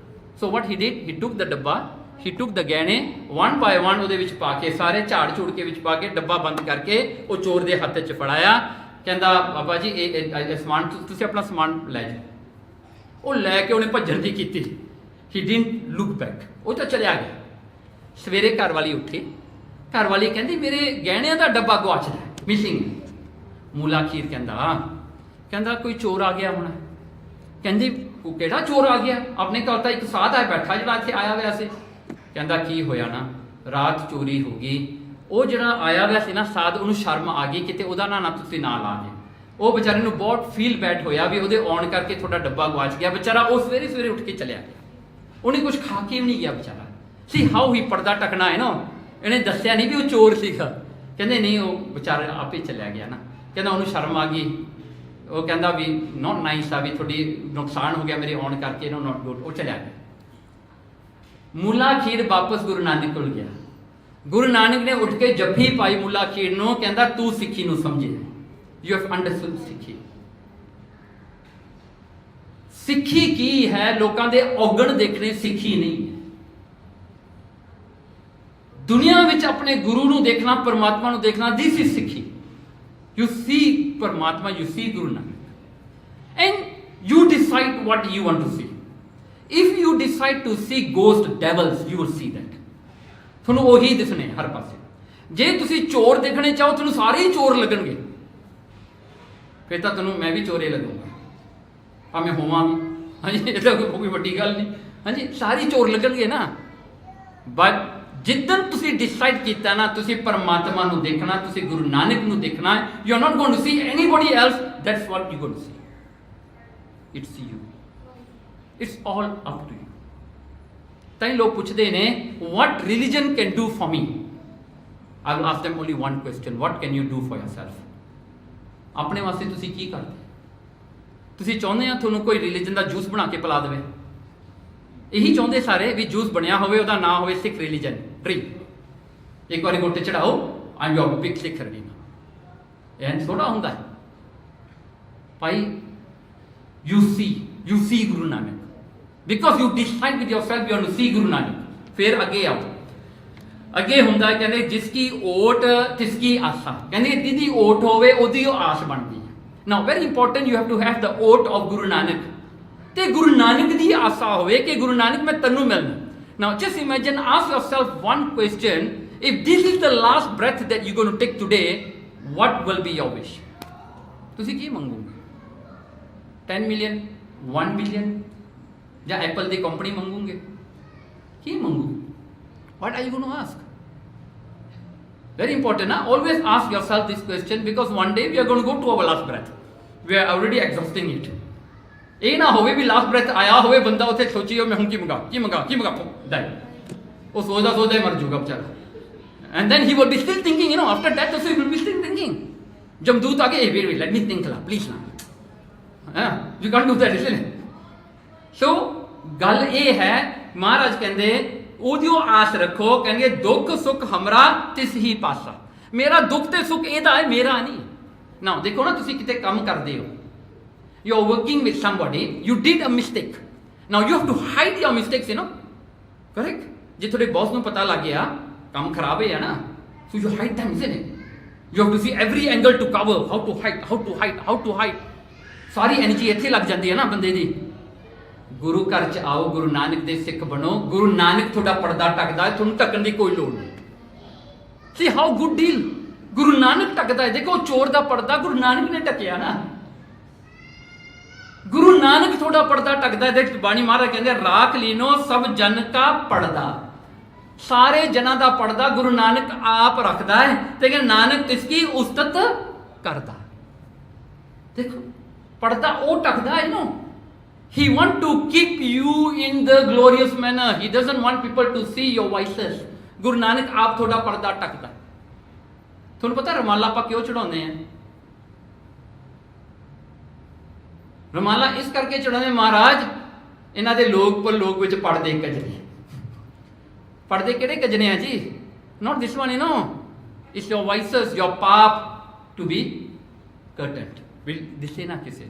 So what he did, he took the dabba, he took the ਗਹਿਣੇ one by one ਉਹਦੇ ਵਿੱਚ ਪਾ ਕੇ, ਸਾਰੇ ਝਾੜ ਝੂੜ ਕੇ ਵਿੱਚ ਪਾ ਕੇ ਡੱਬਾ ਬੰਦ ਕਰਕੇ ਉਹ ਚੋਰ ਦੇ ਹੱਥ 'ਚ ਫੜਾਇਆ. ਕਹਿੰਦਾ ਬਾਬਾ ਜੀ ਇਹ ਸਮਾਨ ਤੁਸੀਂ ਆਪਣਾ ਸਮਾਨ ਲੈ ਜਾਓ. ਉਹ ਲੈ ਕੇ ਉਹਨੇ ਭੱਜਣ ਦੀ ਕੀਤੀ. he didn't look back, ਉਹ ਤਾਂ ਚਲਿਆ ਗਿਆ. ਸਵੇਰੇ ਘਰ ਵਾਲੀ ਉੱਠੀ. ਘਰ ਵਾਲੀ ਕਹਿੰਦੀ ਮੇਰੇ ਗਹਿਣਿਆਂ ਦਾ ਡੱਬਾ ਗੁਆਚਦਾ, ਮਿਸਿੰਗ. ਮੁੱਲਾ ਖੀਰ ਕਹਿੰਦਾ ਕੋਈ ਚੋਰ ਆ ਗਿਆ ਹੋਣਾ. ਕਹਿੰਦੀ ਉਹ ਕਿਹੜਾ ਚੋਰ ਆ ਗਿਆ? ਆਪਣੇ ਘਰ ਤਾਂ ਇੱਕ ਸਾਧ ਹੈ ਬੈਠਾ ਜਿਹੜਾ ਇੱਥੇ ਆਇਆ ਹੋਇਆ ਸੀ. ਕਹਿੰਦਾ ਕੀ ਹੋਇਆ ਨਾ, ਰਾਤ ਚੋਰੀ ਹੋ ਗਈ. ਉਹ ਜਿਹੜਾ ਆਇਆ ਹੋਇਆ ਸੀ ਨਾ ਸਾਧ, ਉਹਨੂੰ ਸ਼ਰਮ ਆ ਗਈ ਕਿਤੇ ਉਹਦਾ ਨਾ ਤੁਸੀਂ ਨਾਲ ਆ ਗਏ. ਉਹ ਵਿਚਾਰੇ ਨੂੰ ਬਹੁਤ ਫੀਲ ਬੈਡ ਹੋਇਆ ਵੀ ਉਹਦੇ ਆਉਣ ਕਰਕੇ ਤੁਹਾਡਾ ਡੱਬਾ ਗੁਆਚ ਗਿਆ. ਵਿਚਾਰਾ ਉਹ ਸਵੇਰੇ ਉੱਠ ਕੇ ਚਲਿਆ ਗਿਆ. ਉਹਨੇ ਕੁਝ ਖਾ ਕੇ ਵੀ ਨਹੀਂ ਗਿਆ ਵਿਚਾਰਾ. ਸੀ ਹਾਊ ਹੀ ਪਰਦਾ ਟਕਣਾ ਹੈ ਨਾ. ਇਹਨੇ ਦੱਸਿਆ ਨਹੀਂ ਵੀ ਉਹ ਚੋਰ ਸੀਗਾ. ਕਹਿੰਦੇ ਨਹੀਂ, ਉਹ ਵਿਚਾਰਾ ਆਪੇ ਚਲਿਆ ਗਿਆ ਨਾ. ਕਹਿੰਦਾ ਉਹਨੂੰ ਸ਼ਰਮ ਆ ਗਈ. ਉਹ ਕਹਿੰਦਾ ਵੀ ਨੋਟ ਨਾਈਸ ਆ, ਵੀ ਤੁਹਾਡੀ ਨੁਕਸਾਨ ਹੋ ਗਿਆ ਮੇਰੇ ਆਉਣ ਕਰਕੇ, ਨੋ ਨੋਟ ਗੁੱਡ. ਉਹ ਚਲਿਆ ਗਿਆ. ਮੁੱਲਾ ਖੀਰ ਵਾਪਸ ਗੁਰੂ ਨਾਨਕ ਕੋਲ ਗਿਆ. ਗੁਰੂ ਨਾਨਕ ਨੇ ਉੱਠ ਕੇ ਜੱਫੀ ਪਾਈ ਮੁੱਲਾ ਖੀਰ ਨੂੰ. ਕਹਿੰਦਾ ਤੂੰ ਸਿੱਖੀ ਨੂੰ ਸਮਝੇ, ਯੂ ਹੈਵ ਅੰਡਰਸਟੂਡ ਸਿੱਖੀ. ਸਿੱਖੀ ਕੀ ਹੈ? ਲੋਕਾਂ ਦੇ ਔਗਣ ਦੇਖਣੇ ਸਿੱਖੀ ਨਹੀਂ ਹੈ. ਦੁਨੀਆ ਵਿੱਚ ਆਪਣੇ ਗੁਰੂ ਨੂੰ ਦੇਖਣਾ, ਪਰਮਾਤਮਾ ਨੂੰ ਦੇਖਣਾ, ਦਿਸ ਇਜ਼ ਸਿੱਖੀ. You see Paramatma, you see Guru Nanak, and you decide what you want to see. If you decide to see ghost devils, you will see that. ਤੁਹਾਨੂੰ ਉਹੀ ਦਿਸਣੇ ਹਰ ਪਾਸੇ. ਜੇ ਤੁਸੀਂ ਚੋਰ ਦੇਖਣੇ ਚਾਹੋ ਤੁਹਾਨੂੰ ਸਾਰੇ ਹੀ ਚੋਰ ਲੱਗਣਗੇ, ਫਿਰ ਤਾਂ ਤੁਹਾਨੂੰ ਮੈਂ ਵੀ ਚੋਰੇ ਲੱਗੂੰਗਾ ਭਾਵੇਂ ਹੋਵਾਂ ਵੀ। ਹਾਂਜੀ, ਇਹ ਤਾਂ ਕੋਈ ਵੱਡੀ ਗੱਲ ਨਹੀਂ। ਹਾਂਜੀ, ਸਾਰੇ ਚੋਰ ਲੱਗਣਗੇ ਨਾ। ਬਟ ਜਿੱਦਣ ਤੁਸੀਂ ਡਿਸਾਈਡ ਕੀਤਾ ਨਾ ਤੁਸੀਂ ਪਰਮਾਤਮਾ ਨੂੰ ਦੇਖਣਾ, ਤੁਸੀਂ ਗੁਰੂ ਨਾਨਕ ਨੂੰ ਦੇਖਣਾ, you are not going to see anybody else, that's what you going to see. It's you, it's all up to you. ਤਾਂ ਲੋਕ ਪੁੱਛਦੇ ਨੇ what religion can do for me? I will ask them only one question, what can you do for yourself? ਆਪਣੇ ਵਾਸਤੇ ਤੁਸੀਂ ਕੀ ਕਰਦੇ? ਤੁਸੀਂ ਚਾਹੁੰਦੇ ਆ ਤੁਹਾਨੂੰ ਕੋਈ ਰਿਲੀਜਨ ਦਾ ਜੂਸ ਬਣਾ ਕੇ ਪਿਲਾ ਦੇਵੇ? ਇਹੀ ਚਾਹੁੰਦੇ ਸਾਰੇ ਵੀ ਜੂਸ ਬਣਿਆ ਹੋਵੇ, ਉਹਦਾ ਨਾਂ ਹੋਵੇ ਸਿੱਖ ਰਿਲੀਜਨ, ਡਰਿੰਕ। ਇੱਕ ਵਾਰੀ ਗੋਟੇ ਚੜਾਓ, ਆਈ ਯੂ ਬਿਗ ਸਿੱਖ ਰਿਲੀਜਨ। ਐਂ ਥੋੜਾ ਹੁੰਦਾ ਹੈ ਭਾਈ। You C Guru Nanak, because you decide with yourself you want to see Guru Nanak। ਫਿਰ ਅੱਗੇ ਆਓ, ਅੱਗੇ ਹੁੰਦਾ ਕਹਿੰਦੇ ਜਿਸ ਕੀ ਓਟ ਤਿਸ ਕੀ ਆਸਾ। ਕਹਿੰਦੇ ਜਿਹਦੀ ਓਟ ਹੋਵੇ ਉਹਦੀ ਉਹ ਆਸ ਬਣਦੀ ਹੈ। Now very important, you have to have the ਓਟ ਆਫ ਗੁਰੂ ਨਾਨਕ, ਤੇ ਗੁਰੂ ਨਾਨਕ ਦੀ ਆਸਾ ਹੋਵੇ ਕਿ ਗੁਰੂ ਨਾਨਕ ਮੈਂ ਤੈਨੂੰ ਮਿਲਣਾ। Now just imagine, ask yourself one question, if this is the last breath that you're going to take today, what will be your wish? ਤੁਸੀਂ ਕੀ ਮੰਗੋਗੇ? 10 million, 1 million, ਜਾਂ ਐਪਲ ਦੀ ਕੰਪਨੀ ਮੰਗੂਗੇ? ਕੀ ਮੰਗੂ? What are you going to ask? Very important, na? Always ask yourself this question, because one day we are going to go to our last breath. We are already exhausting it. ਇਹ ਨਾ ਹੋਵੇ ਵੀ ਲਾਸਟ ਬ੍ਰੈਥ ਆਇਆ ਹੋਵੇ, ਬੰਦਾ ਉੱਥੇ ਸੋਚੀ ਹੋ ਮੈਂ ਹੁਣ ਕੀ ਮੰਗਾ ਡਾਈ। ਉਹ ਸੋਚਦਾ ਮਰ ਜਾਊਗਾ ਵਿਚਾਰਾ। And then he will be still thinking, you know, after death also he will be still thinking. ਜਮਦੂਤ ਆ ਕੇ ਵੇਟ ਲੈਟ ਮੀ ਥਿੰਕ ਲਾ ਪਲੀਜ਼ ਨਾ, you can't do that, isn't? So ਗੱਲ ਇਹ ਹੈ, ਮਹਾਰਾਜ ਕਹਿੰਦੇ ਉਹਦੀ ਆਸ ਰੱਖੋ। ਕਹਿੰਦੇ ਦੁੱਖ ਸੁੱਖ ਹਮਰਾ ਤਿਸ ਹੀ ਪਾਸਾ। ਮੇਰਾ ਦੁੱਖ ਤੇ ਸੁੱਖ ਇਹਦਾ ਹੈ, ਮੇਰਾ ਨਹੀਂ। ਨਾ ਦੇਖੋ ਨਾ, ਤੁਸੀਂ ਕਿਤੇ ਕੰਮ ਕਰਦੇ ਹੋ, you are working with somebody, you did a mistake, now you have to hide your mistakes, you know, correct? ਜੇ ਤੁਹਾਡੇ ਬੌਸ ਨੂੰ ਪਤਾ ਲੱਗ ਗਿਆ ਕੰਮ ਖਰਾਬ ਹੈ ਨਾ, so you hide them, isn't it? You have to see every angle to cover, how to hide। Sorry energy ਇੱਥੇ ਲੱਗ ਜਾਂਦੀ ਹੈ ਨਾ ਬੰਦੇ ਦੀ। ਗੁਰੂ ਘਰ ਚ ਆਓ, ਗੁਰੂ ਨਾਨਕ ਦੇ ਸਿੱਖ ਬਣੋ, ਗੁਰੂ ਨਾਨਕ ਤੁਹਾਡਾ ਪਰਦਾ ਢੱਕਦਾ ਹੈ, ਤੁਹਾਨੂੰ ਢੱਕਣ ਦੀ ਕੋਈ ਲੋੜ ਨਹੀਂ। See how good deal, Guru Nanak ਢੱਕਦਾ ਹੈ। ਦੇਖੋ ਚੋਰ ਦਾ ਪਰਦਾ ਗੁਰੂ ਨਾਨਕ ਨੇ ਢੱਕਿਆ ਨਾ, ਗੁਰੂ ਨਾਨਕ ਤੁਹਾਡਾ ਪਰਦਾ ਢੱਕਦਾ ਹੈ। ਬਾਣੀ ਮਹਾਰਾਜ ਕਹਿੰਦੇ ਰਾਖ ਲੀਨੋ ਸਭ ਜਨ ਕਾ ਪਰਦਾ, ਸਾਰੇ ਜਨਾਂ ਦਾ ਪਰਦਾ ਗੁਰੂ ਨਾਨਕ ਆਪ ਰੱਖਦਾ ਹੈ, ਤੇ ਕਹਿੰਦੇ ਨਾਨਕ ਤਿਸ ਕੀ ਉਸਤਤ ਕਰਦਾ। ਦੇਖੋ ਪਰਦਾ ਉਹ ਢੱਕਦਾ ਹੈ ਨਾ। He want to keep you in the glorious manner, he doesn't want people to see your vices। Guru Nanak ਆਪ ਤੁਹਾਡਾ ਪਰਦਾ ਢੱਕਦਾ। ਤੁਹਾਨੂੰ ਪਤਾ ਰੁਮਾਲਾ ਆਪਾਂ ਕਿਉਂ ਚੜਾਉਂਦੇ ਆ? ਰੁਮਾਲਾ ਇਸ ਕਰਕੇ ਚੜਾਉਂਦੇ, ਮਹਾਰਾਜ ਇਹਨਾਂ ਦੇ ਲੋਕ ਵਿੱਚ ਪੜਦੇ ਕਜਨੇ। ਪੜਦੇ ਕਿਹੜੇ ਕਜਨੇ ਆ ਜੀ? not this one, you know, it's your vices, your ਪਾਪ to be curtained, will ਦਿਸੇ ਨਾ ਕਿਸੇ।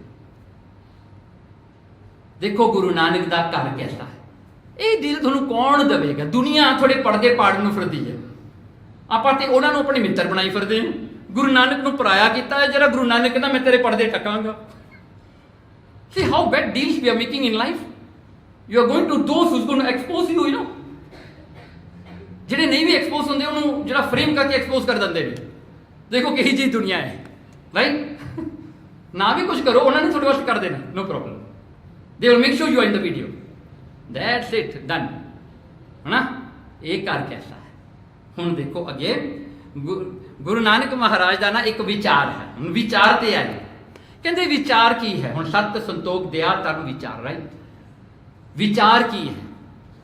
ਦੇਖੋ ਗੁਰੂ ਨਾਨਕ ਦਾ ਘਰ ਕੈਸਾ ਹੈ। ਇਹ ਦਿਲ ਤੁਹਾਨੂੰ ਕੌਣ ਦੇਵੇਗਾ? ਦੁਨੀਆ ਥੋੜੇ ਪਰਦੇ ਪਾੜਨ ਨੂੰ ਫਿਰਦੀ ਹੈ, ਆਪਾਂ ਤੇ ਉਹਨਾਂ ਨੂੰ ਆਪਣੇ ਮਿੱਤਰ ਬਣਾਈ ਫਿਰਦੇ ਹਾਂ। ਗੁਰੂ ਨਾਨਕ ਨੂੰ ਪਰਾਇਆ ਕੀਤਾ ਹੈ। ਜਿਹੜਾ ਗੁਰੂ ਨਾਨਕ ਕਹਿੰਦਾ ਮੈਂ ਤੇਰੇ ਪਰਦੇ ਟਕਾਂਗਾ। See how bad deals we are making in life. You are going to those who's going to expose you, you know. ਜਿਹੜੇ ਨਹੀਂ ਵੀ ਐਕਸਪੋਜ਼ ਹੁੰਦੇ ਉਹਨੂੰ ਜਿਹੜਾ ਫਰੇਮ ਕਰਕੇ ਐਕਸਪੋਜ਼ ਕਰ ਦਿੰਦੇ ਨੇ। ਦੇਖੋ ਕਿਹੀ ਜੀ ਦੁਨੀਆ ਹੈ, ਰਾਈਟ? ਨਾ ਵੀ ਕੁਝ ਕਰੋ, ਉਹਨਾਂ ਨੇ ਤੁਹਾਡੇ ਵਾਸਤੇ ਕਰ ਦੇਣਾ, no problem. They will make sure you are in the video. That's it, done। ਹੈ ਨਾ? ਇਹ ਘਰ ਕੈਸਾ ਹੈ। ਹੁਣ ਦੇਖੋ ਅੱਗੇ ਗੁਰੂ ਨਾਨਕ ਮਹਾਰਾਜ ਦਾ ਨਾ ਇੱਕ ਵਿਚਾਰ ਹੈ। ਹੁਣ ਵਿਚਾਰ ਤੇ ਆਏ, ਕਹਿੰਦੇ ਵਿਚਾਰ ਕੀ ਹੈ? ਹੁਣ ਸਤ ਸੰਤੋਖ ਦਇਆ ਧਰਮ ਵਿਚਾਰ, ਰਾਈਟ? ਵਿਚਾਰ ਕੀ ਹੈ?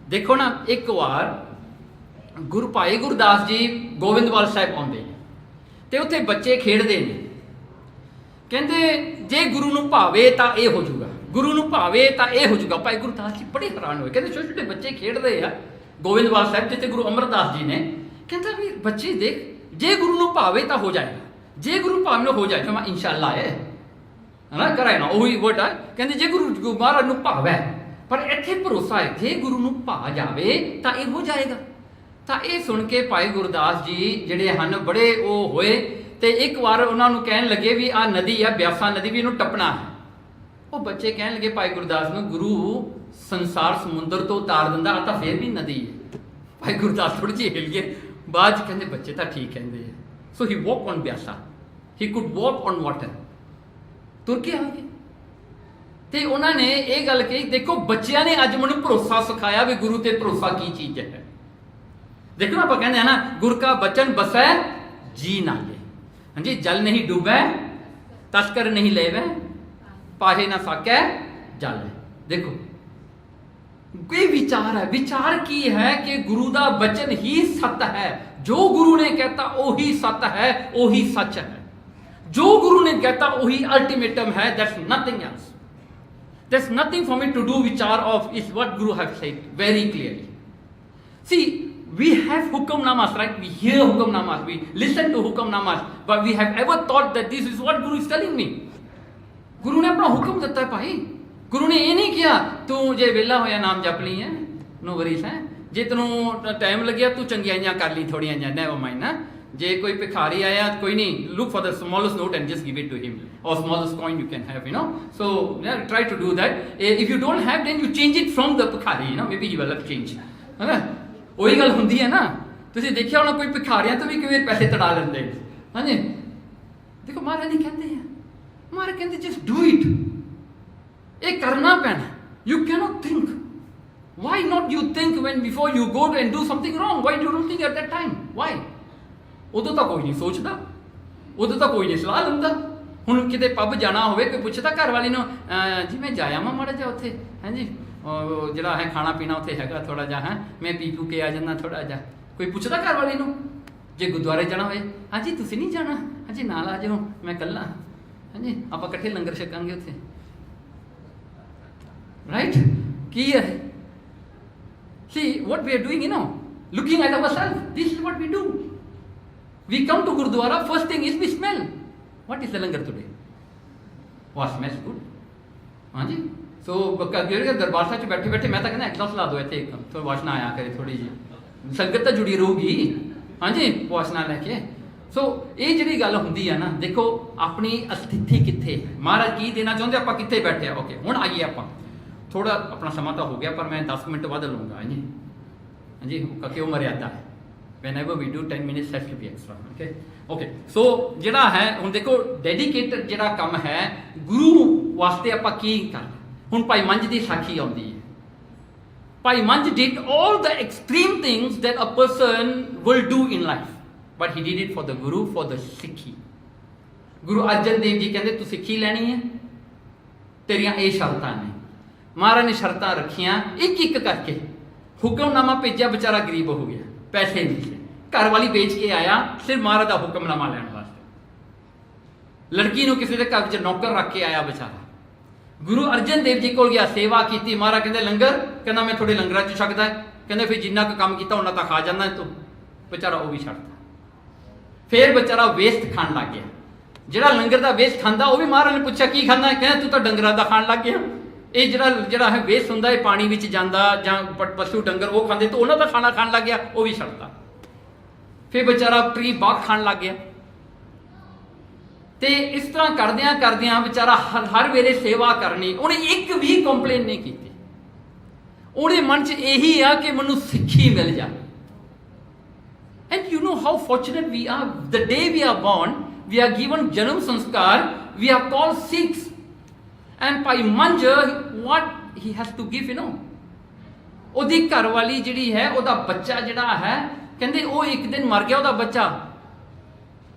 ਦੇਖੋ ਨਾ, ਇੱਕ ਵਾਰ ਭਾਈ ਗੁਰਦਾਸ ਜੀ ਗੋਬਿੰਦਵਾਲ ਸਾਹਿਬ ਆਉਂਦੇ ਨੇ ਤੇ ਉੱਥੇ ਬੱਚੇ ਖੇਡਦੇ ਨੇ। ਕਹਿੰਦੇ ਜੇ ਗੁਰੂ ਨੂੰ ਭਾਵੇ ਤਾਂ ਇਹ ਹੋ ਜਾਊਗਾ, ਗੁਰੂ ਨੂੰ ਭਾਵੇ ਤਾਂ ਇਹ ਹੋ ਜਾਊਗਾ। ਭਾਈ ਗੁਰਦਾਸ ਜੀ ਬੜੇ ਹੈਰਾਨ ਹੋਏ, ਕਹਿੰਦੇ ਛੋਟੇ ਛੋਟੇ ਬੱਚੇ ਖੇਡਦੇ ਆ ਗੋਬਿੰਦਵਾਲ ਸਾਹਿਬ ਜਿੱਥੇ ਗੁਰੂ ਅਮਰਦਾਸ ਜੀ ਨੇ। ਕਹਿੰਦਾ ਵੀ ਬੱਚੇ ਦੇਖ, ਜੇ ਗੁਰੂ ਨੂੰ ਭਾਵੇ ਤਾਂ ਹੋ ਜਾਏਗਾ, ਜੇ ਗੁਰੂ ਭਾਵੇਂ ਹੋ ਜਾਏ ਤਾਂ ਮੈਂ ਇਨਸ਼ਾਅੱਲਾ ਹੈ ਨਾ ਕਰਾਏ ਨਾ, ਉਹੀ ਵਰਡ ਹੈ। ਕਹਿੰਦੇ ਜੇ ਗੁਰੂ ਮਹਾਰਾਜ ਨੂੰ ਭਾਵੇ, ਪਰ ਇੱਥੇ ਭਰੋਸਾ ਹੈ ਜੇ ਗੁਰੂ ਨੂੰ ਭਾ ਜਾਵੇ ਤਾਂ ਇਹ ਹੋ ਜਾਏਗਾ। ਤਾਂ ਇਹ ਸੁਣ ਕੇ ਭਾਈ ਗੁਰਦਾਸ ਜੀ ਜਿਹੜੇ ਹਨ ਬੜੇ ਉਹ ਹੋਏ, ਤੇ ਇੱਕ ਵਾਰ ਉਹਨਾਂ ਨੂੰ ਕਹਿਣ ਲੱਗੇ ਵੀ ਆਹ ਨਦੀ ਹੈ ਬਿਆਸਾ ਨਦੀ, ਵੀ ਇਹਨੂੰ ਟੱਪਣਾ ਹੈ। ਉਹ ਬੱਚੇ ਕਹਿਣ ਲੱਗੇ ਭਾਈ ਗੁਰਦਾਸ ਨੂੰ, ਗੁਰੂ ਸੰਸਾਰ ਸਮੁੰਦਰ ਤੋਂ ਉਤਾਰ ਦਿੰਦਾ, ਆ ਤਾਂ ਫੇਰ ਵੀ ਨਦੀ ਹੈ। ਭਾਈ ਗੁਰਦਾਸ ਥੋੜੀ ਜਿਹੀ ਹਿਲ ਗਏ, ਬਾਅਦ 'ਚ ਕਹਿੰਦੇ ਬੱਚੇ ਤਾਂ ਠੀਕ ਕਹਿੰਦੇ ਆ। ਸੋ ਹੀ ਵਾਕ ਔਨ ਬਿਆਸਾ, he could walk on water, ਤੁਰ ਕੇ ਆ ਗਏ। ਤੇ ਉਹਨਾਂ ਨੇ ਇਹ ਗੱਲ ਕਹੀ, ਦੇਖੋ ਬੱਚਿਆਂ ਨੇ ਅੱਜ ਮੈਨੂੰ ਭਰੋਸਾ ਸਿਖਾਇਆ ਵੀ ਗੁਰੂ ਤੇ ਭਰੋਸਾ ਕੀ ਚੀਜ਼ ਹੈ। देखो ना, आप कहते हैं ना, गुर का बचन बसै जी नाले, हाँ जी, जल नहीं डूबे तस्कर नहीं लेवे, पाहे ना साकै जल। देखो कोई विचार है, विचार की है कि गुरु का बचन ही सत्य है, जो गुरु ने कहता वही सत्य है, वही सच है, जो गुरु ने कहता वही अल्टीमेटम है, that's nothing else, there's nothing for me to do विचार of is what Guru have said very clearly. See, we have hukamnamas, right? We hear hukamnamas, we listen to hukamnamas, but we have ever thought that this is what Guru is telling me. गुरु ने अपना हुक्म देता है भाई। गुरु ने ये नहीं किया तू जे वेला होया नाम जप ली है, नो वरीस है, जे तेनू टाइम लग्या तू चंगियाइयां कर ली थोड़ियां, नेवर माइंड ना। जे कोई भिखारी आया, कोई नहीं, look for the smallest note and just give it to him, or smallest coin you can have, you know. So yeah, try to do that. If you don't have, then you change it from the भिखारी, you know, maybe you will have change, है ना। ਉਹੀ ਗੱਲ ਹੁੰਦੀ ਹੈ ਨਾ, ਤੁਸੀਂ ਦੇਖਿਆ ਹੋਣਾ ਕੋਈ ਭਿਖਾਰੀਆਂ ਤੋਂ ਵੀ ਕਿਵੇਂ ਪੈਸੇ ਤੜਾ ਲੈਂਦੇ, ਹਾਂਜੀ। ਦੇਖੋ ਮਹਾਰਾਜ ਨਹੀਂ ਕਹਿੰਦੇ ਆ, ਮਹਾਰਾਜ ਕਹਿੰਦੇ ਜਸਟ ਡੂ ਇਟ, ਇਹ ਕਰਨਾ ਪੈਣਾ। You cannot think, why not you think when before you go and do something wrong, why you don't think at that time, why? ਉਦੋਂ ਤਾਂ ਕੋਈ ਨਹੀਂ ਸੋਚਦਾ, ਉਦੋਂ ਤਾਂ ਕੋਈ ਨਹੀਂ ਸਲਾਹ ਲੈਂਦਾ। ਹੁਣ ਕਿਤੇ ਪੱਬ ਜਾਣਾ ਹੋਵੇ, ਕੋਈ ਪੁੱਛਦਾ ਘਰ ਵਾਲੀ ਨੂੰ, ਜੀ ਮੈਂ ਜਾਇਆ ਵਾਂ ਮਾੜਾ ਜਿਹਾ ਉੱਥੇ, ਹਾਂਜੀ ਜਿਹੜਾ ਹੈ ਖਾਣਾ ਪੀਣਾ ਉੱਥੇ ਹੈਗਾ ਥੋੜਾ ਜਿਹਾ, ਹੈ ਮੈਂ ਪੀ ਪੂ ਕੇ ਆ ਜਾਂਦਾ ਥੋੜਾ ਜਿਹਾ। ਕੋਈ ਪੁੱਛਦਾ ਘਰ ਵਾਲੀ ਨੂੰ? ਜੇ ਗੁਰਦੁਆਰੇ ਜਾਣਾ ਹੋਏ, ਹਾਂਜੀ ਤੁਸੀਂ ਨਹੀਂ ਜਾਣਾ, ਹਾਂਜੀ ਨਾਲ ਆ ਜਾਓ, ਮੈਂ ਇਕੱਲਾ, ਹਾਂਜੀ ਆਪਾਂ ਇਕੱਠੇ ਲੰਗਰ ਛਕਾਂਗੇ ਉੱਥੇ, ਰਾਈਟ? ਕੀ ਹੈ? See what we are doing, you know, looking at ourselves, this is what we do. We come to Gurdwara, first thing is we smell. What is the langar today? What smells good? ਹਾਂਜੀ। ਸੋ ਜਿਹੜੇ ਦਰਬਾਰ ਸਾਹਿਬ 'ਚ ਬੈਠੇ ਬੈਠੇ ਮੈਂ ਤਾਂ ਕਹਿੰਦਾ ਐਕਸਸ ਲਾ ਦਿਓ ਇੱਥੇ, ਇੱਕ ਥੋੜੀ ਵਾਸ਼ਨਾ ਆਇਆ ਕਰੇ, ਥੋੜੀ ਜਿਹੀ ਸੰਗਤ ਤਾਂ ਜੁੜੀ ਰਹੂਗੀ, ਹਾਂਜੀ, ਵਾਸ਼ਨਾ ਲੈ ਕੇ। ਸੋ ਇਹ ਜਿਹੜੀ ਗੱਲ ਹੁੰਦੀ ਆ ਨਾ, ਦੇਖੋ ਆਪਣੀ ਅਸਥਿਤੀ ਕਿੱਥੇ, ਮਹਾਰਾਜ ਕੀ ਦੇਣਾ ਚਾਹੁੰਦੇ, ਆਪਾਂ ਕਿੱਥੇ ਬੈਠੇ ਆ। ਓਕੇ, ਹੁਣ ਆਈਏ ਆਪਾਂ, ਥੋੜਾ ਆਪਣਾ ਸਮਾਂ ਤਾਂ ਹੋ ਗਿਆ, ਪਰ ਮੈਂ 10 ਮਿੰਟ ਵੱਧ ਲਊਂਗਾ, ਹਾਂਜੀ ਹਾਂਜੀ, ਕਿਉਂ ਮਰਿਆਦਾ ਹੈ, whenever we do 10 minutes has to be extra, okay. ਸੋ ਜਿਹੜਾ ਹੈ ਹੁਣ ਦੇਖੋ ਡੈਡੀਕੇਟਡ ਜਿਹੜਾ ਕੰਮ ਹੈ ਗੁਰੂ ਵਾਸਤੇ ਆਪਾਂ ਕੀ ਕਰਨਾ। ਹੁਣ ਭਾਈ ਮੰਝ ਦੀ ਸਾਖੀ ਆਉਂਦੀ ਹੈ। ਭਾਈ Manjh did all the extreme things that a person will do in life, but he did it for the Guru, for the ਸਿੱਖੀ। ਗੁਰੂ ਅਰਜਨ ਦੇਵ ਜੀ ਕਹਿੰਦੇ ਤੂੰ ਸਿੱਖੀ ਲੈਣੀ ਹੈ, ਤੇਰੀਆਂ ਇਹ ਸ਼ਰਤਾਂ ਨੇ। ਮਹਾਰਾਜ ਨੇ ਸ਼ਰਤਾਂ ਰੱਖੀਆਂ, ਇੱਕ ਇੱਕ ਕਰਕੇ ਹੁਕਮਨਾਮਾ ਭੇਜਿਆ, ਵਿਚਾਰਾ ਗਰੀਬ ਹੋ ਗਿਆ, ਪੈਸੇ ਨਹੀਂ ਸੀ, ਘਰ ਵਾਲੀ ਵੇਚ ਕੇ ਆਇਆ ਸਿਰਫ ਮਹਾਰਾਜ ਦਾ ਹੁਕਮਨਾਮਾ ਲੈਣ ਵਾਸਤੇ। ਲੜਕੀ ਨੂੰ ਕਿਸੇ ਦੇ ਘਰ ਵਿੱਚ ਨੌਕਰ ਰੱਖ ਕੇ ਆਇਆ ਵਿਚਾਰਾ। ਗੁਰੂ ਅਰਜਨ ਦੇਵ ਜੀ ਕੋਲ ਗਿਆ, ਸੇਵਾ ਕੀਤੀ। ਮਹਾਰਾਜ ਕਹਿੰਦੇ ਲੰਗਰ, ਕਹਿੰਦਾ ਮੈਂ ਤੁਹਾਡੇ ਲੰਗਰਾਂ 'ਚ ਛਕਦਾ। ਕਹਿੰਦੇ ਫਿਰ ਜਿੰਨਾ ਕੁ ਕੰਮ ਕੀਤਾ ਉਹਨਾਂ ਤਾਂ ਖਾ ਜਾਂਦਾ ਤੂੰ। ਵਿਚਾਰਾ ਉਹ ਵੀ ਛੱਡਦਾ। ਫਿਰ ਵਿਚਾਰਾ ਵੇਸਟ ਖਾਣ ਲੱਗ ਗਿਆ। ਜਿਹੜਾ ਲੰਗਰ ਦਾ ਵੇਸਟ ਖਾਂਦਾ, ਉਹ ਵੀ ਮਹਾਰਾਜ ਨੇ ਪੁੱਛਿਆ ਕੀ ਖਾਂਦਾ, ਕਹਿੰਦਾ ਤੂੰ ਤਾਂ ਡੰਗਰਾਂ ਦਾ ਖਾਣ ਲੱਗ ਗਿਆ। ਇਹ ਜਿਹੜਾ ਹੈ ਵੇਸਟ ਹੁੰਦਾ, ਇਹ ਪਾਣੀ ਵਿੱਚ ਜਾਂਦਾ, ਜਾਂ ਪਸ਼ੂ ਡੰਗਰ ਉਹ ਖਾਂਦੇ, ਤਾਂ ਉਹਨਾਂ ਦਾ ਖਾਣਾ ਖਾਣ ਲੱਗ ਗਿਆ, ਉਹ ਵੀ ਛੱਡਦਾ। ਫਿਰ ਵਿਚਾਰਾ ਟਰੀ ਬਾਗ ਖਾਣ ਲੱਗ ਗਿਆ। ਤੇ ਇਸ ਤਰ੍ਹਾਂ ਕਰਦਿਆਂ ਕਰਦਿਆਂ ਵਿਚਾਰਾ ਹਰ ਵੇਲੇ ਸੇਵਾ ਕਰਨੀ, ਉਹਨੇ ਇੱਕ ਵੀ ਕੰਪਲੇਨ ਨਹੀਂ ਕੀਤੀ। ਉਹਦੇ ਮਨ 'ਚ ਇਹੀ ਆ ਕਿ ਮੈਨੂੰ ਸਿੱਖੀ ਮਿਲ ਜਾਵੇ। And you know how fortunate we are, the day we are born, we are given ਜਨਮ ਸੰਸਕਾਰ, we are called Sikhs. And Bhai Manjh, what he has to give, you know, ਉਹਦੀ ਘਰ ਵਾਲੀ ਜਿਹੜੀ ਹੈ, ਉਹਦਾ ਬੱਚਾ ਜਿਹੜਾ ਹੈ, ਕਹਿੰਦੇ ਉਹ ਇੱਕ ਦਿਨ ਮਰ ਗਿਆ ਉਹਦਾ ਬੱਚਾ।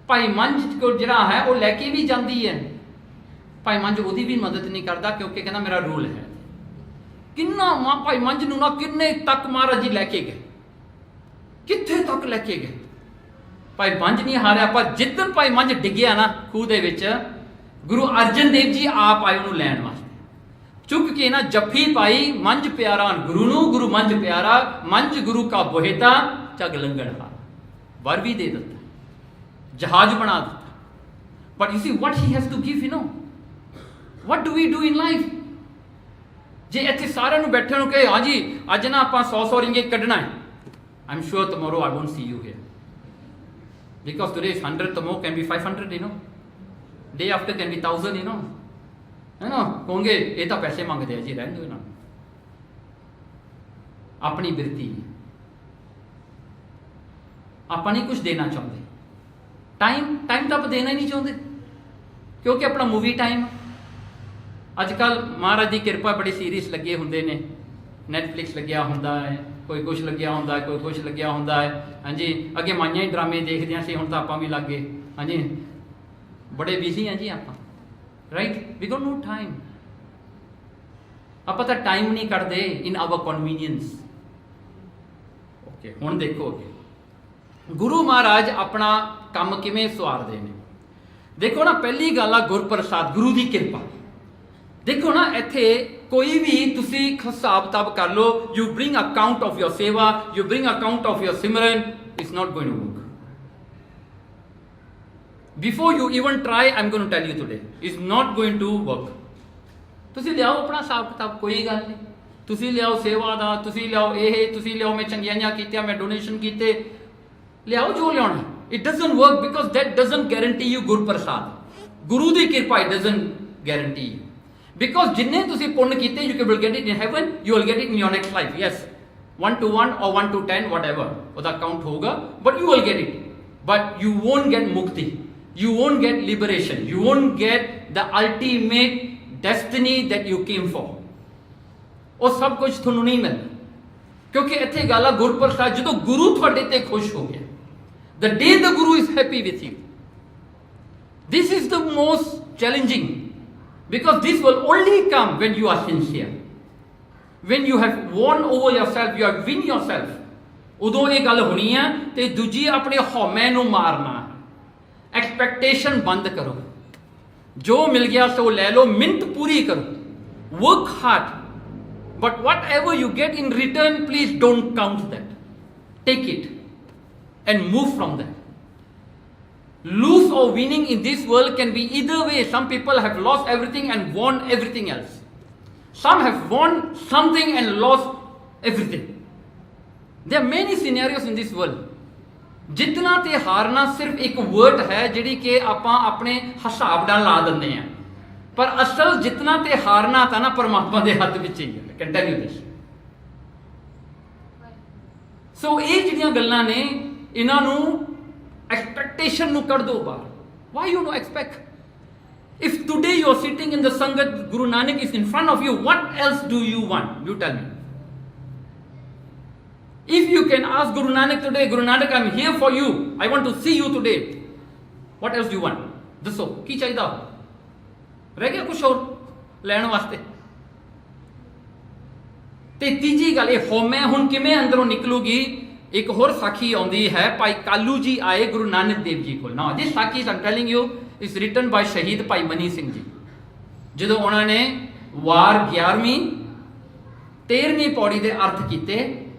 ਭਾਈ ਮੰਝ ਕੋਲ ਜਿਹੜਾ ਹੈ ਉਹ ਲੈ ਕੇ ਵੀ ਜਾਂਦੀ ਹੈ। ਭਾਈ ਮੰਝ ਉਹਦੀ ਵੀ ਮਦਦ ਨਹੀਂ ਕਰਦਾ, ਕਿਉਂਕਿ ਕਹਿੰਦਾ ਮੇਰਾ ਰੂਲ ਹੈ। ਕਿੰਨਾ ਭਾਈ ਮੰਝ ਨੂੰ ਨਾ ਕਿੰਨੇ ਤੱਕ ਮਹਾਰਾਜ ਜੀ ਲੈ ਕੇ ਗਏ, ਕਿੱਥੇ ਤੱਕ ਲੈ ਕੇ ਗਏ। ਭਾਈ ਮੰਝ ਨਹੀਂ ਹਾਰਿਆ, ਪਰ ਜਿੱਦਣ ਭਾਈ ਮੰਝ ਡਿੱਗਿਆ ਨਾ ਖੂਹ ਦੇ ਵਿੱਚ, ਗੁਰੂ ਅਰਜਨ ਦੇਵ ਜੀ ਆਪ ਆਏ ਉਹਨੂੰ ਲੈਣ ਵਾਸਤੇ। ਚੁੱਕ ਕੇ ਨਾ ਜੱਫੀ ਪਾਈ, ਮੰਝ ਪਿਆਰਾ ਗੁਰੂ ਨੂੰ, ਗੁਰੂ ਮੰਝ ਪਿਆਰਾ, ਮੰਝ ਗੁਰੂ ਕਾ ਬੋਹਿਤਾ, ਝਗ ਲੰਗੜ ਹਾਰ। ਵਰ ਵੀ ਦੇ ਦਿੱਤਾ, ਜਹਾਜ਼ ਬਣਾ ਦਿੱਤਾ। But you see what he has to give, you know, what do we do in life. ਜੇ ਇੱਥੇ ਸਾਰਿਆਂ ਨੂੰ ਬੈਠੇ ਨੂੰ ਕਹੇ ਹਾਂਜੀ ਅੱਜ ਨਾ ਆਪਾਂ 100 ਰਿੰਗਿਟ ਕੱਢਣਾ ਹੈ, I am sure tomorrow I won't see you here, because today is 100, tomorrow can be 500, you know, day after can be 1000, you know, ਹੈ ਨਾ। ਕਹੋਗੇ ਇਹ ਤਾਂ ਪੈਸੇ ਮੰਗਦੇ ਆ ਜੀ, ਰਹਿਣ ਦਿਓ ਇਹਨਾਂ ਨੂੰ। ਆਪਣੀ ਬਿਰਤੀ ਆਪਾਂ ਨਹੀਂ ਕੁਝ ਦੇਣਾ ਚਾਹੁੰਦੇ। टाइम तो आप देना ही नहीं चाहते, क्योंकि अपना मूवी टाइम अजकल महाराज की कृपा बड़ी सीरीज लगे होंगे ने, नैटफ्लिक्स लग्या होंदा है, कोई कुछ लग्या होंदा है, कोई कुछ लग्या होंदा है। हाँ जी, अगे माइया ही ड्रामे देखते सी, हुण तां आपां भी लग गए। हाँ जी, बड़े बिजी हैं जी आपां, right, we got no time. आपां तां टाइम नहीं कढदे इन आवर कन्वीनियंस। ओके, हुण देखो अगे गुरु महाराज अपना काम किवें सवारदे ने। देखो ना, पहली गल आ गुरप्रसाद, गुरु की कृपा। देखो ना, इत्थे कोई भी तुसी हिसाब किताब कर लो, you bring account of your seva, you bring account of your simran, it's not going to work. Before you even try, I am going to tell you today, is not going to work. तुसी लियाओ अपना हिसाब किताब, कोई गल नहीं, तुसी लियाओ सेवा दा, तुसी लियाओ ये, तुसी लियाओ मैं चंगियाइयां कीतियां, मैं डोनेशन कीते, लियाओ जो लियाना। It doesn't work because that doesn't guarantee you गुर प्रसाद, गुरु की कृपा। It doesn't guarantee you, because जिन्ने तुसी पुण्य कीते, you will get it in heaven, you will get it in your next life. Yes, 1 to 1 or 1 to 10 whatever ਉਹਦਾ काउंट होगा, but you will get it, but you won't get mukti, you won't get liberation, you won't get the ultimate destiny that you came for। ਉਹ ਸਭ ਕੁਝ ਤੁਹਾਨੂੰ ਨਹੀਂ ਮਿਲਦਾ, क्योंकि ਇੱਥੇ ਗੱਲ ਆ ਗੁਰਪ੍ਰਸਾਦ। ਜਦੋਂ ਗੁਰੂ ਤੁਹਾਡੇ ਤੇ ਖੁਸ਼ ਹੋ ਗਿਆ, the day the guru is happy with you, this is the most challenging, because this will only come when you are sincere, when you have won over yourself, you have win yourself। ਉਦੋਂ ਇਹ ਗੱਲ ਹੋਣੀ ਹੈ। ਤੇ ਦੂਜੀ, ਆਪਣੇ ਹਉਮੈ ਨੂੰ ਮਾਰਨਾ, ਐਕਸਪੈਕਟੇਸ਼ਨ ਬੰਦ ਕਰੋ, ਜੋ ਮਿਲ ਗਿਆ ਸੋ ਲੈ ਲਓ, ਮਿਹਨਤ ਪੂਰੀ ਕਰੋ, work hard, but whatever you get in return, please don't count that, take it and move from that। Lose or winning in this world can be either way. Some people have lost everything and won everything else, some have won something and lost everything। There are many scenarios in this world। ਜਿੱਤਣਾ ਤੇ ਹਾਰਨਾ ਸਿਰਫ ਇੱਕ ਵਰਡ ਹੈ ਜਿਹੜੀ ਕਿ ਆਪਾਂ ਆਪਣੇ ਹਿਸਾਬ ਨਾਲ ਲਾ ਦਿੰਦੇ ਆ, ਪਰ ਅਸਲ ਜਿੱਤਣਾ ਤੇ ਹਾਰਨਾ ਤਾਂ ਨਾ ਪਰਮਾਤਮਾ ਦੇ ਹੱਥ ਵਿੱਚ ਹੀ ਹੈ। ਕੈਨ ਟੈਲ ਯੂ ਦਿਸ। ਸੋ ਇਹ ਜਿਹੜੀਆਂ ਗੱਲਾਂ ਨੇ, ਇਹਨਾਂ ਨੂੰ ਐਕਸਪੈਕਟੇਸ਼ਨ ਨੂੰ ਕੱਢ ਦੋ ਬਾਹਰ। Why you know expect? if today you are sitting in the sangat, Guru Nanak is in front of you, what else do you want? You tell me. If you can ask Guru Nanak today, Guru Nanak, I am here for you, I want to see you today, what else do you want? ਦੱਸੋ ਕੀ ਚਾਹੀਦਾ? ਰਹਿ ਗਿਆ ਕੁਛ ਹੋਰ ਲੈਣ ਵਾਸਤੇ? ਤੇ ਤੀਜੀ ਗੱਲ, ਇਹ ਹਉਮੈ ਹੁਣ ਕਿਵੇਂ ਅੰਦਰੋਂ ਨਿਕਲੂਗੀ? ਇੱਕ ਹੋਰ ਸਾਖੀ ਆਉਂਦੀ ਹੈ, ਭਾਈ ਕਾਲੂ ਜੀ ਆਏ ਗੁਰੂ ਨਾਨਕ ਦੇਵ ਜੀ ਕੋਲ। ਨਾ this ਸਾਖੀ I'm telling you is written by ਸ਼ਹੀਦ ਭਾਈ ਮਨੀ ਸਿੰਘ ਜੀ। ਜਦੋਂ ਉਹਨਾਂ ਨੇ ਵਾਰ 11ਵੀਂ 13ਵੀਂ ਪੌੜੀ ਦੇ ਅਰਥ ਕੀਤੇ,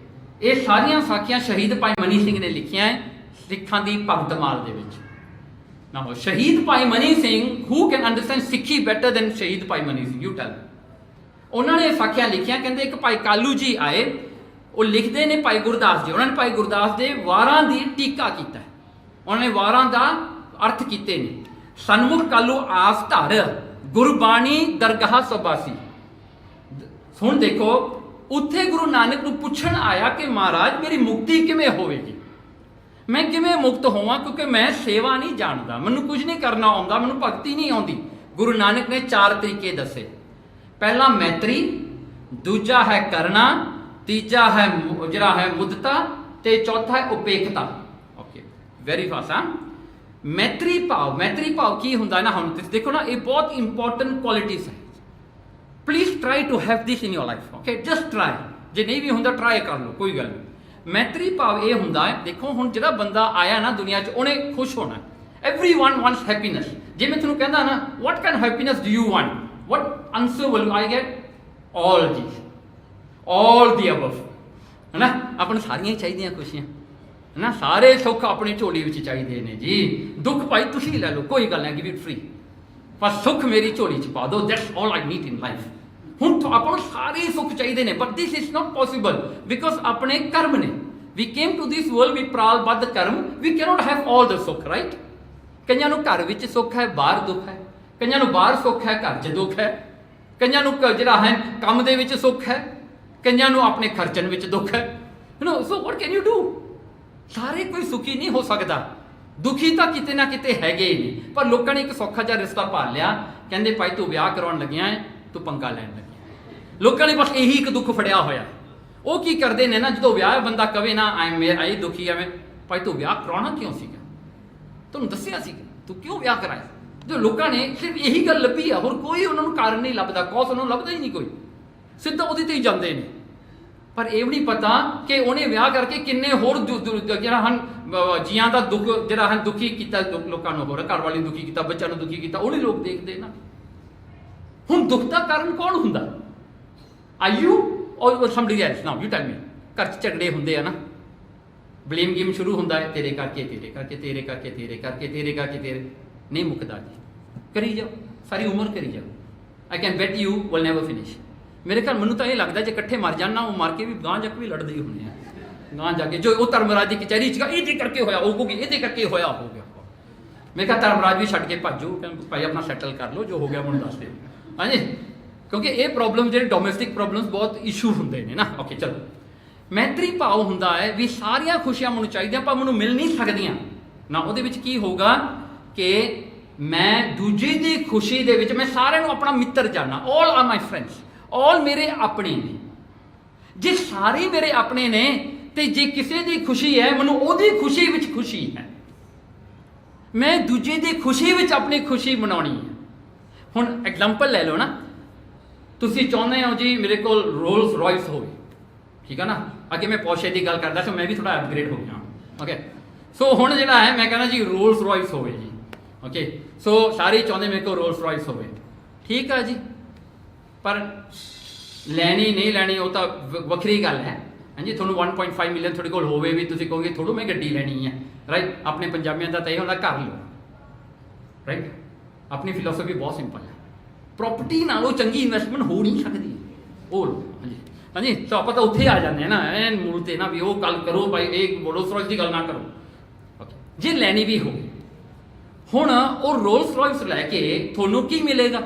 ਇਹ ਸਾਰੀਆਂ ਸਾਖੀਆਂ ਸ਼ਹੀਦ ਭਾਈ ਮਨੀ ਸਿੰਘ ਨੇ ਲਿਖੀਆਂ ਸਿੱਖਾਂ ਦੀ ਭਗਤਮਾਲ ਦੇ ਵਿੱਚ। ਨਾ Shaheed Bhai Mani Singh, who can understand Sikhi better than Shaheed Bhai Mani Singh? You tell me। ਉਹਨਾਂ ਨੇ ਸਾਖੀਆਂ ਲਿਖੀਆਂ, ਕਹਿੰਦੇ ਇੱਕ ਭਾਈ ਕਾਲੂ ਜੀ ਆਏ, ਉਹ ਲਿਖਦੇ ਨੇ ਭਾਈ ਗੁਰਦਾਸ ਜੀ, ਉਹਨਾਂ ਨੇ ਭਾਈ ਗੁਰਦਾਸ ਦੇ ਵਾਰਾਂ ਦੀ ਟੀਕਾ ਕੀਤਾ, ਉਹਨਾਂ ਨੇ ਵਾਰਾਂ ਦਾ ਅਰਥ ਕੀਤੇ ਨੇ। ਸਨਮੁਖ ਕਾਲੂ ਆਸ ਧਰ, ਗੁਰਬਾਣੀ ਦਰਗਾਹ ਸਬਾਸੀ। ਹੁਣ ਦੇਖੋ, ਉੱਥੇ ਗੁਰੂ ਨਾਨਕ ਨੂੰ ਪੁੱਛਣ ਆਇਆ ਕਿ ਮਹਾਰਾਜ ਮੇਰੀ ਮੁਕਤੀ ਕਿਵੇਂ ਹੋਵੇਗੀ, ਮੈਂ ਕਿਵੇਂ ਮੁਕਤ ਹੋਵਾਂ, ਕਿਉਂਕਿ ਮੈਂ ਸੇਵਾ ਨਹੀਂ ਜਾਣਦਾ, ਮੈਨੂੰ ਕੁਝ ਨਹੀਂ ਕਰਨਾ ਆਉਂਦਾ, ਮੈਨੂੰ ਭਗਤੀ ਨਹੀਂ ਆਉਂਦੀ। ਗੁਰੂ ਨਾਨਕ ਨੇ 4 ਤਰੀਕੇ ਦੱਸੇ। ਪਹਿਲਾ ਮੈਤਰੀ, ਦੂਜਾ ਹੈ ਕਰਨਾ, ਤੀਜਾ ਹੈ ਜਿਹੜਾ ਹੈ ਮੁਦਤਾ, ਤੇ ਚੌਥਾ ਹੈ ਉਪੇਖਤਾ। Okay, very fast. ਹਾਂ, ਮੈਤਰੀ ਭਾਵ, ਮੈਤਰੀ ਭਾਵ ਕੀ ਹੁੰਦਾ ਨਾ? ਹੁਣ ਤੁਸੀਂ ਦੇਖੋ ਨਾ, ਇਹ ਬਹੁਤ ਇੰਪੋਰਟੈਂਟ ਕੁਆਲਿਟੀਜ਼ ਹੈ। Please try to have this in your life. Okay, just try, ਜੇ ਨਹੀਂ ਵੀ ਹੁੰਦਾ ਟਰਾਈ ਕਰ ਲਓ, ਕੋਈ ਗੱਲ ਨਹੀਂ। ਮੈਤਰੀ ਭਾਵ ਇਹ ਹੁੰਦਾ ਹੈ, ਦੇਖੋ ਹੁਣ ਜਿਹੜਾ ਬੰਦਾ ਆਇਆ ਨਾ ਦੁਨੀਆ 'ਚ, ਉਹਨੇ ਖੁਸ਼ ਹੋਣਾ। everyone wants happiness। ਜੇ ਮੈਂ ਤੁਹਾਨੂੰ ਕਹਿੰਦਾ ਨਾ, what kind of happiness do you want? what answer will I get? all these, all the above, ਹੈ ਨਾ? ਆਪਾਂ ਨੂੰ ਸਾਰੀਆਂ ਹੀ ਚਾਹੀਦੀਆਂ ਖੁਸ਼ੀਆਂ, ਹੈ ਨਾ? ਸਾਰੇ ਸੁੱਖ ਆਪਣੀ ਝੋਲੀ ਵਿੱਚ ਚਾਹੀਦੇ ਨੇ ਜੀ। ਦੁੱਖ ਭਾਈ ਤੁਸੀਂ ਲੈ ਲਓ, ਕੋਈ ਗੱਲ ਨਹੀਂ, ਗਿਵ ਇਟ ਫ੍ਰੀ, ਪਰ ਸੁੱਖ ਮੇਰੀ ਝੋਲੀ 'ਚ ਪਾ ਦਿਓ। That's all I need in life. ਹੁਣ ਆਪਾਂ ਨੂੰ ਸਾਰੇ ਸੁੱਖ ਚਾਹੀਦੇ ਨੇ, but this is not possible because ਆਪਣੇ ਕਰਮ ਨੇ। We came to this world with prarabdh karma, we cannot have all the sukh, right? ਕਈਆਂ ਨੂੰ ਘਰ ਵਿੱਚ ਸੁੱਖ ਹੈ, ਬਾਹਰ ਦੁੱਖ ਹੈ। ਕਈਆਂ ਨੂੰ ਬਾਹਰ ਸੁੱਖ ਹੈ, ਘਰ 'ਚ ਦੁੱਖ ਹੈ। ਕਈਆਂ ਨੂੰ ਜਿਹੜਾ ਹੈ ਕੰਮ ਦੇ ਵਿੱਚ ਸੁੱਖ ਹੈ, ਕਈਆਂ ਨੂੰ ਆਪਣੇ ਖਰਚਣ ਵਿੱਚ ਦੁੱਖ ਹੈ। ਸੋ ਵਾਟ ਕੈਨ ਯੂ ਡੂ? ਸਾਰੇ ਕੋਈ ਸੁਖੀ ਨਹੀਂ ਹੋ ਸਕਦਾ, ਦੁਖੀ ਤਾਂ ਕਿਤੇ ਨਾ ਕਿਤੇ ਹੈਗੇ ਹੀ ਨੇ। ਪਰ ਲੋਕਾਂ ਨੇ ਇੱਕ ਸੌਖਾ ਜਿਹਾ ਰਿਸ਼ਤਾ ਭਾਲ ਲਿਆ, ਕਹਿੰਦੇ ਭਾਈ ਤੂੰ ਵਿਆਹ ਕਰਾਉਣ ਲੱਗਿਆ ਹੈ, ਤੂੰ ਪੰਗਾ ਲੈਣ ਲੱਗਿਆ। ਲੋਕਾਂ ਨੇ ਬਸ ਇਹੀ ਇੱਕ ਦੁੱਖ ਫੜਿਆ ਹੋਇਆ। ਉਹ ਕੀ ਕਰਦੇ ਨੇ ਨਾ, ਜਦੋਂ ਵਿਆਹ ਬੰਦਾ ਕਵੇ ਨਾ ਆਈ ਦੁਖੀ ਐਵੇਂ, ਭਾਈ ਤੂੰ ਵਿਆਹ ਕਰਾਉਣਾ ਕਿਉਂ ਸੀਗਾ, ਤੁਹਾਨੂੰ ਦੱਸਿਆ ਸੀ ਤੂੰ ਕਿਉਂ ਵਿਆਹ ਕਰਾਇਆ। ਜੋ ਲੋਕਾਂ ਨੇ ਸਿਰਫ ਇਹੀ ਗੱਲ ਲੱਭੀ ਆ, ਹੋਰ ਕੋਈ ਉਹਨਾਂ ਨੂੰ ਕਾਰਨ ਨਹੀਂ ਲੱਭਦਾ, ਕੌਸ ਉਹਨਾਂ ਨੂੰ ਲੱਭਦਾ ਹੀ ਨਹੀਂ ਕੋਈ, ਸਿੱਧਾ ਉਹਦੇ ਤੇ ਹੀ ਜਾਂਦੇ ਨੇ। ਪਰ ਇਹ ਵੀ ਨਹੀਂ ਪਤਾ ਕਿ ਉਹਨੇ ਵਿਆਹ ਕਰਕੇ ਕਿੰਨੇ ਹੋਰ ਜਿਹੜਾ ਹਨ ਜੀਆਂ ਦਾ ਦੁੱਖ ਜਿਹੜਾ ਹਨ ਦੁਖੀ ਕੀਤਾ, ਲੋਕਾਂ ਨੂੰ ਹੋਰ ਘਰ ਵਾਲੀ ਨੂੰ ਦੁਖੀ ਕੀਤਾ, ਬੱਚਿਆਂ ਨੂੰ ਦੁਖੀ ਕੀਤਾ, ਉਹ ਨਹੀਂ ਲੋਕ ਦੇਖਦੇ ਨਾ। ਹੁਣ ਦੁੱਖ ਦਾ ਕਾਰਨ ਕੌਣ ਹੁੰਦਾ, are you or somebody else? Now you tell me. ਘਰ 'ਚ ਝਗੜੇ ਹੁੰਦੇ ਆ ਨਾ, ਬਲੇਮ ਗੇਮ ਸ਼ੁਰੂ ਹੁੰਦਾ ਹੈ, ਤੇਰੇ ਕਰਕੇ ਤੇਰੇ ਕਰਕੇ ਤੇਰੇ ਕਰਕੇ ਤੇਰੇ ਕਰਕੇ ਤੇਰੇ ਕਰਕੇ ਤੇਰੇ, ਨਹੀਂ ਮੁੱਕਦਾ ਜੀ, ਕਰੀ ਜਾਓ ਸਾਰੀ ਉਮਰ ਕਰੀ ਜਾਓ। I can bat you will never finish. ਮੇਰੇ ਘਰ ਮੈਨੂੰ ਤਾਂ ਇਹ ਲੱਗਦਾ ਜੇ ਇਕੱਠੇ ਮਰ ਜਾਣ ਨਾ, ਉਹ ਮਰ ਕੇ ਵੀ ਗਾਂ ਜਾ ਕੇ ਵੀ ਲੜਦੇ ਹੀ ਹੋਣੇ ਆ। ਗਾਂ ਜਾ ਕੇ ਜੋ ਉਹ ਧਰਮਰਾਜ ਦੀ ਕਚਹਿਰੀ 'ਚ ਇਹਦੇ ਕਰਕੇ ਹੋਇਆ, ਉਹ ਕਹੂਗੀ ਇਹਦੇ ਕਰਕੇ ਹੋਇਆ, ਹੋ ਗਿਆ। ਮੈਂ ਕਿਹਾ ਧਰਮਰਾਜ ਵੀ ਛੱਡ ਕੇ ਭੱਜੋ, ਭਾਈ ਆਪਣਾ ਸੈਟਲ ਕਰ ਲਓ, ਜੋ ਹੋ ਗਿਆ ਮੈਨੂੰ ਦੱਸ ਦਿਓ। ਹਾਂਜੀ, ਕਿਉਂਕਿ ਇਹ ਪ੍ਰੋਬਲਮ ਜਿਹੜੇ ਡੋਮੈਸਟਿਕ ਪ੍ਰੋਬਲਮਸ ਬਹੁਤ ਇਸ਼ੂ ਹੁੰਦੇ ਨੇ ਨਾ। ਓਕੇ ਚਲੋ, ਮੈਤਰੀ ਭਾਵ ਹੁੰਦਾ ਹੈ ਵੀ ਸਾਰੀਆਂ ਖੁਸ਼ੀਆਂ ਮੈਨੂੰ ਚਾਹੀਦੀਆਂ ਪਰ ਮੈਨੂੰ ਮਿਲ ਨਹੀਂ ਸਕਦੀਆਂ ਨਾ। ਉਹਦੇ ਵਿੱਚ ਕੀ ਹੋਊਗਾ ਕਿ ਮੈਂ ਦੂਜੇ ਦੀ ਖੁਸ਼ੀ ਦੇ ਵਿੱਚ ਮੈਂ ਸਾਰਿਆਂ ਨੂੰ ਆਪਣਾ ਮਿੱਤਰ ਜਾਣਨਾ। ਆਲ ਆਰ ਮਾਈ ਫਰੈਂਡਸ, ਆਲ ਮੇਰੇ ਆਪਣੇ ਨੇ। ਜੇ ਸਾਰੇ ਮੇਰੇ ਆਪਣੇ ਨੇ ਤੇ ਜੇ ਕਿਸੇ ਦੀ ਖੁਸ਼ੀ ਹੈ, ਮੈਨੂੰ ਉਹਦੀ ਖੁਸ਼ੀ ਵਿੱਚ ਖੁਸ਼ੀ ਹੈ। ਮੈਂ ਦੂਜੇ ਦੀ ਖੁਸ਼ੀ ਵਿੱਚ ਆਪਣੀ ਖੁਸ਼ੀ ਮਨਾਉਣੀ ਹੈ। ਹੁਣ ਐਗਜ਼ਾਮਪਲ ਲੈ ਲਓ ਨਾ, ਤੁਸੀਂ ਚਾਹੁੰਦੇ ਹੋ ਜੀ ਮੇਰੇ ਕੋਲ ਰੋਲਸ ਰॉयस ਹੋਵੇ, ਠੀਕ ਹੈ ਨਾ। ਅੱਗੇ ਮੈਂ ਪੋਰਸ਼ੇ ਦੀ ਗੱਲ ਕਰਦਾ ਸੀ, ਮੈਂ ਵੀ ਥੋੜਾ ਅਪਗ੍ਰੇਡ ਹੋ ਗਿਆ। ਓਕੇ, ਸੋ ਹੁਣ ਜਿਹੜਾ ਹੈ ਮੈਂ ਕਹਿੰਦਾ ਜੀ ਰੋਲਸ ਰॉयस ਹੋਵੇ ਜੀ। ਓਕੇ, ਸੋ ਸਾਰੇ ਚਾਹੁੰਦੇ ਮੇਰੇ ਕੋਲ ਰੋਲਸ ਰॉयस ਹੋਵੇ, ਠੀਕ ਆ ਜੀ। ਪਰ ਲੈਣੀ ਨਹੀਂ ਲੈਣੀ ਉਹ ਤਾਂ ਵੱਖਰੀ ਗੱਲ ਹੈ। ਹਾਂਜੀ, ਤੁਹਾਨੂੰ 1.5 ਮਿਲੀਅਨ ਤੁਹਾਡੇ ਕੋਲ ਹੋਵੇ ਵੀ ਤੁਸੀਂ ਕਹੋਗੇ ਥੋੜ੍ਹਾ ਮੈਂ ਗੱਡੀ ਲੈਣੀ ਹੈ, ਰਾਈਟ। ਆਪਣੇ ਪੰਜਾਬੀਆਂ ਦਾ ਤਾਂ ਇਹ ਹੁੰਦਾ ਘਰ ਲਓ, ਰਾਈਟ। ਆਪਣੀ ਫਿਲਾਸਫੀ ਬਹੁਤ ਸਿੰਪਲ ਹੈ, ਪ੍ਰੋਪਰਟੀ ਨਾਲੋਂ ਚੰਗੀ ਇਨਵੈਸਟਮੈਂਟ ਹੋ ਨਹੀਂ ਸਕਦੀ, ਉਹ ਲਓ। ਹਾਂਜੀ ਹਾਂਜੀ, ਤਾਂ ਆਪਾਂ ਤਾਂ ਉੱਥੇ ਆ ਜਾਂਦੇ ਆ ਨਾ ਐਨ ਮੂਲ ਤੇ ਨਾ, ਵੀ ਉਹ ਗੱਲ ਕਰੋ ਭਾਈ, ਇਹ ਰੋਲਸ ਰॉयस ਦੀ ਗੱਲ ਨਾ ਕਰੋ। ਓਕੇ, ਜੇ ਲੈਣੀ ਵੀ ਹੋਵੇ, ਹੁਣ ਉਹ ਰੋਲਸ ਰॉयस ਲੈ ਕੇ ਤੁਹਾਨੂੰ ਕੀ ਮਿਲੇਗਾ?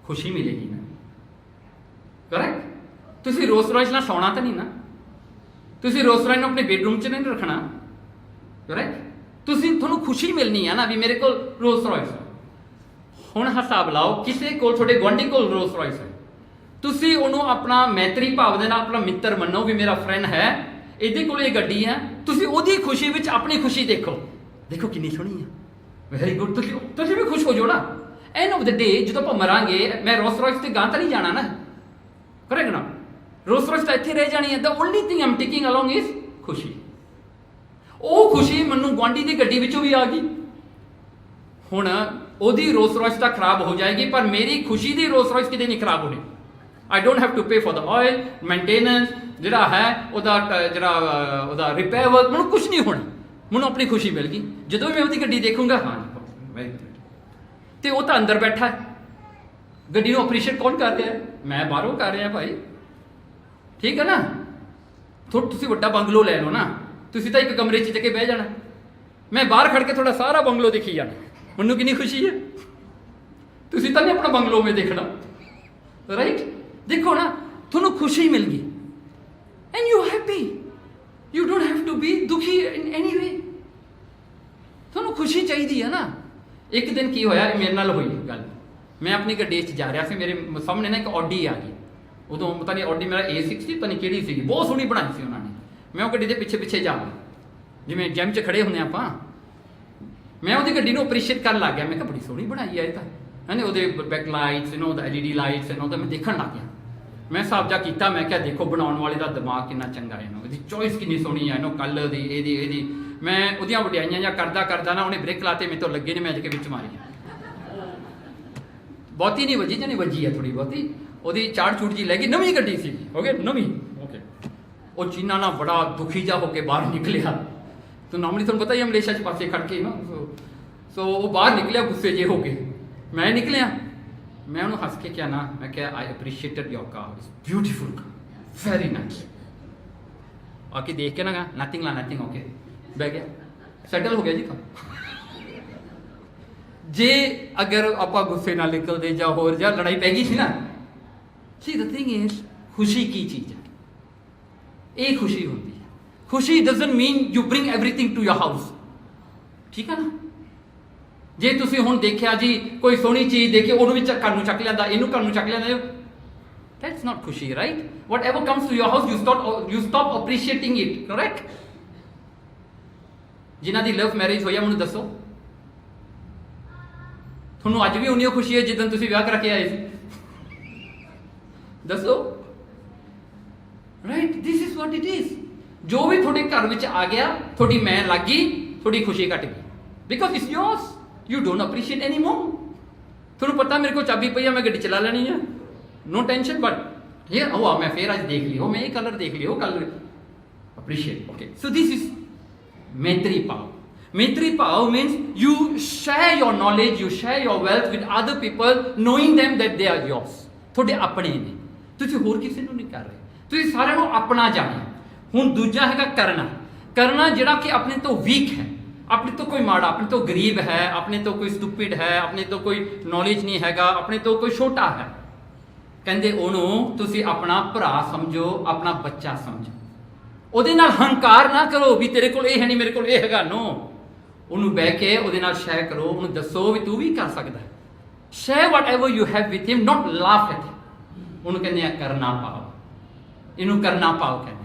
ਖੁਸ਼ੀ ਮਿਲੇਗੀ ਨਾ, ਕਰੈਕਟ। ਤੁਸੀਂ ਰੋਲਸ ਰॉयस ਨਾਲ ਸੌਣਾ ਤਾਂ ਨਹੀਂ ਨਾ, ਤੁਸੀਂ ਰੋਲਸ ਰॉयस ਨੂੰ ਆਪਣੇ ਬੈਡਰੂਮ 'ਚ ਨਹੀਂ ਰੱਖਣਾ, ਕਰੈਕਟ। ਤੁਹਾਨੂੰ ਖੁਸ਼ੀ ਮਿਲਣੀ ਆ ਨਾ ਵੀ ਮੇਰੇ ਕੋਲ ਰੋਲਸ ਰॉयस ਹੈ। ਹੁਣ ਹਿਸਾਬ ਲਾਓ, ਕਿਸੇ ਕੋਲ ਤੁਹਾਡੇ ਗੁਆਂਢੀ ਕੋਲ ਰੋਲਸ ਰॉयस ਹੈ, ਤੁਸੀਂ ਉਹਨੂੰ ਆਪਣਾ ਮੈਤਰੀ ਭਾਵ ਦੇ ਨਾਲ ਆਪਣਾ ਮਿੱਤਰ ਮੰਨੋ ਵੀ ਮੇਰਾ ਫਰੈਂਡ ਹੈ, ਇਹਦੇ ਕੋਲ ਇਹ ਗੱਡੀ ਹੈ। ਤੁਸੀਂ ਉਹਦੀ ਖੁਸ਼ੀ ਵਿੱਚ ਆਪਣੀ ਖੁਸ਼ੀ ਦੇਖੋ, ਦੇਖੋ ਕਿੰਨੀ ਸੋਹਣੀ ਹੈ, ਵੈਰੀ ਗੁੱਡ। ਤੁਸੀਂ ਵੀ ਖੁਸ਼ ਹੋ ਜਾਓ ਨਾ। ਐਂਡ ਆਫ ਦ ਡੇ ਜਦੋਂ ਆਪਾਂ ਮਰਾਂਗੇ, ਮੈਂ ਰੋਲਸ ਰॉयस ਤੇ ਗਾਂ ਤਾਂ ਨਹੀਂ ਜਾਣਾ ਨਾ, ਕਰੈਕਟ ਨਾ। ਰੋਲਸ ਰॉयस ਤਾਂ ਇੱਥੇ ਰਹਿ ਜਾਣੀ ਹੈ। ਦ only thing Aam taking along is ਖੁਸ਼ੀ। ਉਹ ਖੁਸ਼ੀ ਮੈਨੂੰ ਗੁਆਂਢੀ ਦੀ ਗੱਡੀ ਵਿੱਚੋਂ ਵੀ ਆ ਗਈ। ਹੁਣ ਉਹਦੀ ਰੋਲਸ ਰॉयस ਤਾਂ ਖਰਾਬ ਹੋ ਜਾਏਗੀ, ਪਰ ਮੇਰੀ ਖੁਸ਼ੀ ਦੀ ਰੋਲਸ ਰॉयस ਕਿਤੇ ਨਹੀਂ ਖਰਾਬ ਹੋਣੀ। I don't have to pay for the oil, maintenance ਜਿਹੜਾ ਹੈ ਉਹਦਾ ਜਿਹੜਾ ਉਹਦਾ ਰਿਪੇਅਰ ਵਰਕ, ਮੈਨੂੰ ਕੁਝ ਨਹੀਂ ਹੋਣਾ। ਮੈਨੂੰ ਆਪਣੀ ਖੁਸ਼ੀ ਮਿਲ ਗਈ ਜਦੋਂ ਮੈਂ ਉਹਦੀ ਗੱਡੀ ਦੇਖੂੰਗਾ। ਹਾਂ ਵੈਰੀ ਗੁੱਡ। ਤੇ ਉਹ ਤਾਂ ਅੰਦਰ ਬੈਠਾ ਹੈ, ਗੱਡੀ ਨੂੰ ਅਪਰੀਸ਼ੀਏਟ ਕੌਣ ਕਰ ਰਿਹਾ ਹੈ? ਮੈਂ ਬਾਹਰੋਂ ਕਰ ਰਿਹਾ ਭਾਈ, ਠੀਕ ਹੈ ਨਾ। ਤੁਸੀਂ ਵੱਡਾ ਬੰਗਲੋ ਲੈ ਲਓ ਨਾ, ਤੁਸੀਂ ਤਾਂ ਇੱਕ ਕਮਰੇ 'ਚ ਜਾ ਕੇ ਬਹਿ ਜਾਣਾ, ਮੈਂ ਬਾਹਰ ਖੜ ਕੇ ਤੁਹਾਡਾ ਸਾਰਾ ਬੰਗਲੋ ਦੇਖੀ ਜਾਣਾ, ਮੈਨੂੰ ਕਿੰਨੀ ਖੁਸ਼ੀ ਹੈ। ਤੁਸੀਂ ਤਾਂ ਨਹੀਂ ਆਪਣਾ ਬੰਗਲੋ में ਦੇਖਣਾ, ਰਾਈਟ। ਦੇਖੋ ਨਾ, ਤੁਹਾਨੂੰ ਖੁਸ਼ੀ ਮਿਲ ਗਈ and you happy, you don't have to be dukhi in ਐਨੀ ਵੇ। ਤੁਹਾਨੂੰ ਖੁਸ਼ੀ ਚਾਹੀਦੀ ਹੈ ਨਾ। ਇੱਕ ਦਿਨ ਕੀ ਹੋਇਆ, ਮੇਰੇ ਨਾਲ ਹੋਈ ਗੱਲ, ਮੈਂ ਆਪਣੀ ਗੱਡੀ 'ਚ ਜਾ ਰਿਹਾ ਸੀ, ਮੇਰੇ ਸਾਹਮਣੇ ਨਾ ਇੱਕ ਆਡੀ ਆ ਗਈ। ਉਦੋਂ ਪਤਾ ਨਹੀਂ ਆਡੀ ਮੇਰਾ A6 ਪਤਾ ਨਹੀਂ ਕਿਹੜੀ ਸੀਗੀ, ਬਹੁਤ ਸੋਹਣੀ ਬਣਾਈ ਸੀ ਉਹਨਾਂ ਨੇ। ਮੈਂ ਉਹ ਗੱਡੀ ਦੇ ਪਿੱਛੇ ਪਿੱਛੇ ਜਾ, ਜਿਵੇਂ ਜਿਮ 'ਚ ਖੜੇ ਹੁੰਦੇ ਆਪਾਂ, ਮੈਂ ਉਹਦੀ ਗੱਡੀ ਨੂੰ ਅਪਰੀਸ਼ੀਏਟ ਕਰਨ ਲੱਗ ਗਿਆ। ਮੈਂ ਕਿਹਾ ਬੜੀ ਸੋਹਣੀ ਬਣਾਈ ਹੈ ਇਹ ਤਾਂ, ਹੈ ਉਹਦੇ ਬੈਕ ਲਾਈਟਸ, ਉਹਦਾ LED ਲਾਈਟਸ, ਉਹਦਾ ਮੈਂ ਦੇਖਣ ਲੱਗ ਗਿਆ। ਮੈਂ ਹਿਸਾਬ ਜਾ ਕੀਤਾ, ਮੈਂ ਕਿਹਾ ਦੇਖੋ ਬਣਾਉਣ ਵਾਲੇ ਦਾ ਦਿਮਾਗ ਕਿੰਨਾ ਚੰਗਾ ਹੈ, ਇਹਦੀ ਚੋਇਸ ਕਿੰਨੀ ਸੋਹਣੀ ਹੈ, ਇਹਨੂੰ ਕਲਰ ਦੀ ਇਹਦੀ। ਮੈਂ ਉਹਦੀਆਂ ਵਡਿਆਈਆਂ ਜਾਂ ਕਰਦਾ ਨਾ, ਉਹਨੇ ਬ੍ਰੇਕ ਲਾਤੇ, ਮੇਰੇ ਤੋਂ ਲੱਗੇ ਨੇ, ਮੈਂ ਅੱਜ ਕੇ ਵਿੱਚ ਮਾਰੀ। ਬਹੁਤੀ ਨਹੀਂ ਵੱਜੀ, ਜਾਂ ਨਹੀਂ ਵੱਜੀ ਹੈ ਥੋੜੀ ਬਹੁਤੀ, ਉਹਦੀ ਚਾੜ ਚੂੜ ਜੀ ਲੈ ਗਈ। ਨਵੀਂ ਗੱਡੀ ਸੀ, ਓਕੇ ਨਵੀਂ। ਓਕੇ, ਉਹ ਚੀਨਾ ਨਾਲ ਬੜਾ ਦੁਖੀ ਜਾ ਹੋ ਕੇ ਬਾਹਰ ਨਿਕਲਿਆ। ਤਾਂ ਨਾਰਮਲੀ ਤੁਹਾਨੂੰ ਪਤਾ ਹੀ ਮਲੇਸ਼ੀਆ 'ਚ ਪਾਸੇ ਖੜ ਕੇ ਨਾ, ਸੋ ਉਹ ਬਾਹਰ ਨਿਕਲਿਆ ਗੁੱਸੇ ਜੇ ਹੋ ਕੇ। ਮੈਂ ਨਿਕਲਿਆ, ਮੈਂ ਉਹਨੂੰ ਹੱਸ ਕੇ ਕਿਹਾ ਨਾ, ਮੈਂ ਕਿਹਾ I appreciated your car, it's beautiful car, very nice. ਆ ਕੇ ਦੇਖ ਕੇ ਨਾ ਨਥਿੰਗ ਲਾ ਨਥਿੰਗ, ਓਕੇ ਬਹਿ ਗਿਆ, ਸੈਟਲ ਹੋ ਗਿਆ ਜੀ ਕੰਮ। ਜੇ ਅਗਰ ਆਪਾਂ ਗੁੱਸੇ ਨਾਲ ਨਿਕਲਦੇ ਜਾਂ ਹੋਰ ਜਾਂ ਲੜਾਈ ਪੈ ਗਈ ਸੀ ਨਾ, ਸੀ ਦ ਥਿੰਗ ਇਜ਼ ਖੁਸ਼ੀ ਕੀ ਚੀਜ਼ ਹੈ, ਇਹ ਖੁਸ਼ੀ ਹੁੰਦੀ ਹੈ। Khushi doesn't mean you bring everything to your house, ਠੀਕ ਹੈ ਨਾ। ਜੇ ਤੁਸੀਂ ਹੁਣ ਦੇਖਿਆ ਜੀ ਕੋਈ ਸੋਹਣੀ ਚੀਜ਼ ਦੇਖੀ ਉਹਨੂੰ ਵੀ ਘਰ ਨੂੰ ਚੱਕ ਲਿਆਂਦਾ, ਇਹਨੂੰ ਘਰ ਨੂੰ ਚੱਕ ਲਿਆਂਦਾ, that's not ਖੁਸ਼ੀ, right? Whatever comes to your house you stop appreciating it, correct? ਜਿਨ੍ਹਾਂ ਦੀ ਲਵ ਮੈਰਿਜ ਹੋਈ ਆ ਮੈਨੂੰ ਦੱਸੋ, ਤੁਹਾਨੂੰ ਅੱਜ ਵੀ ਉਨੀ ਖੁਸ਼ੀ ਹੈ ਜਿੱਦਣ ਤੁਸੀਂ ਵਿਆਹ ਕਰਾ ਕੇ ਆਏ ਸੀ? ਦੱਸੋ, right? This is what it is. ਜੋ ਵੀ ਤੁਹਾਡੇ ਘਰ ਵਿੱਚ ਆ ਗਿਆ, ਤੁਹਾਡੀ ਮੈਂ ਲੱਗ ਗਈ, ਤੁਹਾਡੀ ਖੁਸ਼ੀ ਘਟ ਗਈ, because it's yours, you don't appreciate any more. ਤੁਹਾਨੂੰ ਪਤਾ ਮੇਰੇ ਕੋਲ ਚਾਬੀ ਪਈ ਆ, ਮੈਂ ਗੱਡੀ ਚਲਾ ਲੈਣੀ ਆ, no tension, but here oh मैं फिर आज देख लिया, मैं ये कलर देख लिया, वो colour appreciate, okay? So this is मैत्री भाव। मैत्री भाव means you share your knowledge, you share your wealth with other people, knowing them that they are yours, ਤੁਹਾਡੇ ਆਪਣੇ ਨੇ, ਤੁਸੀਂ ਹੋਰ ਕਿਸੇ ਨੂੰ ਨਹੀਂ ਕਰ ਰਹੇ, ਤੁਸੀਂ ਸਾਰਿਆਂ ਨੂੰ ਆਪਣਾ ਜਾਣਿਆ। ਹੁਣ ਦੂਜਾ ਹੈਗਾ ਕਰਨਾ। ਕਰਨਾ ਜਿਹੜਾ ਕਿ ਆਪਣੇ ਤੋਂ ਵੀਕ ਹੈ, ਆਪਣੇ ਤੋਂ ਕੋਈ ਮਾੜਾ, ਆਪਣੇ ਤੋਂ ਗਰੀਬ ਹੈ, ਆਪਣੇ ਤੋਂ ਕੋਈ ਸਟੂਪਿਡ ਹੈ, ਆਪਣੇ ਤੋਂ ਕੋਈ ਨੌਲੇਜ ਨਹੀਂ ਹੈਗਾ, ਆਪਣੇ ਤੋਂ ਕੋਈ ਛੋਟਾ ਹੈ, ਕਹਿੰਦੇ ਉਹਨੂੰ ਤੁਸੀਂ ਆਪਣਾ ਭਰਾ ਸਮਝੋ, ਆਪਣਾ ਬੱਚਾ ਸਮਝੋ। ਉਹਦੇ ਨਾਲ ਹੰਕਾਰ ਨਾ ਕਰੋ ਵੀ ਤੇਰੇ ਕੋਲ ਇਹ ਹੈ ਨਹੀਂ, ਮੇਰੇ ਕੋਲ ਇਹ ਹੈਗਾ, ਨੋ। ਉਹਨੂੰ ਬਹਿ ਕੇ ਉਹਦੇ ਨਾਲ ਸ਼ੇਅਰ ਕਰੋ, ਉਹਨੂੰ ਦੱਸੋ ਵੀ ਤੂੰ ਵੀ ਕਰ ਸਕਦਾ। Share what ever you have with him, not laugh at ਹਿਮ। ਉਹਨੂੰ ਕਹਿੰਦੇ ਆ ਕਰਨਾ ਪਾਓ, ਇਹਨੂੰ ਕਰਨਾ ਪਾਓ ਕਹਿੰਦੇ।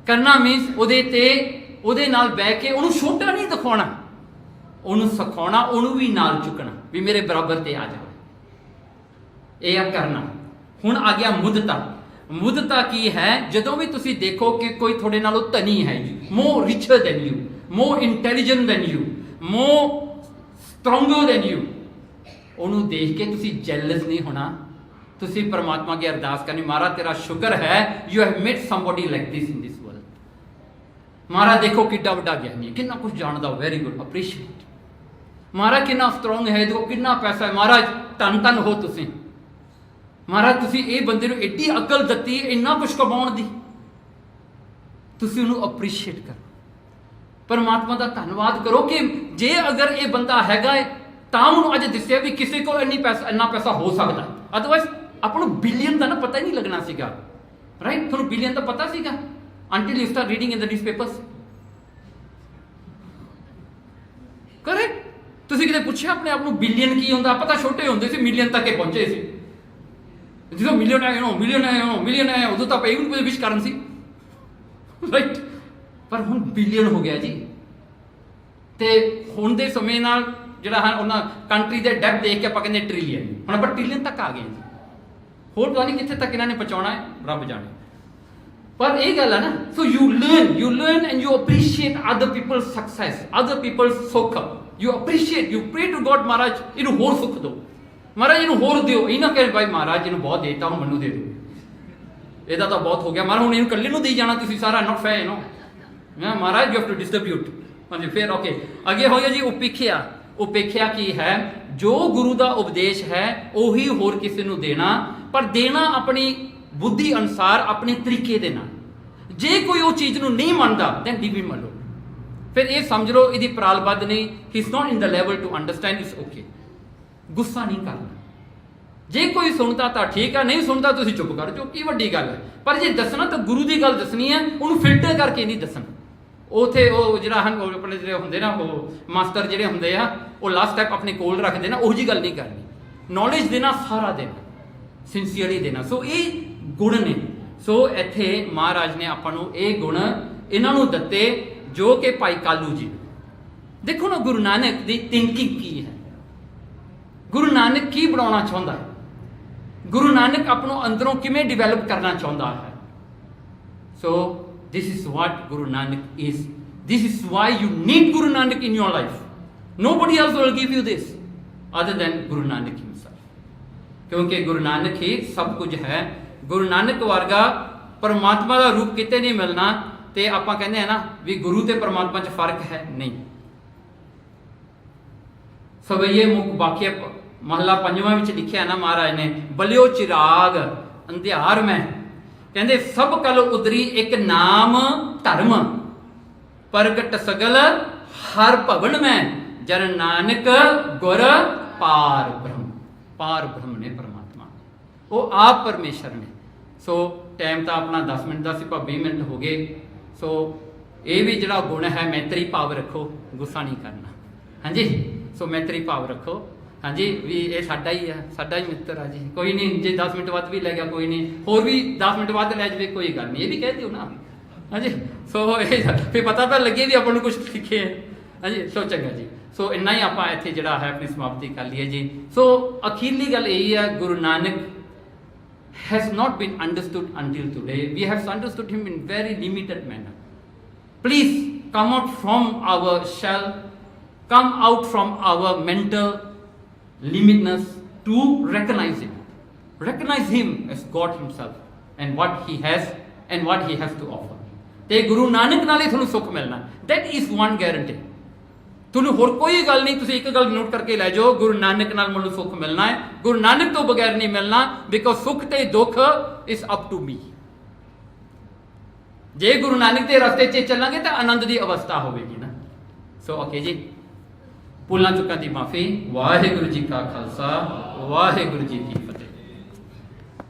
ਕਰਨਾ ਮੀਨਸ ਉਹਦੇ ਨਾਲ ਬਹਿ ਕੇ ਉਹਨੂੰ ਛੋਟਾ ਨਹੀਂ ਦਿਖਾਉਣਾ, ਉਹਨੂੰ ਸਿਖਾਉਣਾ, ਉਹਨੂੰ ਵੀ ਨਾਲ ਚੁੱਕਣਾ ਵੀ ਮੇਰੇ ਬਰਾਬਰ ਤੇ ਆ ਜਾਓ। ਇਹ ਆ ਕਰਨਾ। ਹੁਣ ਆ ਗਿਆ ਮੁੱਦਤਾ। ਮੁੱਦਤਾ ਕੀ ਹੈ? ਜਦੋਂ ਵੀ ਤੁਸੀਂ ਦੇਖੋ ਕਿ ਕੋਈ ਤੁਹਾਡੇ ਨਾਲੋਂ ਧਨੀ ਹੈ, more richer than you, more intelligent than you, more stronger than you, ਉਹਨੂੰ ਦੇਖ ਕੇ ਤੁਸੀਂ ਜੈਲਸ ਨਹੀਂ ਹੋਣਾ। ਤੁਸੀਂ ਪਰਮਾਤਮਾ ਅੱਗੇ ਅਰਦਾਸ ਕਰਨੀ, ਮਹਾਰਾਜ ਤੇਰਾ ਸ਼ੁਕਰ ਹੈ you have made somebody like this in this world. ਮਹਾਰਾਜ ਦੇਖੋ ਕਿੱਡਾ ਵੱਡਾ ਗਿਆਨੀ ਹੈ, ਕਿੰਨਾ ਕੁਝ ਜਾਣਦਾ, ਵੈਰੀ ਗੁੱਡ, ਅਪਰੀਸ਼ੀਏਟ। ਮਹਾਰਾਜ ਕਿੰਨਾ ਸਟਰੋਂਗ ਹੈ, ਦੇਖੋ ਕਿੰਨਾ ਪੈਸਾ ਹੈ, ਮਹਾਰਾਜ ਧੰਨ ਧੰਨ ਹੋ ਤੁਸੀਂ। ਮਹਾਰਾਜ ਤੁਸੀਂ ਇਹ ਬੰਦੇ ਨੂੰ ਐਡੀ ਅਕਲ ਦਿੱਤੀ, ਇੰਨਾ ਕੁਝ ਕਮਾਉਣ ਦੀ, ਤੁਸੀਂ ਉਹਨੂੰ ਅਪਰੀਸ਼ੀਏਟ ਕਰੋ, ਪਰਮਾਤਮਾ ਦਾ ਧੰਨਵਾਦ ਕਰੋ ਕਿ ਜੇ ਅਗਰ ਇਹ ਬੰਦਾ ਹੈਗਾ ਹੈ ਤਾਂ ਉਹਨੂੰ ਅੱਜ ਦੱਸਿਆ ਵੀ ਕਿਸੇ ਕੋਲ ਇੰਨਾ ਪੈਸਾ ਹੋ ਸਕਦਾ, ਅਦਰਵਾਈਜ਼ ਆਪਾਂ ਨੂੰ ਬਿਲੀਅਨ ਦਾ ਨਾ ਪਤਾ ਹੀ ਨਹੀਂ ਲੱਗਣਾ ਸੀਗਾ, ਰਾਈਟ? ਤੁਹਾਨੂੰ ਬਿਲੀਅਨ ਦਾ ਪਤਾ ਸੀਗਾ until you start reading in the newspapers, correct? ਤੁਸੀਂ ਕਿਤੇ ਪੁੱਛਿਆ ਆਪਣੇ ਆਪ ਨੂੰ ਬਿਲੀਅਨ ਕੀ ਹੁੰਦਾ? ਪਤਾ ਛੋਟੇ ਹੁੰਦੇ ਸੀ ਮਿਲੀਅਨ ਤੱਕ ਹੀ ਪਹੁੰਚੇ ਸੀ, ਜਦੋਂ ਮਿਲੀਅਨ ਆਏ ਉਦੋਂ ਤਾਂ ਪਈ ਵੀ ਵਿਸ਼ ਕਰਨ ਸੀ, ਰਾਈਟ? ਪਰ ਹੁਣ ਬਿਲੀਅਨ ਹੋ ਗਿਆ ਜੀ। ਤੇ ਹੁਣ ਦੇ ਸਮੇਂ ਨਾਲ ਜਿਹੜਾ ਹੈ ਉਹਨਾਂ ਕੰਟਰੀ ਦੇ ਡੈਪ ਦੇਖ ਕੇ ਆਪਾਂ ਕਹਿੰਦੇ ਟ੍ਰਿਲੀਅਨ, ਹੁਣ ਆਪਾਂ ਟ੍ਰਿਲੀਅਨ ਤੱਕ ਆ ਗਏ ਜੀ। ਹੋਰ ਪਤਾ ਨਹੀਂ ਕਿੱਥੇ ਤੱਕ ਇਹਨਾਂ ਨੇ ਪਹੁੰਚਾਉਣਾ ਹੈ, ਰੱਬ ਜਾਣੇ। ਪਰ ਇਹ ਗੱਲ ਹੈ ਨਾ, so you learn and you appreciate other people's success, other people's sukh, you appreciate, you pray to God, ਮਹਾਰਾਜ ਇਹਨੂੰ ਹੋਰ ਸੁੱਖ ਦਿਓ, ਮਹਾਰਾਜ ਇਹਨੂੰ ਹੋਰ ਦਿਓ। ਇਹ ਨਾ ਕਹੇ ਭਾਈ ਮਹਾਰਾਜ ਇਹਨੂੰ ਬਹੁਤ ਦੇਤਾ, ਹੁਣ ਮੈਨੂੰ ਦੇ ਦਿਓ, ਇਹਦਾ ਤਾਂ ਬਹੁਤ ਹੋ ਗਿਆ, ਮਹਾਰਾਜ ਹੁਣ ਇਹਨੂੰ ਇਕੱਲੇ ਨੂੰ ਦੇਈ ਜਾਣਾ ਤੁਸੀਂ ਸਾਰਾ, not fair, you know, Maharaj you have to distribute. ਹਾਂਜੀ ਫਿਰ ਓਕੇ, ਅੱਗੇ ਹੋ ਗਿਆ ਜੀ ਉਪੇਖਿਆ। ਉਪੇਖਿਆ ਕੀ ਹੈ? ਜੋ ਗੁਰੂ ਦਾ ਉਪਦੇਸ਼ ਹੈ ਉਹੀ ਹੋਰ ਕਿਸੇ ਨੂੰ ਦੇਣਾ, ਪਰ ਦੇਣਾ ਆਪਣੀ ਬੁੱਧੀ ਅਨੁਸਾਰ, ਆਪਣੇ ਤਰੀਕੇ ਦੇ ਨਾਲ। ਜੇ ਕੋਈ ਉਹ ਚੀਜ਼ ਨੂੰ ਨਹੀਂ ਮੰਨਦਾ ਦੈਨ ਲੀਵ ਹਿਮ ਅਲੋਨ। ਫਿਰ ਇਹ ਸਮਝ ਲਓ ਇਹਦੀ ਪ੍ਰਾਲਬੱਧ ਨਹੀਂ, he is not in the level to understand, it's okay. ਗੁੱਸਾ ਨਹੀਂ ਕਰਨਾ। ਜੇ ਕੋਈ ਸੁਣਦਾ ਤਾਂ ਠੀਕ ਹੈ, ਨਹੀਂ ਸੁਣਦਾ ਤੁਸੀਂ ਚੁੱਪ ਕਰ ਜਾਓ, ਕੀ ਵੱਡੀ ਗੱਲ ਹੈ। ਪਰ ਜੇ ਦੱਸਣਾ ਤਾਂ ਗੁਰੂ ਦੀ ਗੱਲ ਦੱਸਣੀ ਹੈ, ਉਹਨੂੰ ਫਿਲਟਰ ਕਰਕੇ ਨਹੀਂ ਦੱਸਣਾ। ਉਥੇ ਉਹ ਜਿਹੜਾ ਹਨ ਆਪਣੇ ਜਿਹੜੇ ਹੁੰਦੇ ਨਾ, ਉਹ ਮਾਸਟਰ ਜਿਹੜੇ ਹੁੰਦੇ ਆ, ਉਹ ਲਾਸਟ ਸਟੈਪ ਆਪਣੇ ਕੋਲ ਰੱਖਦੇ ਨਾ, ਉਹੋ ਜਿਹੀ ਗੱਲ ਨਹੀਂ ਕਰਨੀ। ਨੌਲੇਜ ਦੇਣਾ ਸਾਰਾ ਦੇਣਾ, ਸਿੰਸੀਅਰਲੀ ਦੇਣਾ। ਸੋ ਇਹ ਗੁਣ ਨੇ। ਸੋ ਇੱਥੇ ਮਹਾਰਾਜ ਨੇ ਆਪਾਂ ਨੂੰ ਇਹ ਗੁਣ ਇਹਨਾਂ ਨੂੰ ਦਿੱਤੇ, ਜੋ ਕਿ ਭਾਈ ਕਾਲੂ ਜੀ। ਦੇਖੋ ਨਾ ਗੁਰੂ ਨਾਨਕ ਦੀ ਥਿੰਕਿੰਗ ਕੀ ਹੈ, ਗੁਰੂ ਨਾਨਕ ਕੀ ਬਣਾਉਣਾ ਚਾਹੁੰਦਾ ਹੈ, ਗੁਰੂ ਨਾਨਕ ਆਪ ਨੂੰ ਅੰਦਰੋਂ ਕਿਵੇਂ ਡਿਵੈਲਪ ਕਰਨਾ ਚਾਹੁੰਦਾ ਹੈ। ਸੋ this is what Guru Nanak is. This is why you need Guru Nanak in your life. Nobody else will give you this other than Guru Nanak himself. ਕਿਉਂਕਿ ਗੁਰੂ ਨਾਨਕ ਹੀ ਸਭ ਕੁਝ ਹੈ। ਗੁਰੂ ਨਾਨਕ ਵਰਗਾ ਪਰਮਾਤਮਾ ਦਾ ਰੂਪ ਕਿਤੇ ਨਹੀਂ ਮਿਲਣਾ। ਤੇ ਆਪਾਂ ਕਹਿੰਦੇ ਆ ਨਾ ਵੀ ਗੁਰੂ ਤੇ ਪਰਮਾਤਮਾ 'ਚ ਫਰਕ ਹੈ, ਨਹੀਂ। ਸਵਈਏ ਮੁਖ ਵਾਕਿਆ ਮਹਲਾ 5ਵਾਂ ਵਿੱਚ ਲਿਖਿਆ ਨਾ ਮਹਾਰਾਜ ਨੇ, ਬਲਿਓ ਚਿਰਾਗ ਅੰਧਿਆਰ ਮੈਂ, ਕਹਿੰਦੇ ਸਭ ਕਲ ਉਦਰੀ ਇੱਕ ਨਾਮ ਧਰਮ, ਪ੍ਰਗਟ ਸਗਲ ਹਰ ਭਵਨ ਮੈਂ, ਜਨ ਨਾਨਕ ਗੁਰ ਪਾਰ ਬ੍ਰਹਮ। ਪਾਰ ਬ੍ਰਹਮ ਨੇ ਪਰਮਾਤਮਾ, ਉਹ ਆਪ ਪਰਮੇਸ਼ਰ ਨੇ। ਸੋ ਟਾਈਮ ਤਾਂ ਆਪਣਾ 10 ਮਿੰਟ ਦਾ ਸੀ, ਪਰ 20 ਮਿੰਟ ਹੋ ਗਏ। ਸੋ ਇਹ ਵੀ ਜਿਹੜਾ ਗੁਣ ਹੈ, ਮੈਤਰੀ ਭਾਵ ਰੱਖੋ, ਗੁੱਸਾ ਨਹੀਂ ਕਰਨਾ। ਹਾਂਜੀ, ਸੋ ਮੈਤਰੀ ਭਾਵ ਰੱਖੋ। ਹਾਂਜੀ, ਵੀ ਇਹ ਸਾਡਾ ਹੀ ਹੈ, ਸਾਡਾ ਹੀ ਮਿੱਤਰ ਆ ਜੀ, ਕੋਈ ਨਹੀਂ, ਜੇ 10 ਮਿੰਟ ਵੱਧ ਵੀ ਲੈ ਗਿਆ ਕੋਈ ਨਹੀਂ, ਹੋਰ ਵੀ 10 ਮਿੰਟ ਵੱਧ ਲੈ ਜਾਵੇ ਕੋਈ ਗੱਲ ਨਹੀਂ, ਇਹ ਵੀ ਕਹਿ ਦਿਓ ਨਾ। ਹਾਂਜੀ, ਸੋ ਇਹ ਫਿਰ ਪਤਾ ਤਾਂ ਲੱਗੇ ਵੀ ਆਪਾਂ ਨੂੰ ਕੁਝ ਸਿੱਖੇ ਹੈ। ਹਾਂਜੀ, ਸੋ ਚੰਗਾ ਜੀ, ਸੋ ਇੰਨਾ ਹੀ ਆਪਾਂ ਇੱਥੇ ਜਿਹੜਾ ਹੈ ਆਪਣੀ ਸਮਾਪਤੀ ਕਰ ਲਈਏ ਜੀ। ਸੋ ਅਖੀਰਲੀ ਗੱਲ ਇਹ ਹੈ, Guru Nanak has not been understood until today. We have understood him in very limited manner. Please come out from our shell, come out from our mental limitedness to recognize him. Recognize him as God himself and what he has and what he has to offer. ਤੇ ਗੁਰੂ ਨਾਨਕ ਨਾਲ ਹੀ ਤੁਹਾਨੂੰ ਸੁੱਖ ਮਿਲਣਾ। That is one guarantee. ਤੁਹਾਨੂੰ ਹੋਰ ਕੋਈ ਗੱਲ ਨਹੀਂ, ਤੁਸੀਂ ਇੱਕ ਗੱਲ ਨੋਟ ਕਰਕੇ ਲੈ ਜਾਓ, ਗੁਰੂ ਨਾਨਕ ਨਾਲ ਮੈਨੂੰ ਸੁੱਖ ਮਿਲਣਾ ਹੈ, ਗੁਰੂ ਨਾਨਕ ਤੋਂ ਬਗੈਰ ਨਹੀਂ ਮਿਲਣਾ। ਬਿਕੋਜ਼ ਸੁੱਖ ਤੇ ਦੁੱਖ ਇਜ਼ ਅਪ ਟੂ ਮੀ। ਜੇ ਗੁਰੂ ਨਾਨਕ ਦੇ ਰਸਤੇ 'ਚ ਚੱਲਾਂਗੇ ਤਾਂ ਆਨੰਦ ਦੀ ਅਵਸਥਾ ਹੋਵੇਗੀ ਨਾ। ਸੋ ਓਕੇ ਜੀ, ਭੁੱਲਾਂ ਚੁੱਕਾਂ ਦੀ ਮਾਫੀ। ਵਾਹਿਗੁਰੂ ਜੀ ਕਾ ਖਾਲਸਾ, ਵਾਹਿਗੁਰੂ ਜੀ ਕੀ ਫਤਿਹ।